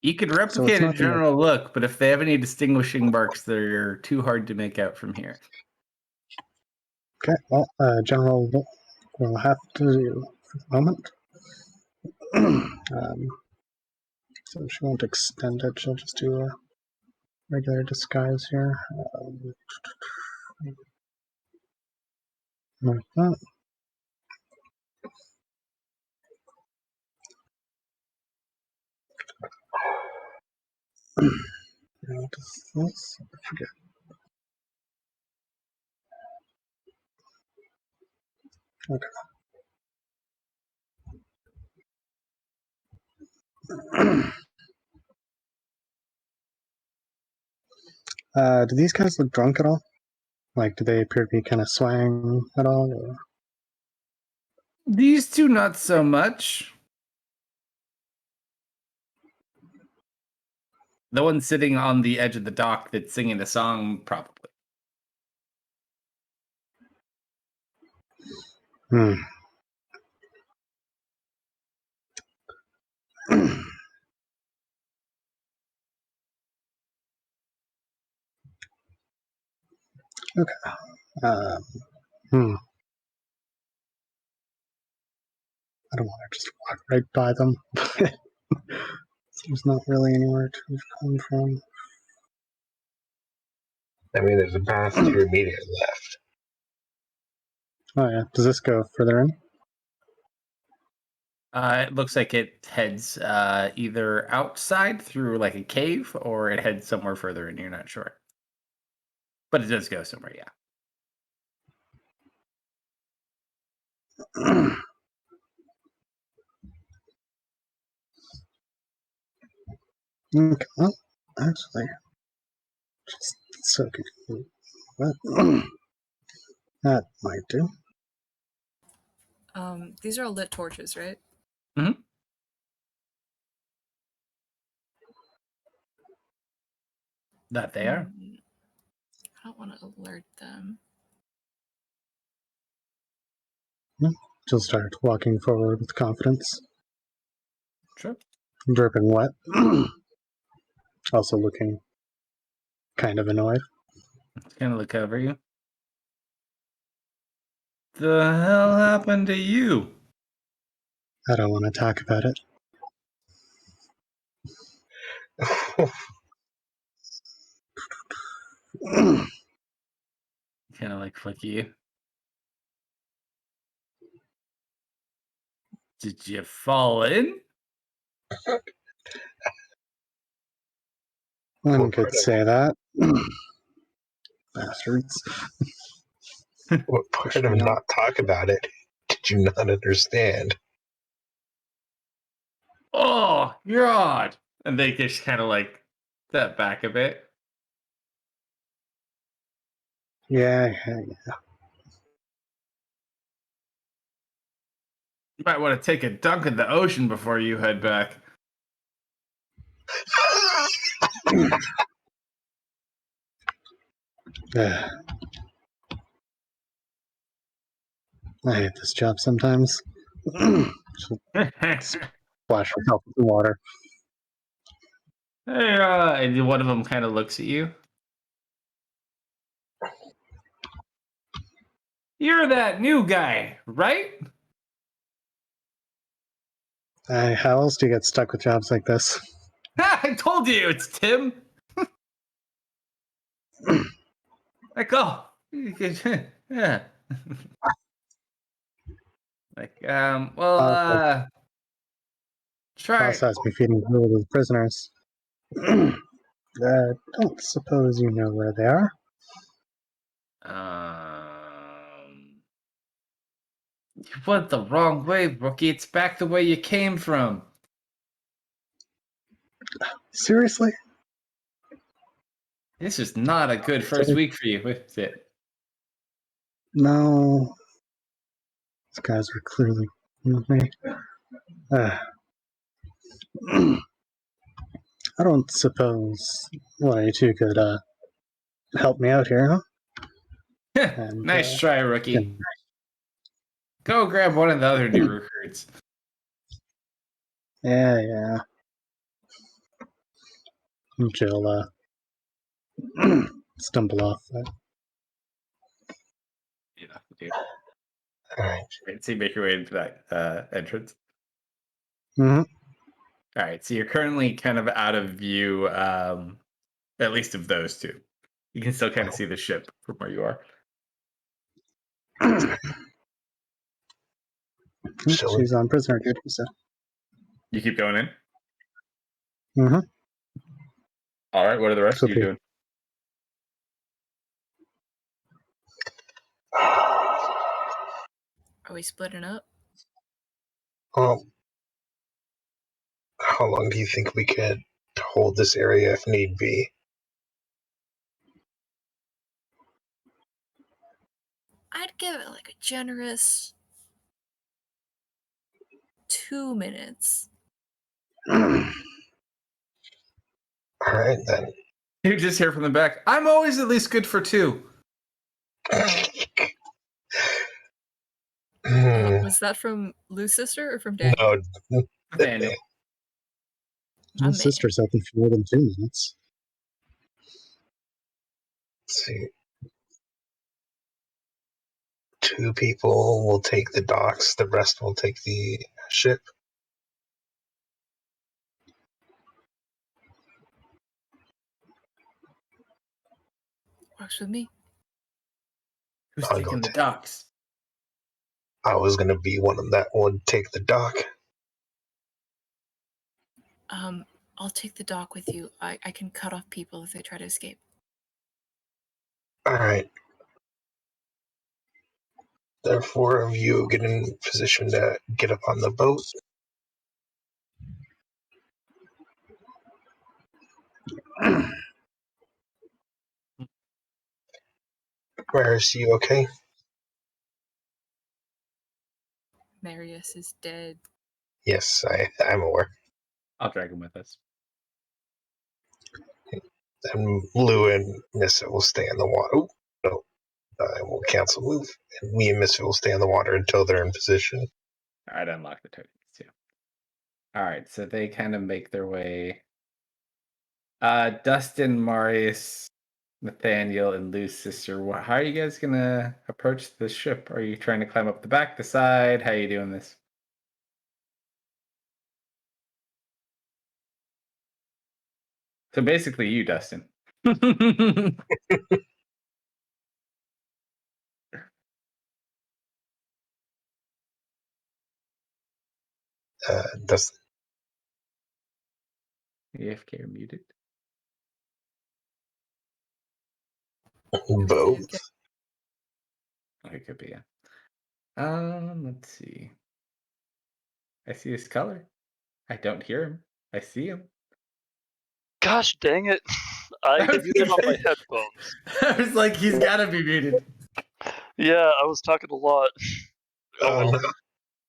You could So replicate it's a not the- general look, but if they have any distinguishing marks, they're too hard to make out from here. Okay, well, general will have to do for the moment. So she won't extend it. She'll just do a regular disguise here. Like that. What is this? I forget. Do these guys look drunk at all? Like, do they appear to be kind of swang at all? Or? These two, not so much. The one sitting on the edge of the dock that's singing the song, probably. Hmm. Okay. I don't want to just walk right by them. There's not really anywhere to come from. I mean, there's a path to your immediate left. Oh yeah. Does this go further in? It looks like it heads either outside through like a cave, or it heads somewhere further in. You're not sure, but it does go somewhere. Yeah. Okay. Well, actually, just so confused. What? That might do. These are all lit torches, right? That they are. I don't want to alert them. She'll start walking forward with confidence, Sure. dripping wet. Also looking kind of annoyed. Kind of look over you. The hell happened to you? I don't want to talk about it. Kind of like fuck you. Did you fall in? One What could part of say that. Bastards. what Push part of me out. not talk about it did you not understand? Oh, God. And they just kind of like step back a bit. Yeah. You might want to take a dunk in the ocean before you head back. I hate this job sometimes. She'll splash herself with the water. Hey, and one of them kind of looks at you. You're that new guy, right? How else do you get stuck with jobs like this? I told you it's Tim. Like, oh, yeah. Like, try. Boss has me feeding food to the prisoners. Don't suppose you know where they are? You went the wrong way, rookie. It's back the way you came from. Seriously? This is not a good first week for you, is it? No. These guys were clearly with me. I don't suppose one of you two could help me out here, huh? And, Nice try, rookie. yeah. Go grab one of the other new recruits. Yeah. She'll stumble off. You know, dude. All right. Right, so you make your way into that entrance. Mm-hmm. All right, so you're currently kind of out of view, at least of those two. You can still kind of see the ship from where you are. She's on prisoner duty, so. You keep going in. Mm-hmm. All right, what are the rest of you Okay. doing? Are we splitting up? Well, how long do you think we could hold this area if need be? I'd give it like a generous 2 minutes. All right, then. You just hear from the back. I'm always at least good for 2. Was that from Lou's sister or from Daniel? No, Nathaniel. My My man. sister's open for more than 2 minutes. let's see. 2 people will take the docks, the rest will take the ship. Works with me. Who's I'll taking go the take- docks? I was going to be one of that would take the dock. I'll take the dock with you. I can cut off people if they try to escape. All right. There are 4 of you get in position to get up on the boat. Where's you okay? Marius is dead. Yes, I'm aware. I'll drag him with us. And Lou and Missa will stay in the water. Oh, no. I will cancel move. And me and Missa will stay in the water until they're in position. All right, unlock the tokens too. All right, so they kind of make their way. Dustin, Marius, Nathaniel, and Lou's sister. How are you guys gonna approach the ship? Are you trying to climb up the back, the side? How are you doing this? So basically, you, Dustin. Dustin. AFK or muted? Both. Oh, it could be, yeah. Let's see. I see his color. I don't hear him. I see him. Gosh dang it! I was muted on my gonna say- headphones. I was like, he's gotta be muted. Yeah, I was talking a lot. Oh well.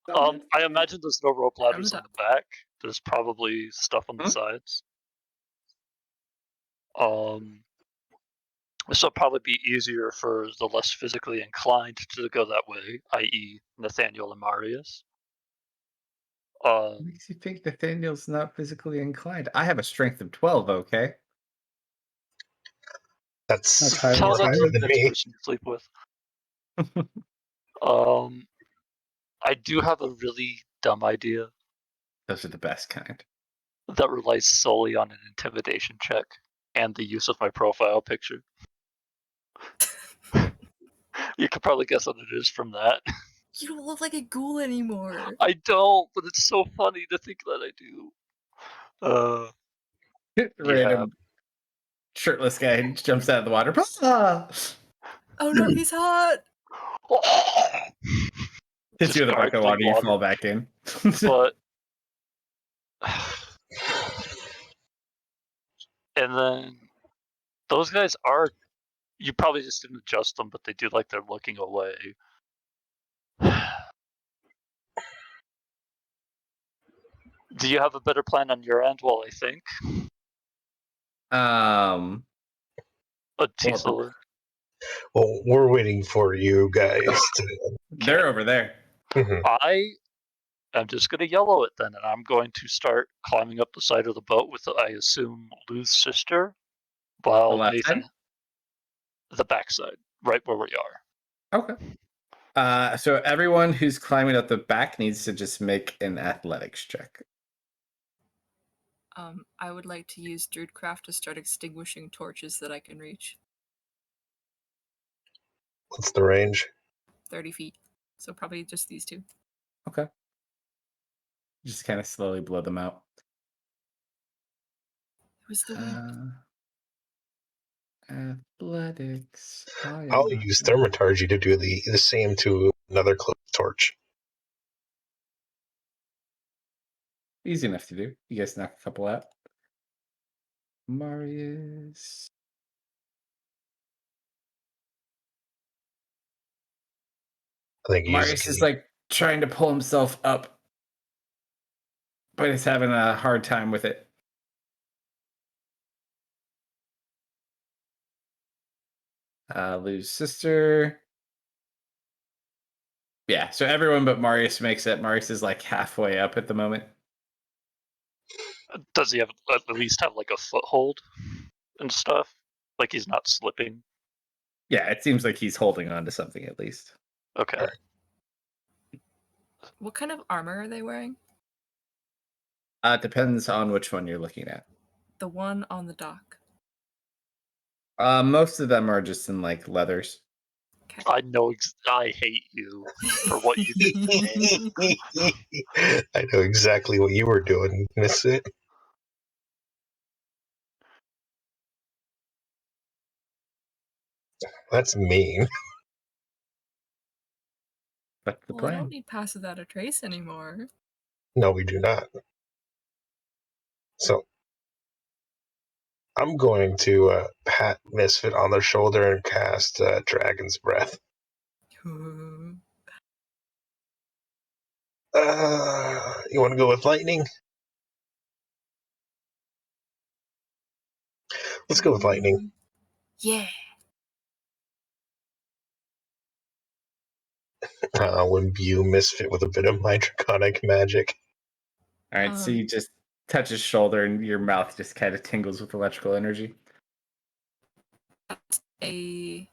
No. I imagine there's no rope ladders I'm on the back. There's probably stuff on the Hmm? sides. This will probably be easier for the less physically inclined to go that way, i.e., Nathaniel and Marius. What makes you think Nathaniel's not physically inclined? I have a strength of 12, okay? That's That's higher Tell than that to higher the than next me. person you sleep with. I do have a really dumb idea Those are the best kind. that relies solely on an intimidation check and the use of my profile picture. You could probably guess what it is from that. You don't look like a ghoul anymore. I don't, but it's so funny to think that I do. Random shirtless guy jumps out of the water. Ah! Oh no, he's hot. Hits Just you with a bucket of gargling water, you fall back in. But and then those guys are, you probably just didn't adjust them, but they do like they're looking away. Do you have a better plan on your end while I think? Tisla. Well, we're waiting for you guys to. They're over there. Mhm. I'm just gonna yellow it then, and I'm going to start climbing up the side of the boat with, I assume, Lou's sister, The while left Nathan, side? the backside, right where we are. Okay. So everyone who's climbing up the back needs to just make an athletics check. I would like to use Druidcraft to start extinguishing torches that I can reach. What's the range? 30 feet. So probably just these two. Okay. Just kind of slowly blow them out. It was the wind. Athletics. I'll use Thermatargy to do the same to another close torch. Easy enough to do. You guys knock a couple out. Marius. I think Marius is like trying to pull himself up, but he's having a hard time with it. Lou's sister. Yeah, so everyone but Marius makes it. Marius is like halfway up at the moment. Does he have at least have like a foothold and stuff? Like he's not slipping? Yeah, it seems like he's holding on to something at least. Okay. What kind of armor are they wearing? It depends on which one you're looking at. The one on the dock. Most of them are just in like leathers. Okay. I know. I hate you for what you did to me. I know exactly what you were doing, Misfit. That's mean. That's the Well, I plan. don't need Pass Without a Trace anymore. No, we do not. So, I'm going to pat Misfit on the shoulder and cast Dragon's Breath. You want to go with lightning? Let's go with lightning. Yeah. I'll imbue Misfit with a bit of my draconic magic. All right, so you just touch his shoulder and your mouth just kind of tingles with electrical energy. That's a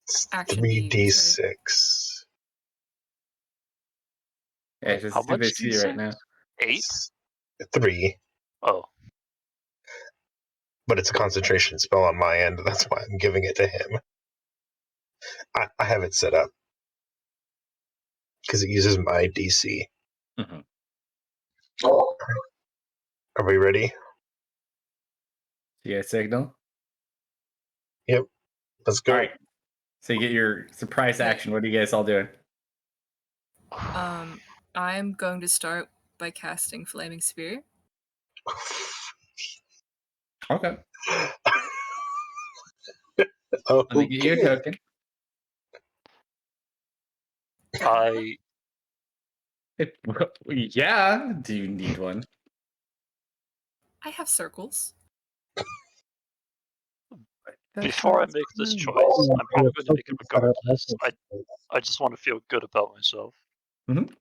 It's action being used, 3d6. Yeah, just How do much this do you to you say? right now. 8? 3, Oh. but it's a concentration spell on my end. That's why I'm giving it to him. I have it set up because it uses my DC. Mm-hmm. Are we ready? You guys signal? Let's go. All right. So you get your surprise Okay. action. What are you guys all doing? I'm going to start by casting Flaming Spear. Okay. Let me get you a Okay. token. I Yeah. Do you need one? I have circles. before I make this choice, I'm probably going to make it regardless. I just want to feel good about myself. Mhm.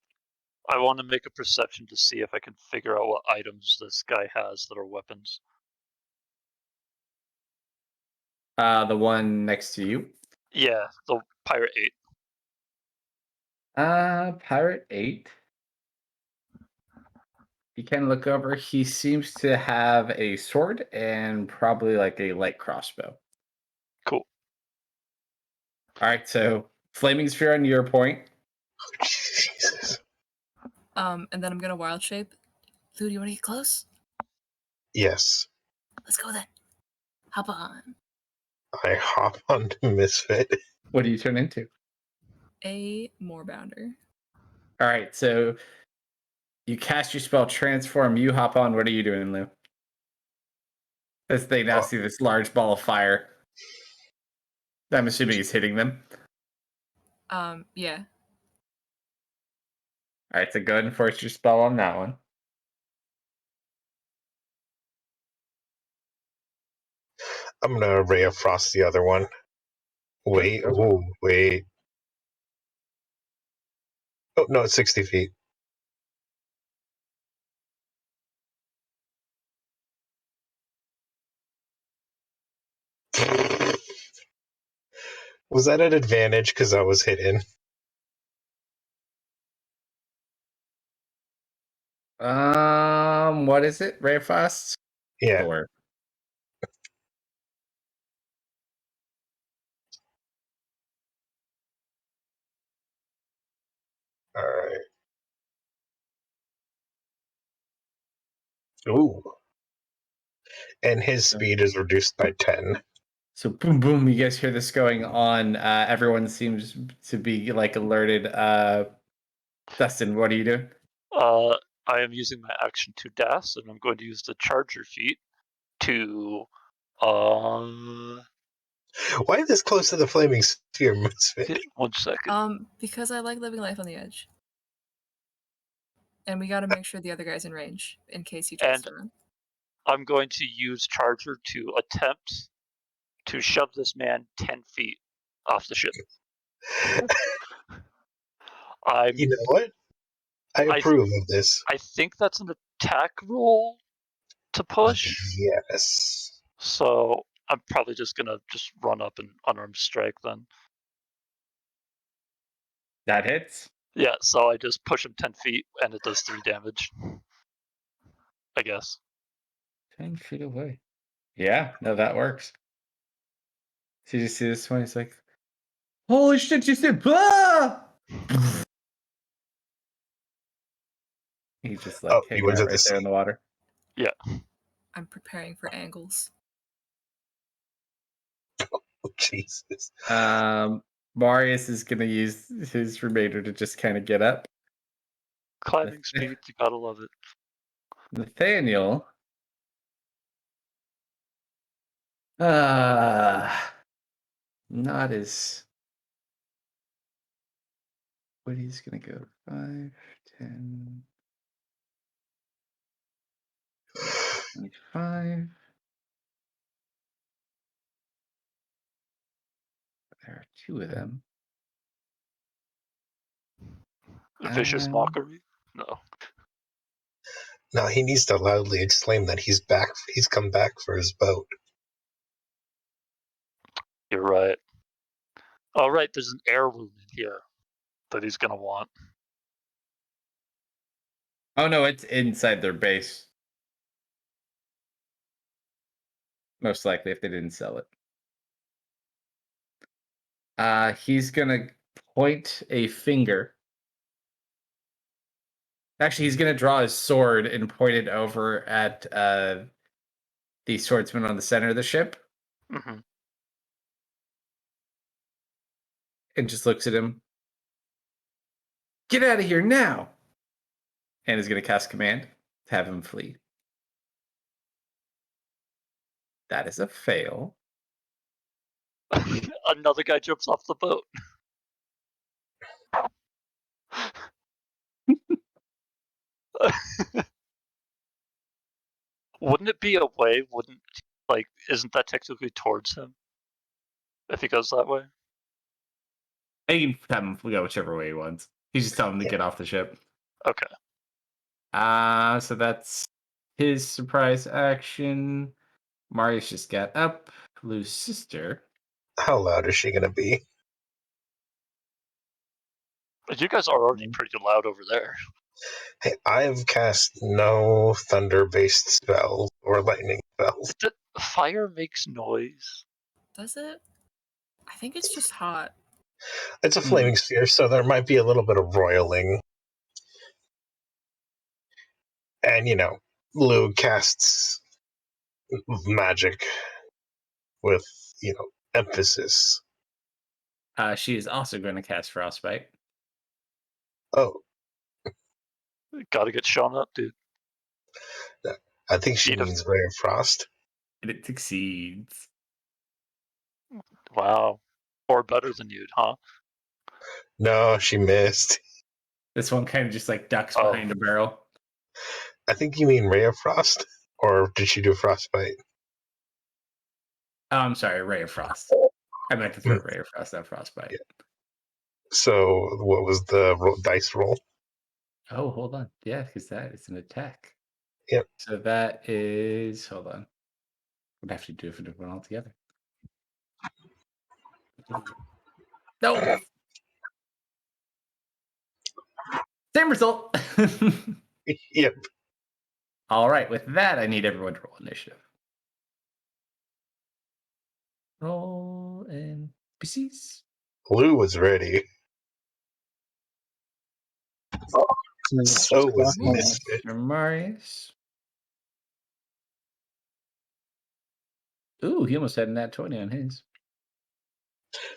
I want to make a perception to see if I can figure out what items this guy has that are weapons. The one next to you. Yeah, the Pirate 8. Pirate 8. You can look over. He seems to have a sword and probably like a light crossbow. Cool. All right, so flaming sphere on your point. Jesus. And then I'm gonna wild shape. Lou, do you want to get close? Yes. Let's go then. Hop on. I hop onto Misfit. What do you turn into? A Moorbounder. All right, so you cast your spell transform. You hop on. What are you doing, Lou? As they now see this large ball of fire. I'm assuming he's hitting them. Yeah. All right, so go ahead and force your spell on that one. I'm gonna Ray of Frost the other one. Wait. Oh, wait. Oh, no, it's 60 feet. Was that an advantage because I was hidden? What is it? Ray of Frost? Yeah. Or All right. Ooh. And his speed is reduced by 10. so boom, boom. You guys hear this going on. Everyone seems to be like alerted. Dustin, what are you doing? I am using my action to dash, and I'm going to use the Charger feat to. Why this close to the flaming sphere, Misfit? 1 second. Because I like living life on the edge. And we gotta make sure the other guy's in range in case he tries And to run. I'm going to use Charger to attempt to shove this man 10 feet off the ship. You know what? I approve of this. I think that's an attack roll to push. Yes. So I'm probably just gonna run up and unarmed strike then. That hits. Yeah, so I just push him 10 feet and it does 3 damage. I guess. 10 feet away. Yeah, no, that works. So you see this one? He's like, holy shit, you said, ah! He's just like You hanging went out to right the there in the water. Yeah. I'm preparing for angles. Oh, Jesus. Marius is going to use his remainder to just kind of get up. Climbing speed, you gotta love it. Nathaniel. Not as. What he's going to go 5, 10, 25. There are 2 of them. Vicious mockery? No. No, he needs to loudly exclaim that he's back. He's come back for his boat. You're right. Oh, right, there's an heirloom in here that he's gonna want. Oh, no, it's inside their base. Most likely, if they didn't sell it. He's gonna point a finger. Actually, he's gonna draw his sword and point it over at the swordsman on the center of the ship Mm-hmm. and just looks at him. Get out of here now! And is going to cast command to have him flee. That is a fail. Another guy jumps off the boat. Wouldn't it be away? Isn't that technically towards him? If he goes that way? You can have him go whichever way he wants. He's just telling him to get off the ship. Okay. So that's his surprise action. Marius just got up. Lou's sister. How loud is she going to be? But you guys are already pretty loud over there. Hey, I've cast no thunder-based spells or lightning spells. Fire makes noise. Does it? I think it's just hot. It's a flaming sphere, so there might be a little bit of roiling. And, Lou casts magic with, emphasis. She is also going to cast Frostbite. Oh, Gotta get shown up, dude. I think she means Ray of Frost. And it succeeds. Wow. Or better than you'd, huh? No, she missed. This one kind of just ducks behind a barrel. I think you mean Ray of Frost? Or did she do Frostbite? Oh, I'm sorry, Ray of Frost. I meant to throw Ray of Frost, not Frostbite. Yeah. So, what was the dice roll? Oh, hold on. Yeah, because that is an attack. Yep. So that is... Hold on. We'd have to do a different one altogether. No! Same result! Yep. All right, with that, I need everyone to roll initiative. Roll NPCs. Lou was ready. So was Misfit. Marius. Ooh, he almost had a nat 20 on his.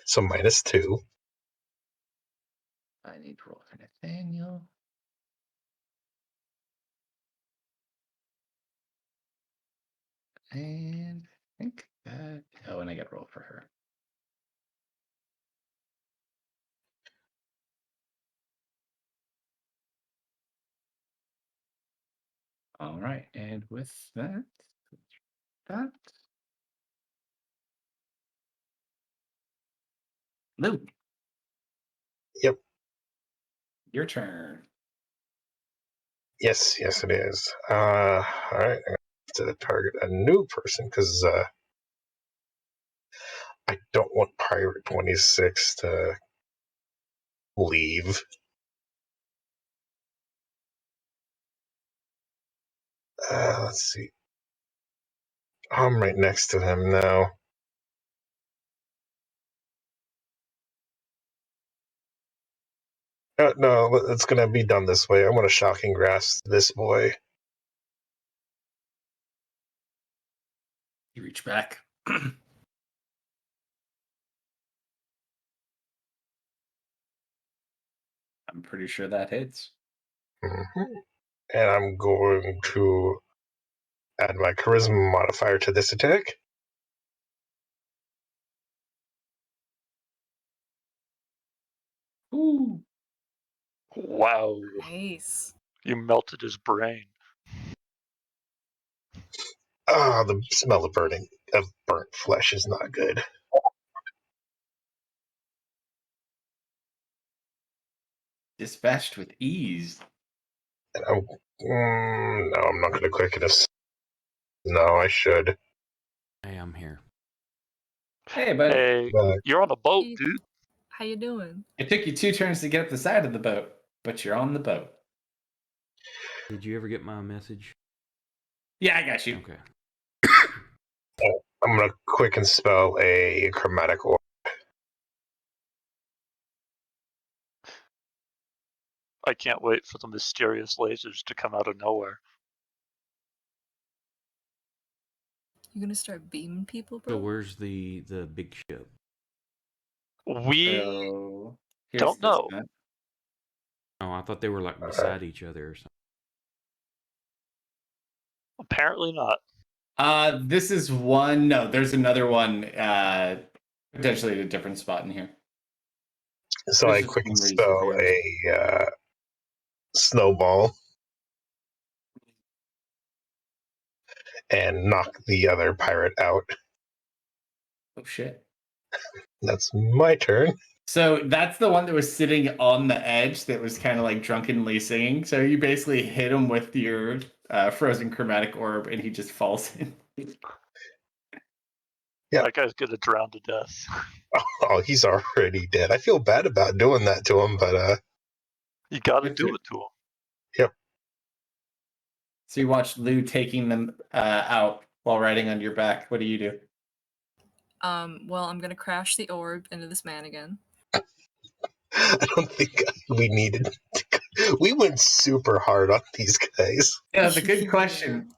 So -2. I need to roll for Nathaniel. And I think that... Oh, and I got to roll for her. All right, and with that... Lou. Yep. Your turn. Yes, it is. All right. I'm going to target a new person because I don't want Pirate 26 to leave. Let's see. I'm right next to him now. No, it's going to be done this way. I'm going to shocking grasp this boy. You reach back. I'm pretty sure that hits. Mm-hmm. And I'm going to add my charisma modifier to this attack. Ooh. Wow. Nice. You melted his brain. The smell of burnt flesh is not good. Dispatched with ease. And no, I'm not going to click it. No, I should. Hey, I'm here. Hey, buddy. Hey, you're on a boat, Hey. dude. How you doing? It took you 2 turns to get up the side of the boat, but you're on the boat. Did you ever get my message? Yeah, I got you. Okay. I'm going to quick and spell a chromatic orb. I can't wait for the mysterious lasers to come out of nowhere. You gonna start beaming people, bro? So where's the big ship? We So here's don't this know. map. Oh, I thought they were like beside each other or something. Apparently not. This is one. No, there's another one. Potentially at a different spot in here. So There's I just quickly one where you stow should be a snowball and knock the other pirate out. Oh shit. That's my turn. So that's the one that was sitting on the edge that was kind of like drunkenly singing. So you basically hit him with your frozen chromatic orb and he just falls in. Yeah. That guy's gonna drown to death. Oh, he's already dead. I feel bad about doing that to him, but You gotta Good do for- it to him. So you watch Lou taking them out while riding on your back. What do you do? Well, I'm gonna crash the orb into this man again. I don't think we needed to. We went super hard on these guys. Yeah, that's a good question.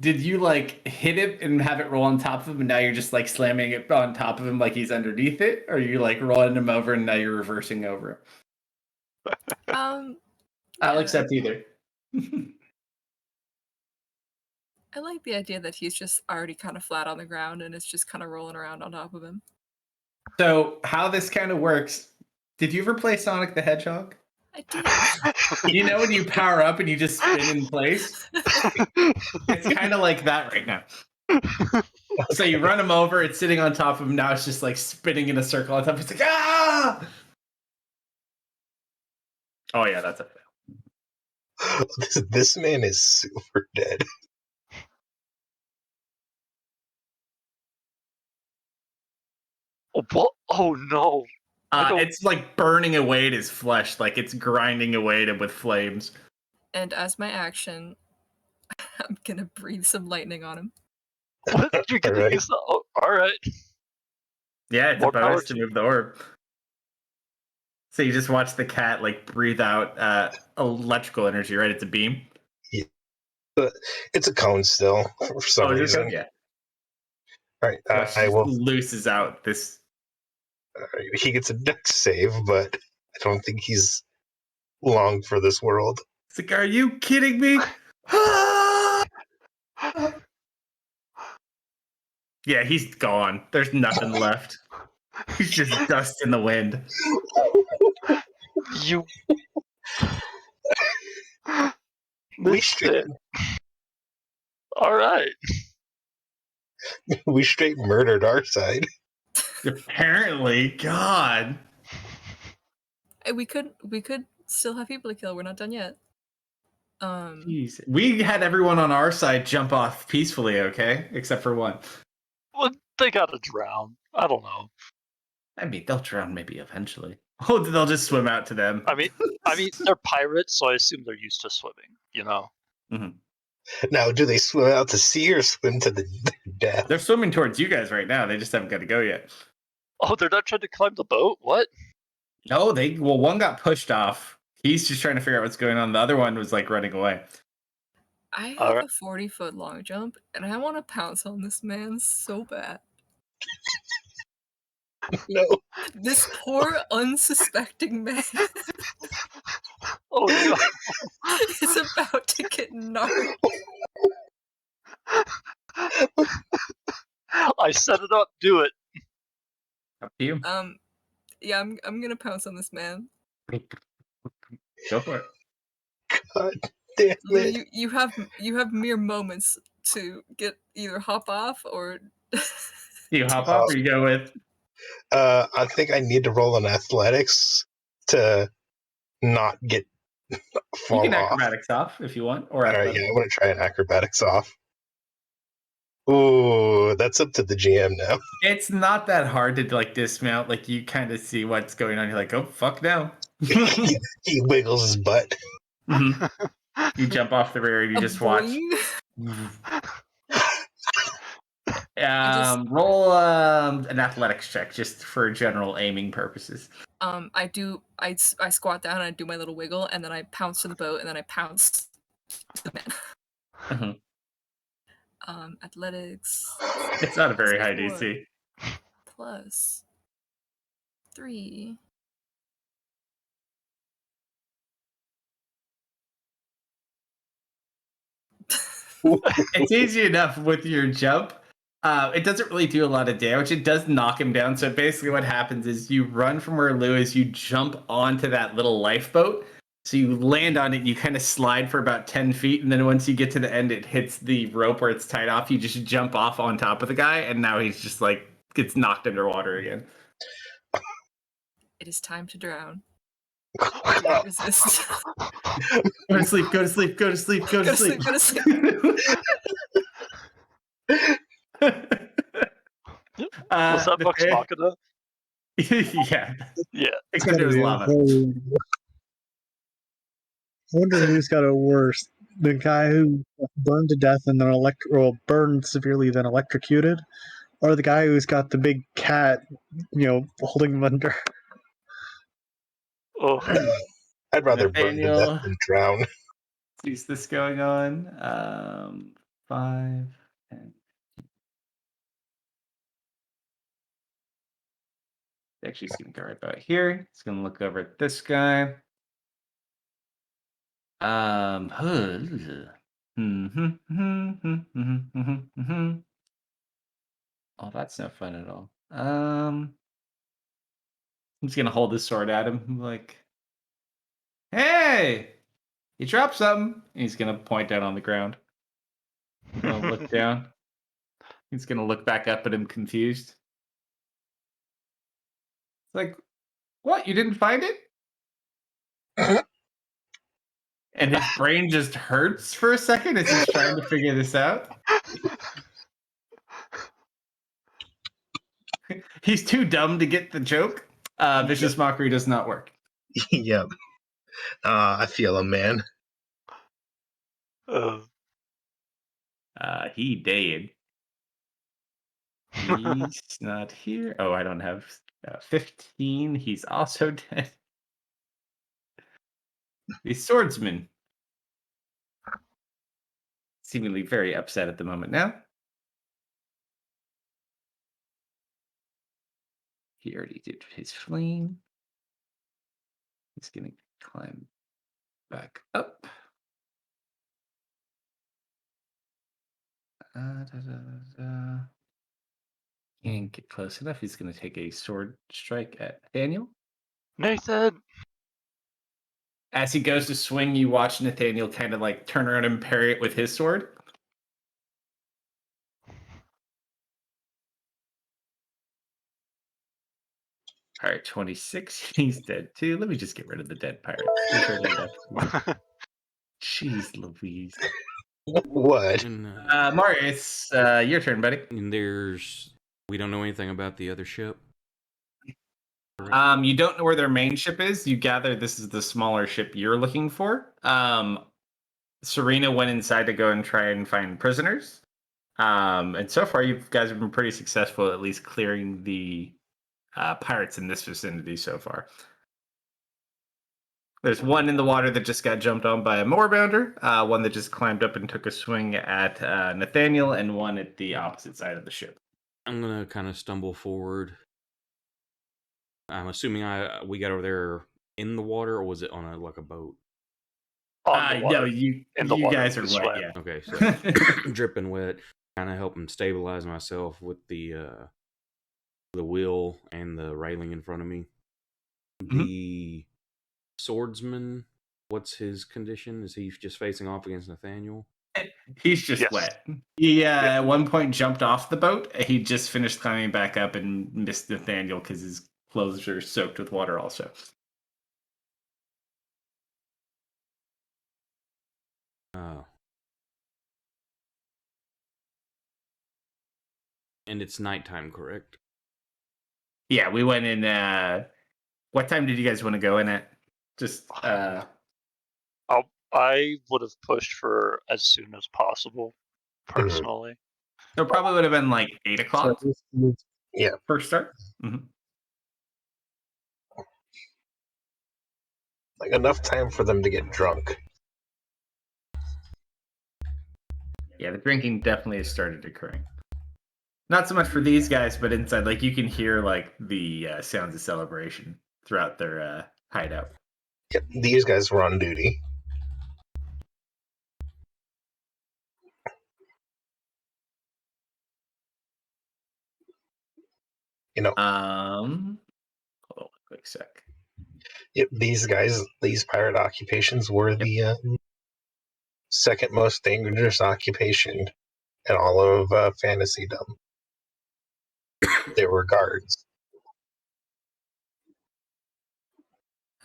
Did you like hit it and have it roll on top of him, and now you're just like slamming it on top of him like he's underneath it, or are you like rolling him over and now you're reversing over? I'll I'll accept either. I like the idea that he's just already kind of flat on the ground and it's just kind of rolling around on top of him. So how this kind of works? Did you ever play Sonic the Hedgehog? I did. You know when you power up and you just spin in place? It's kind of like that right now. So you run him over, it's sitting on top of him, now it's just like spinning in a circle on top. It's like, ah! Oh yeah, that's a fail. This man is super dead. What? Oh no! It's like burning away at his flesh, like it's grinding away at him with flames. And as my action, I'm gonna breathe some lightning on him. What? You're gonna Alright. use the? Oh, all right. Yeah, it's More a power bonus to to you. move the orb. So you just watch the cat like breathe out electrical energy, right? It's a beam. But it's a cone still for some is it reason. okay? Yeah. All right, So she I just will. looses out this. He gets a dex save, but I don't think he's long for this world. It's like, are you kidding me? Yeah, he's gone. There's nothing left. He's just dust in the wind. You. We straight, All right. we straight murdered our side. Apparently, God. Hey, we could still have people to kill. We're not done yet. Jeez. We had everyone on our side jump off peacefully, okay? Except for one. Well, they gotta drown. I don't know. I mean, they'll drown maybe eventually. Oh, they'll just swim out to them. I mean, they're pirates, so I assume they're used to swimming. You know. Now, do they swim out to sea or swim to their death? They're swimming towards you guys right now. They just haven't got to go yet. Oh, they're not trying to climb the boat. What? No, one got pushed off. He's just trying to figure out what's going on. The other one was like running away. I have Alright. a 40-foot long jump, and I want to pounce on this man so bad. No. This poor unsuspecting man Oh no! is about to get gnarled. I set it up. Do it. Up to you. Yeah, I'm gonna pounce on this man. Go for it. God damn it. You have mere moments to get either hop off or. You hop off or you go with? I think I need to roll an athletics to not get You fall can off. acrobatics off if you want, or All right, athletics. yeah, I want to try an acrobatics off. Ooh, that's up to the GM now. It's not that hard to like dismount. Like you kind of see what's going on. You're like, oh fuck no. He wiggles his butt. Mhm. You jump off the rear and you just watch. Boing. Roll an athletics check just for general aiming purposes. I squat down and I do my little wiggle and then I pounce to the boat and then I pounce to the man. Athletics. It's not a very high 4 DC. plus 3. It's easy enough with your jump. It doesn't really do a lot of damage. It does knock him down. So basically, what happens is you run from where Lou is, you jump onto that little lifeboat. So you land on it, you kind of slide for about 10 feet, and then once you get to the end, it hits the rope where it's tied off. You just jump off on top of the guy, and now he's just like gets knocked underwater again. It is time to drown. I don't resist. Go to sleep, go to sleep, go to sleep, go to sleep. Go to sleep. Was that Vox Nathaniel- Machina? yeah, Yeah. except it was lava. I wonder who's got it worse. The guy who burned to death and then burned severely then electrocuted, or the guy who's got the big cat, holding him under. Oh, I'd rather burn to Nathaniel. death than drown. Is this going on? 5, 10. Actually, it's going to go right about here. It's going to look over at this guy. Oh, that's no fun at all. I'm just going to hold this sword at him. I'm like, hey, you dropped something. And he's going to point down on the ground. I'll look down. He's going to look back up at him confused. It's like, what? You didn't find it? And his brain just hurts for a second as he's trying to figure this out. He's too dumb to get the joke. Vicious Mockery does not work. Yep. I feel a man. He dead. He's not here. Oh, I don't have 15. He's also dead. The swordsman. Seemingly very upset at the moment now. He already did his flame. He's going to climb back up. Can't get close enough. He's going to take a sword strike at Nathaniel. Nathan! As he goes to swing, you watch Nathaniel kind of like turn around and parry it with his sword. All right, 26. He's dead too. Let me just get rid of the dead pirate. Jeez Louise. What? And, Mario, it's your turn, buddy. and we don't know anything about the other ship. You don't know where their main ship is. You gather this is the smaller ship you're looking for. Serena went inside to go and try and find prisoners. And so far, you guys have been pretty successful at least clearing the pirates in this vicinity so far. There's one in the water that just got jumped on by a moorbounder, one that just climbed up and took a swing at Nathaniel, and one at the opposite side of the ship. I'm gonna kind of stumble forward. I'm assuming we got over there in the water, or was it on a boat? On the water. No, you water, guys are we wet, swam. yeah. Okay, so dripping wet, kind of helping stabilize myself with the wheel and the railing in front of me. The swordsman, what's his condition? Is he just facing off against Nathaniel? He's just Yes. wet. He at one point jumped off the boat. He just finished climbing back up and missed Nathaniel because his clothes are soaked with water also. Oh. And it's nighttime, correct? Yeah, we went in. What time did you guys want to go in at? Just I would have pushed for as soon as possible, personally. so probably would have been like 8 o'clock. Yeah. First start. Like enough time for them to get drunk. Yeah, the drinking definitely has started occurring. Not so much for these guys, but inside, like you can hear like the sounds of celebration throughout their hideout. Yep, these guys were on duty. Hold on a quick sec. Yep, these pirate occupations were the second most dangerous occupation in all of fantasydom. They were guards.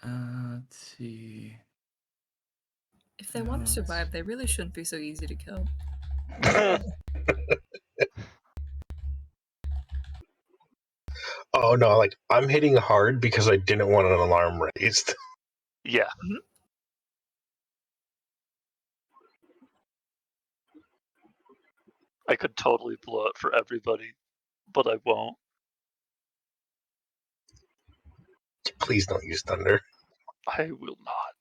Let's see. If they want to survive, they really shouldn't be so easy to kill. Oh no, like I'm hitting hard because I didn't want an alarm raised. Yeah. I could totally blow it for everybody, but I won't. Please don't use thunder. I will not.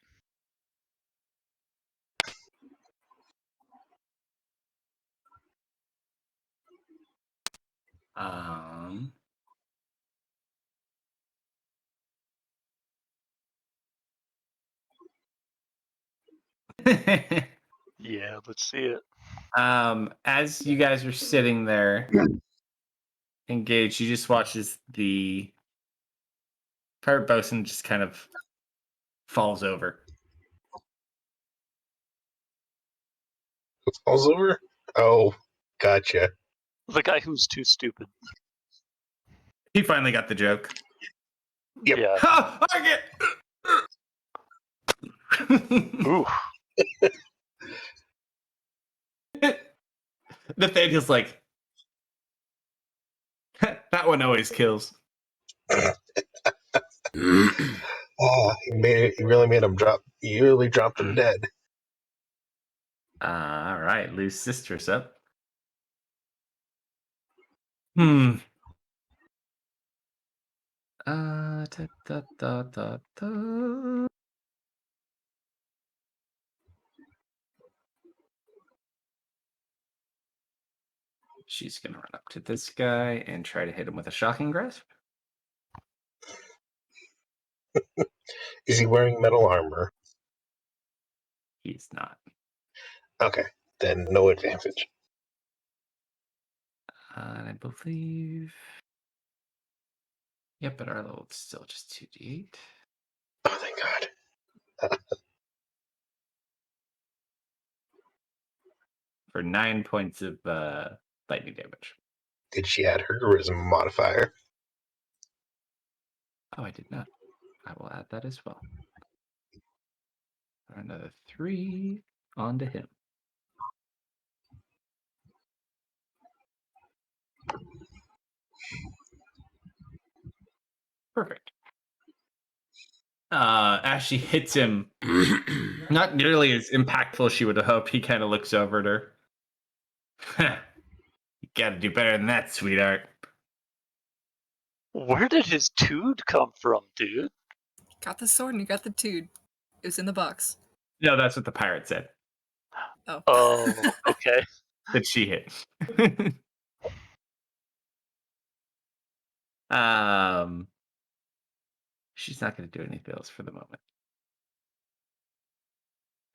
Yeah, let's see it. As you guys are sitting there engaged, you just watch as the pirate bosun just kind of falls over. Falls over? Oh, gotcha. The guy who's too stupid. He finally got the joke. Yep. Yeah. Ha! I get. Ooh. Nathaniel's like, that one always kills. Oh, he really made him drop. You really dropped him dead. All right, lose Sistress up. Ta, ta, ta, ta, ta. She's gonna run up to this guy and try to hit him with a shocking grasp. Is he wearing metal armor? He's not. Okay, then no advantage. And I believe. Yep, but our level is still just 2d8. Oh, thank God. For 9 points of lightning damage. Did she add her charisma modifier? Oh, I did not. I will add that as well. Another 3 onto him. Perfect. As she hits him, not nearly as impactful as she would have hoped, he kind of looks over at her. You gotta do better than that, sweetheart. Where did his tood come from, dude? Got the sword and you got the tood. It was in the box. No, that's what the pirate said. Oh. Oh, okay. That she hit. She's not going to do anything else for the moment.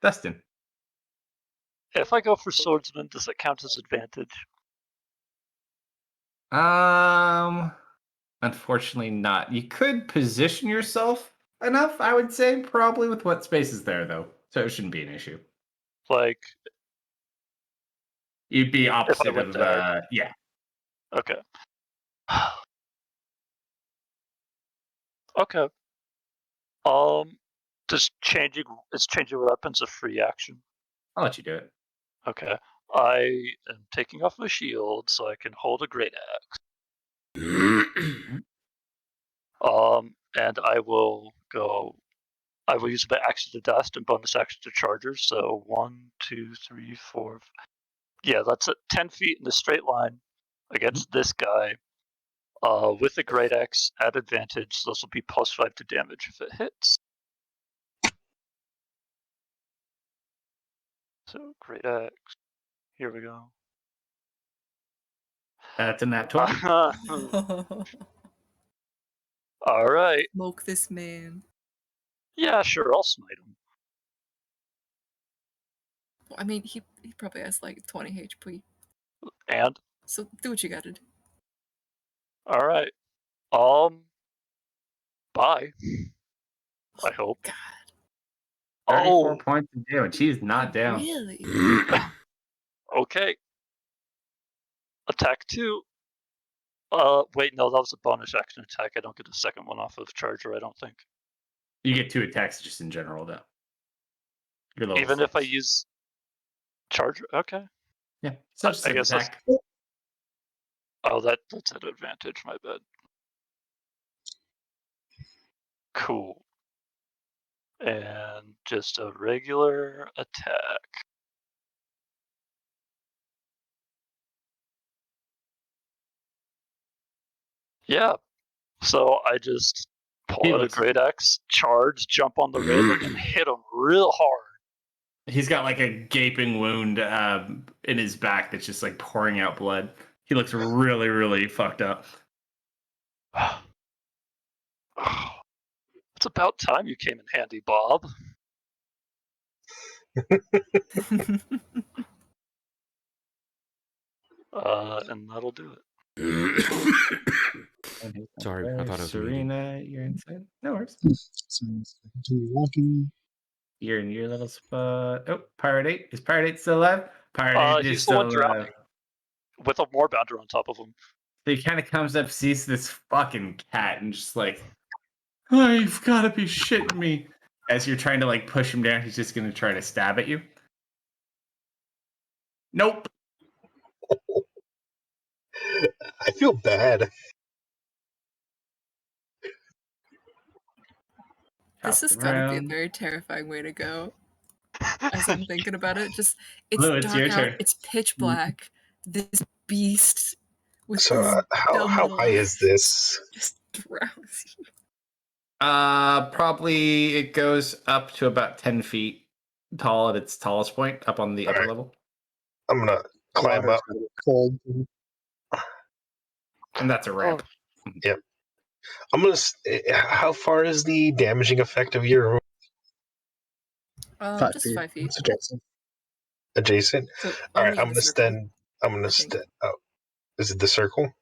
Dustin. If I go for swordsman, does it count as advantage? Unfortunately not. You could position yourself enough, I would say, probably with what space is there, though. So it shouldn't be an issue. Like, You'd be opposite went of, there. yeah. Okay. Okay. Is changing weapons a free action? I'll let you do it. Okay. I am taking off my shield so I can hold a great axe. And I will use my action to dust and bonus action to chargers. So 1, 2, 3, 4. Yeah, that's at 10 feet in a straight line against this guy. With a great axe at advantage, so this will be +5 to damage if it hits. So great axe. Here we go. That's a nat 20. All right. Smoke this man. Yeah, sure. I'll smite him. I mean, he probably has like 20 HP. And So do what you gotta do. all right. Bye. I hope. God, 34 points of damage. He's not down. really? Okay. Attack 2. Wait, no, that was a bonus action attack. I don't get a second one off of Charger, I don't think. You get 2 attacks just in general, though. You're level Even if I 6. use Charger? Okay. Yeah, so just I an guess that's- attack. Oh, that's an advantage, my bad. Cool. And just a regular attack. Yeah. So I just pull He out a looks- great axe, charge, jump on the railing, and hit him real hard. He's got like a gaping wound in his back that's just like pouring out blood. He looks really, really fucked up. It's about time you came in handy, Bob. And that'll do it. Sorry, I thought I was muted. Serena, you're inside. No worries. So continue walking. You're in your little spot. Oh, Pirate 8. Is Pirate 8 still alive? Pirate 8 He's is the one still alive. drowning. With a moorbounder on top of him. So he kind of comes up, sees this fucking cat, and just like, oh, you've got to be shitting me. As you're trying to like push him down, he's just going to try to stab at you. Nope. I feel bad. This has Hops got to be a around. very terrifying way to go. As I'm thinking about it, just it's Blue, it's your dark out, turn. it's pitch black. This beast with So this how dumb little high is axe this? just drowns you. Probably it goes up to about 10 feet tall at its tallest point, up on the upper Alright. level. I'm gonna climb Water's up. gonna get cold. And that's a ramp. I'm gonna. How far is the damaging effect of your 5 Just feet. 5 feet. It's adjacent. adjacent? So All right, only I'm in gonna the circle, stand. I'm gonna I think. stand. Oh, is it the circle?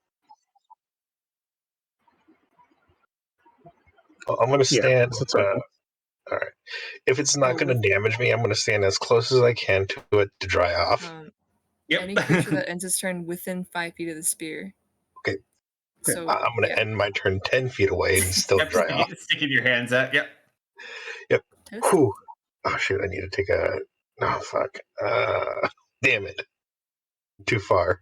Oh, I'm gonna stand. it's a circle. All right. If it's not Oh, gonna with- damage me, I'm gonna stand as close as I can to it to dry off. Yep. Any creature that ends its turn within 5 feet of the spear. Okay. So I'm gonna end my turn 10 feet away and still Yep, dry off. sticking your hands out. Yep. toast. Whew. Oh shoot! I need to take a. Oh fuck! Damn it! Too far.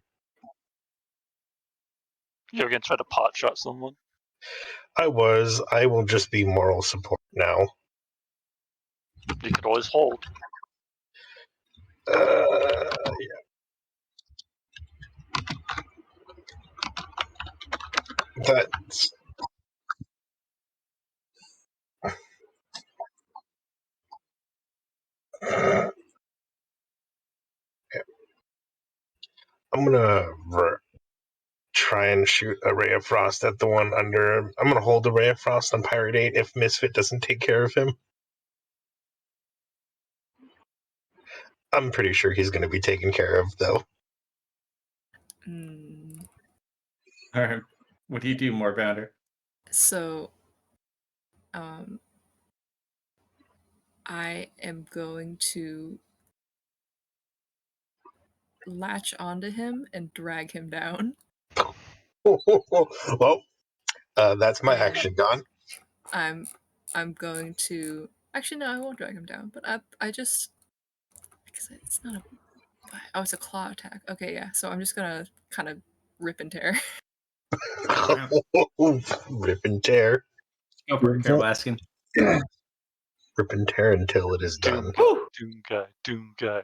You're gonna try to pot shot someone? I was. I will just be moral support now. You could always hold. Yeah. That's. Okay. I'm gonna try and shoot a ray of frost at the one under. I'm gonna hold a ray of frost on Pirate 8 if Misfit doesn't take care of him. I'm pretty sure he's gonna be taken care of though. All right. What do you do, Moorbounder? So, I am going to latch onto him and drag him down. Well, that's my And action gone. I'm going to actually no, I won't drag him down, but I just because it's not a oh, it's a claw attack. Okay, yeah. So I'm just gonna kind of rip and tear. Rip and tear. Go for it, Carol Askin. Rip and tear until it is done. Doom guy.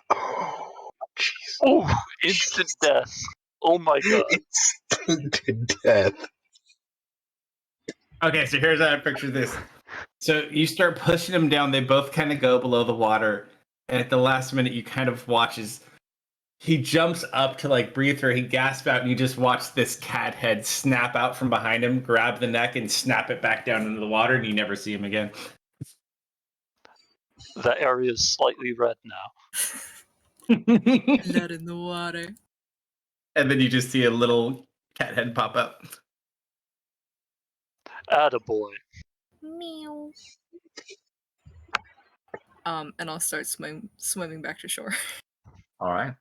Oh, jeez. Oh, instant death. Oh my god. Instant death. Okay, so here's how I picture this. So you start pushing them down. They both kind of go below the water. And at the last minute, you kind of watch as he jumps up to like breathe, or he gasps out, and you just watch this cat head snap out from behind him, grab the neck, and snap it back down into the water, and you never see him again. That area is slightly red now. Blood in the water. And then you just see a little cat head pop up. Attaboy. Meow. And I'll start swimming back to shore. All right.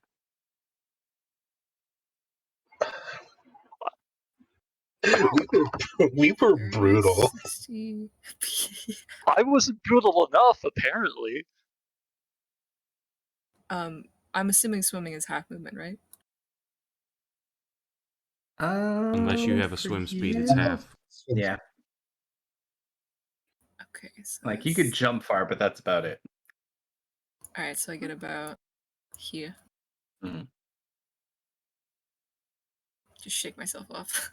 We were brutal. 60. I wasn't brutal enough, apparently. I'm assuming swimming is half movement, right? Unless you have a For swim speed, you- it's half. Yeah, Okay, so like you could jump far, but that's about it. Alright, so I get about here. Mhm. Just shake myself off.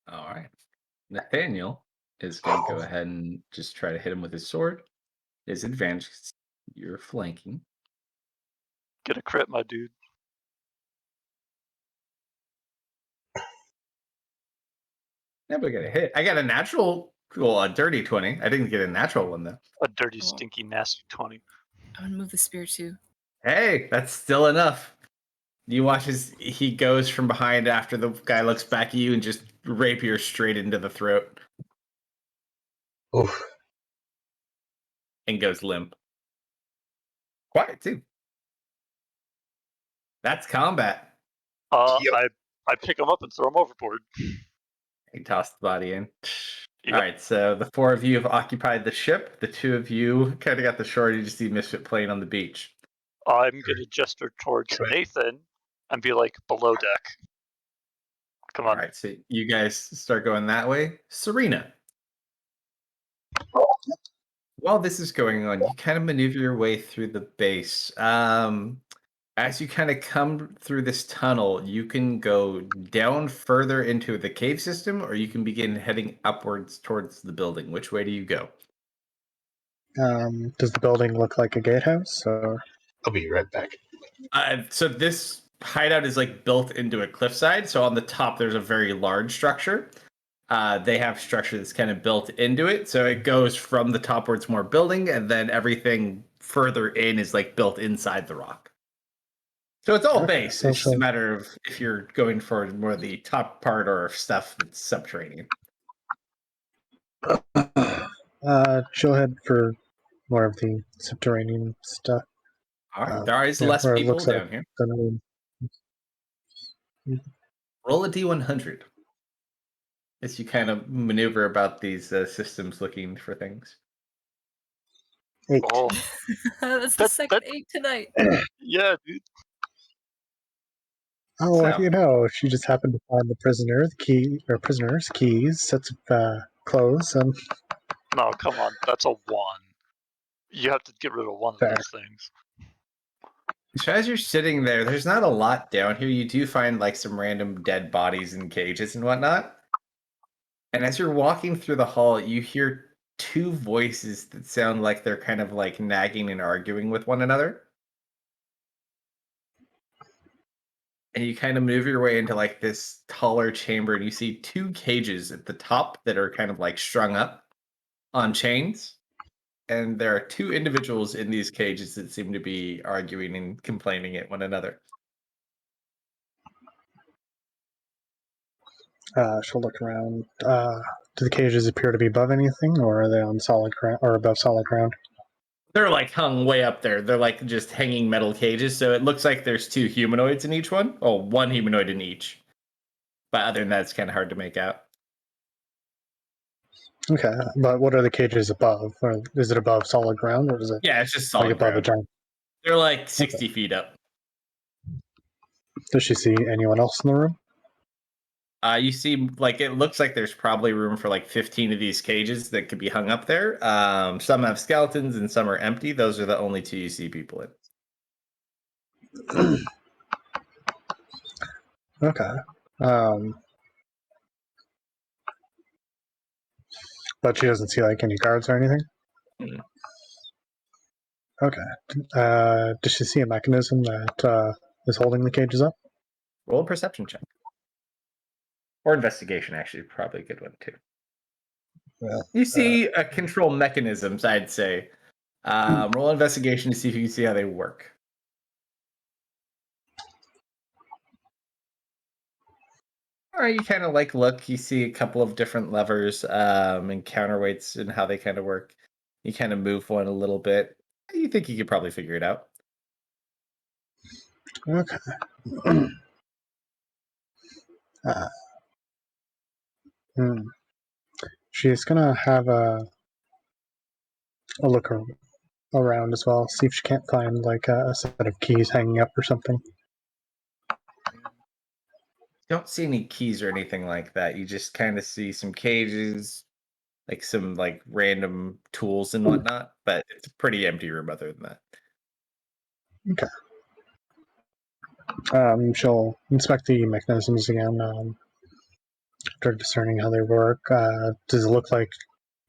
All right. Nathaniel is going to go ahead and just try to hit him with his sword. His advantage, 'cause you're flanking. Get a crit, my dude. Never get a hit. I got a natural, well, a dirty 20. I didn't get a natural one, though. A dirty, Oh. stinky, nasty 20. I'm gonna move the spear too. Hey, that's still enough. You watch as he goes from behind after the guy looks back at you and just rapier straight into the throat Oof. and goes limp. Quiet, too. That's combat. Yep. I pick him up and throw him overboard. He tossed the body in. Yep. All right, so the four of you have occupied the ship. The two of you kind of got the shore. You just see Misfit playing on the beach. I'm gonna gesture towards Right. Nathan and be like, below deck. Come All on. right, so you guys start going that way. Serena, while this is going on, you kind of maneuver your way through the base. As you kind of come through this tunnel, you can go down further into the cave system, or you can begin heading upwards towards the building. Which way do you go? Does the building look like a gatehouse? Or I'll be right back. So this hideout is like built into a cliffside. So on the top, there's a very large structure. They have structure that's kind of built into it. So it goes from the top where it's more building, and then everything further in is like built inside the rock. So it's all Okay, base. so It's just a shall- matter of if you're going for more of the top part or stuff that's subterranean. she'll head for more of the subterranean stuff. All right, there is Yeah, less where it people looks like down here. gonna be- Roll a d100 as you kind of maneuver about these systems looking for things. 8. Oh, That's the That- second that- 8 tonight. yeah, dude. Oh, what So- do you know? She just happened to find the prisoner's keys, sets of clothes, and No, come on. That's a 1. You have to get rid of one of Fair. those things. So as you're sitting there, there's not a lot down here. You do find like some random dead bodies in cages and whatnot. And as you're walking through the hall, you hear two voices that sound like they're kind of like nagging and arguing with one another. And you kind of move your way into like this taller chamber, and you see two cages at the top that are kind of like strung up on chains. And there are two individuals in these cages that seem to be arguing and complaining at one another. she'll look around. Do the cages appear to be above anything, or are they on solid ground or above solid ground? They're like hung way up there. They're like just hanging metal cages. So it looks like there's two humanoids in each one. Oh, one humanoid in each. But other than that, it's kind of hard to make out. Okay, but what are the cages above? Or is it above solid ground, or is it Yeah, it's just like solid above ground. a giant? They're like 60 feet up. Does she see anyone else in the room? You see, like, it looks like there's probably room for like 15 of these cages that could be hung up there. Some have skeletons and some are empty. Those are the only two you see people in. Okay. But she doesn't see like any guards or anything? Hmm. Okay. Does she see a mechanism that is holding the cages up? Roll a perception check. Or investigation, actually, probably a good one too. Well, You see control mechanisms, I'd say. Roll investigation to see if you can see how they work. All right, you kind of like look. You see a couple of different levers and counterweights and how they kind of work. You kind of move one a little bit. You think you could probably figure it out. okay. Hmm. She's gonna have a look around as well, see if she can't find like a set of keys hanging up or something. Don't see any keys or anything like that. You just kind of see some cages, like some like random tools and whatnot. But it's a pretty empty room other than that. She'll inspect the mechanisms again, after discerning how they work. Does it look like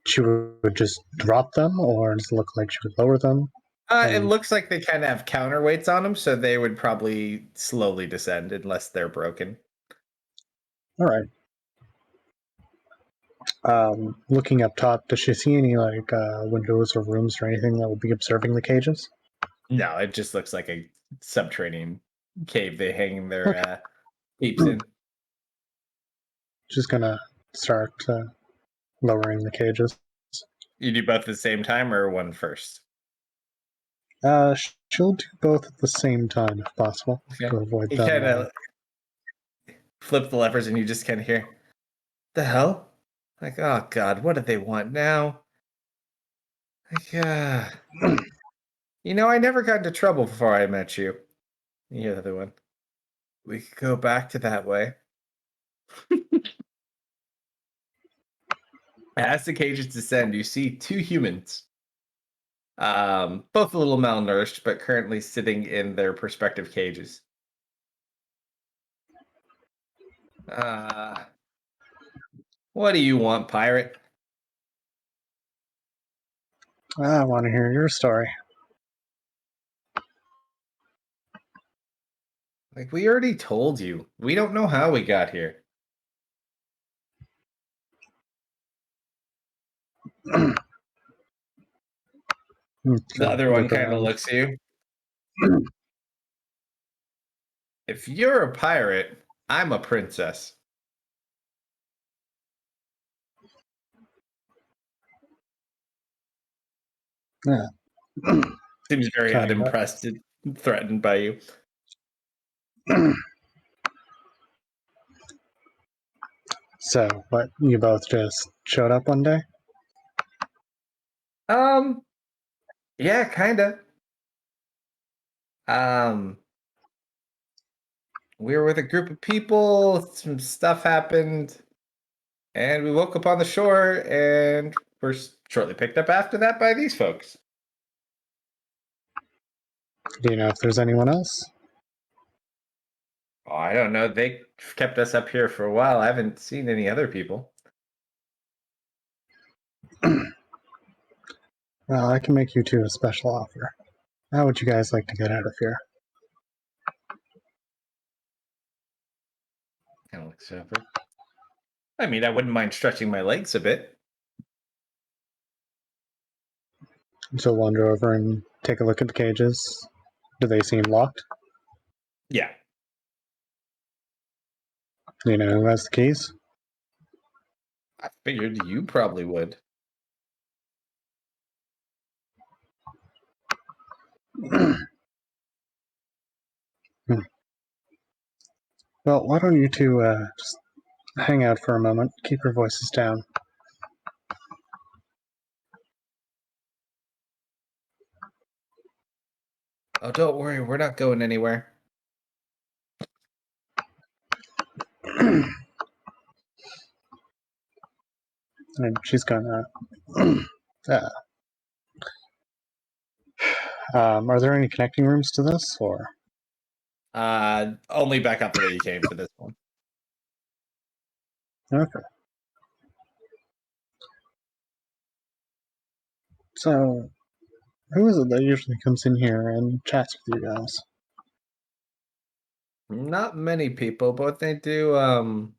she would just drop them, or does it look like she would lower them? It looks like they kind of have counterweights on them, so they would probably slowly descend unless they're broken. All right. Looking up top, does she see any like windows or rooms or anything that would be observing the cages? No, it just looks like a subterranean cave they hang their peeps in. She's gonna start lowering the cages. You do both at the same time or one first? She'll do both at the same time if possible Okay. to avoid You them. kind of flip the levers and you just kind of hear, the hell? Like, oh God, what do they want now? Like, I never got into trouble before I met you. You hear the other one. We could go back to that way. As the cages descend, you see two humans. Both a little malnourished, but currently sitting in their respective cages. What do you want, pirate? I want to hear your story. Like, we already told you. We don't know how we got here. The other one kind of looks at you. If you're a pirate, I'm a princess. Yeah. Seems very Kinda. unimpressed and threatened by you. So, what, you both just showed up one day? Yeah, kinda. We were with a group of people, some stuff happened, and we woke up on the shore and were shortly picked up after that by these folks. Do you know if there's anyone else? Oh, I don't know. They kept us up here for a while. I haven't seen any other people. Well, I can make you two a special offer. How would you guys like to get out of here? Kind of looks over. I mean, I wouldn't mind stretching my legs a bit. She'll wander over and take a look at the cages. Do they seem locked? Yeah. Do you know who has the keys? I figured you probably would. Well, why don't you two just hang out for a moment, keep your voices down. Oh, don't worry. We're not going anywhere. And she's gonna. Are there any connecting rooms to this, or? Only back up the way you came for this one. Okay. So, who is it that usually comes in here and chats with you guys? Not many people, but they do.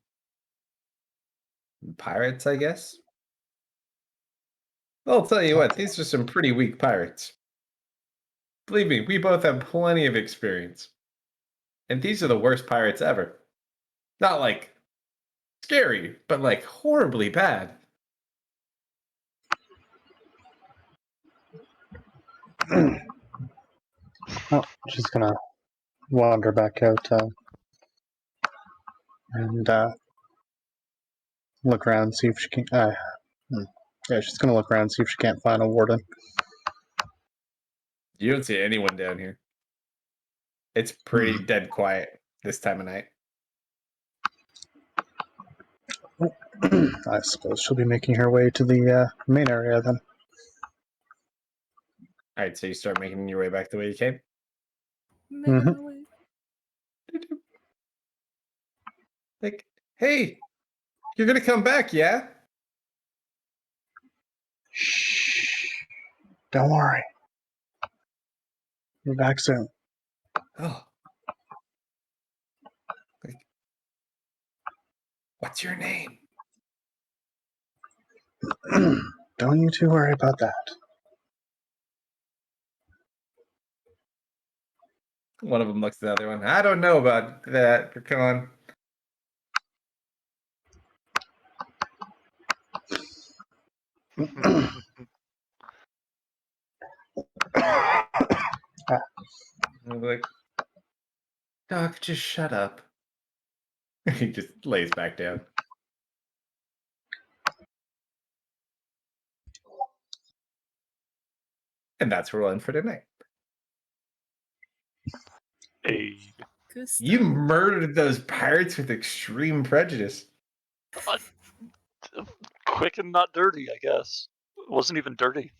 Pirates, I guess. I'll tell you what; these are some pretty weak pirates. Believe me, we both have plenty of experience, and these are the worst pirates ever. Not like scary, but like horribly bad. Oh, she's gonna wander back out and look around, see if she can. Yeah, she's gonna look around, see if she can't find a warden. You don't see anyone down here. It's pretty dead quiet this time of night. I suppose she'll be making her way to the main area then. All right, so you start making your way back the way you came. Making my way. Like, hey, you're gonna come back, yeah? Shh. Don't worry. Be back soon. Oh. Like, what's your name? Don't you two worry about that. One of them looks at the other one. I don't know about that. Come on. I'm like, Doc, just shut up. He just lays back down. And that's where we'll end for tonight. A Good You stuff. murdered those pirates with extreme prejudice. quick and not dirty, I guess. It wasn't even dirty.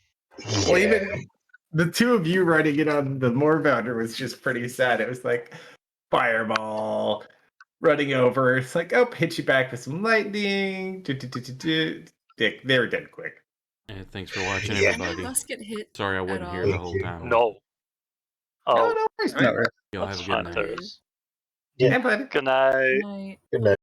Well, even the two of you writing it on the Moorbounder was just pretty sad. It was like fireball, running over. It's like, oh, hit you back with some lightning. Dick, they were dead quick. Yeah, thanks for watching, Yeah. Did everybody. Russ get hit Sorry I at wasn't here all? the whole time. No. Oh, Oh, no worries, No, man. right. Y'all that's have a good fine, night. Terrace. Yeah. And buddy. Good night. Night. Good night.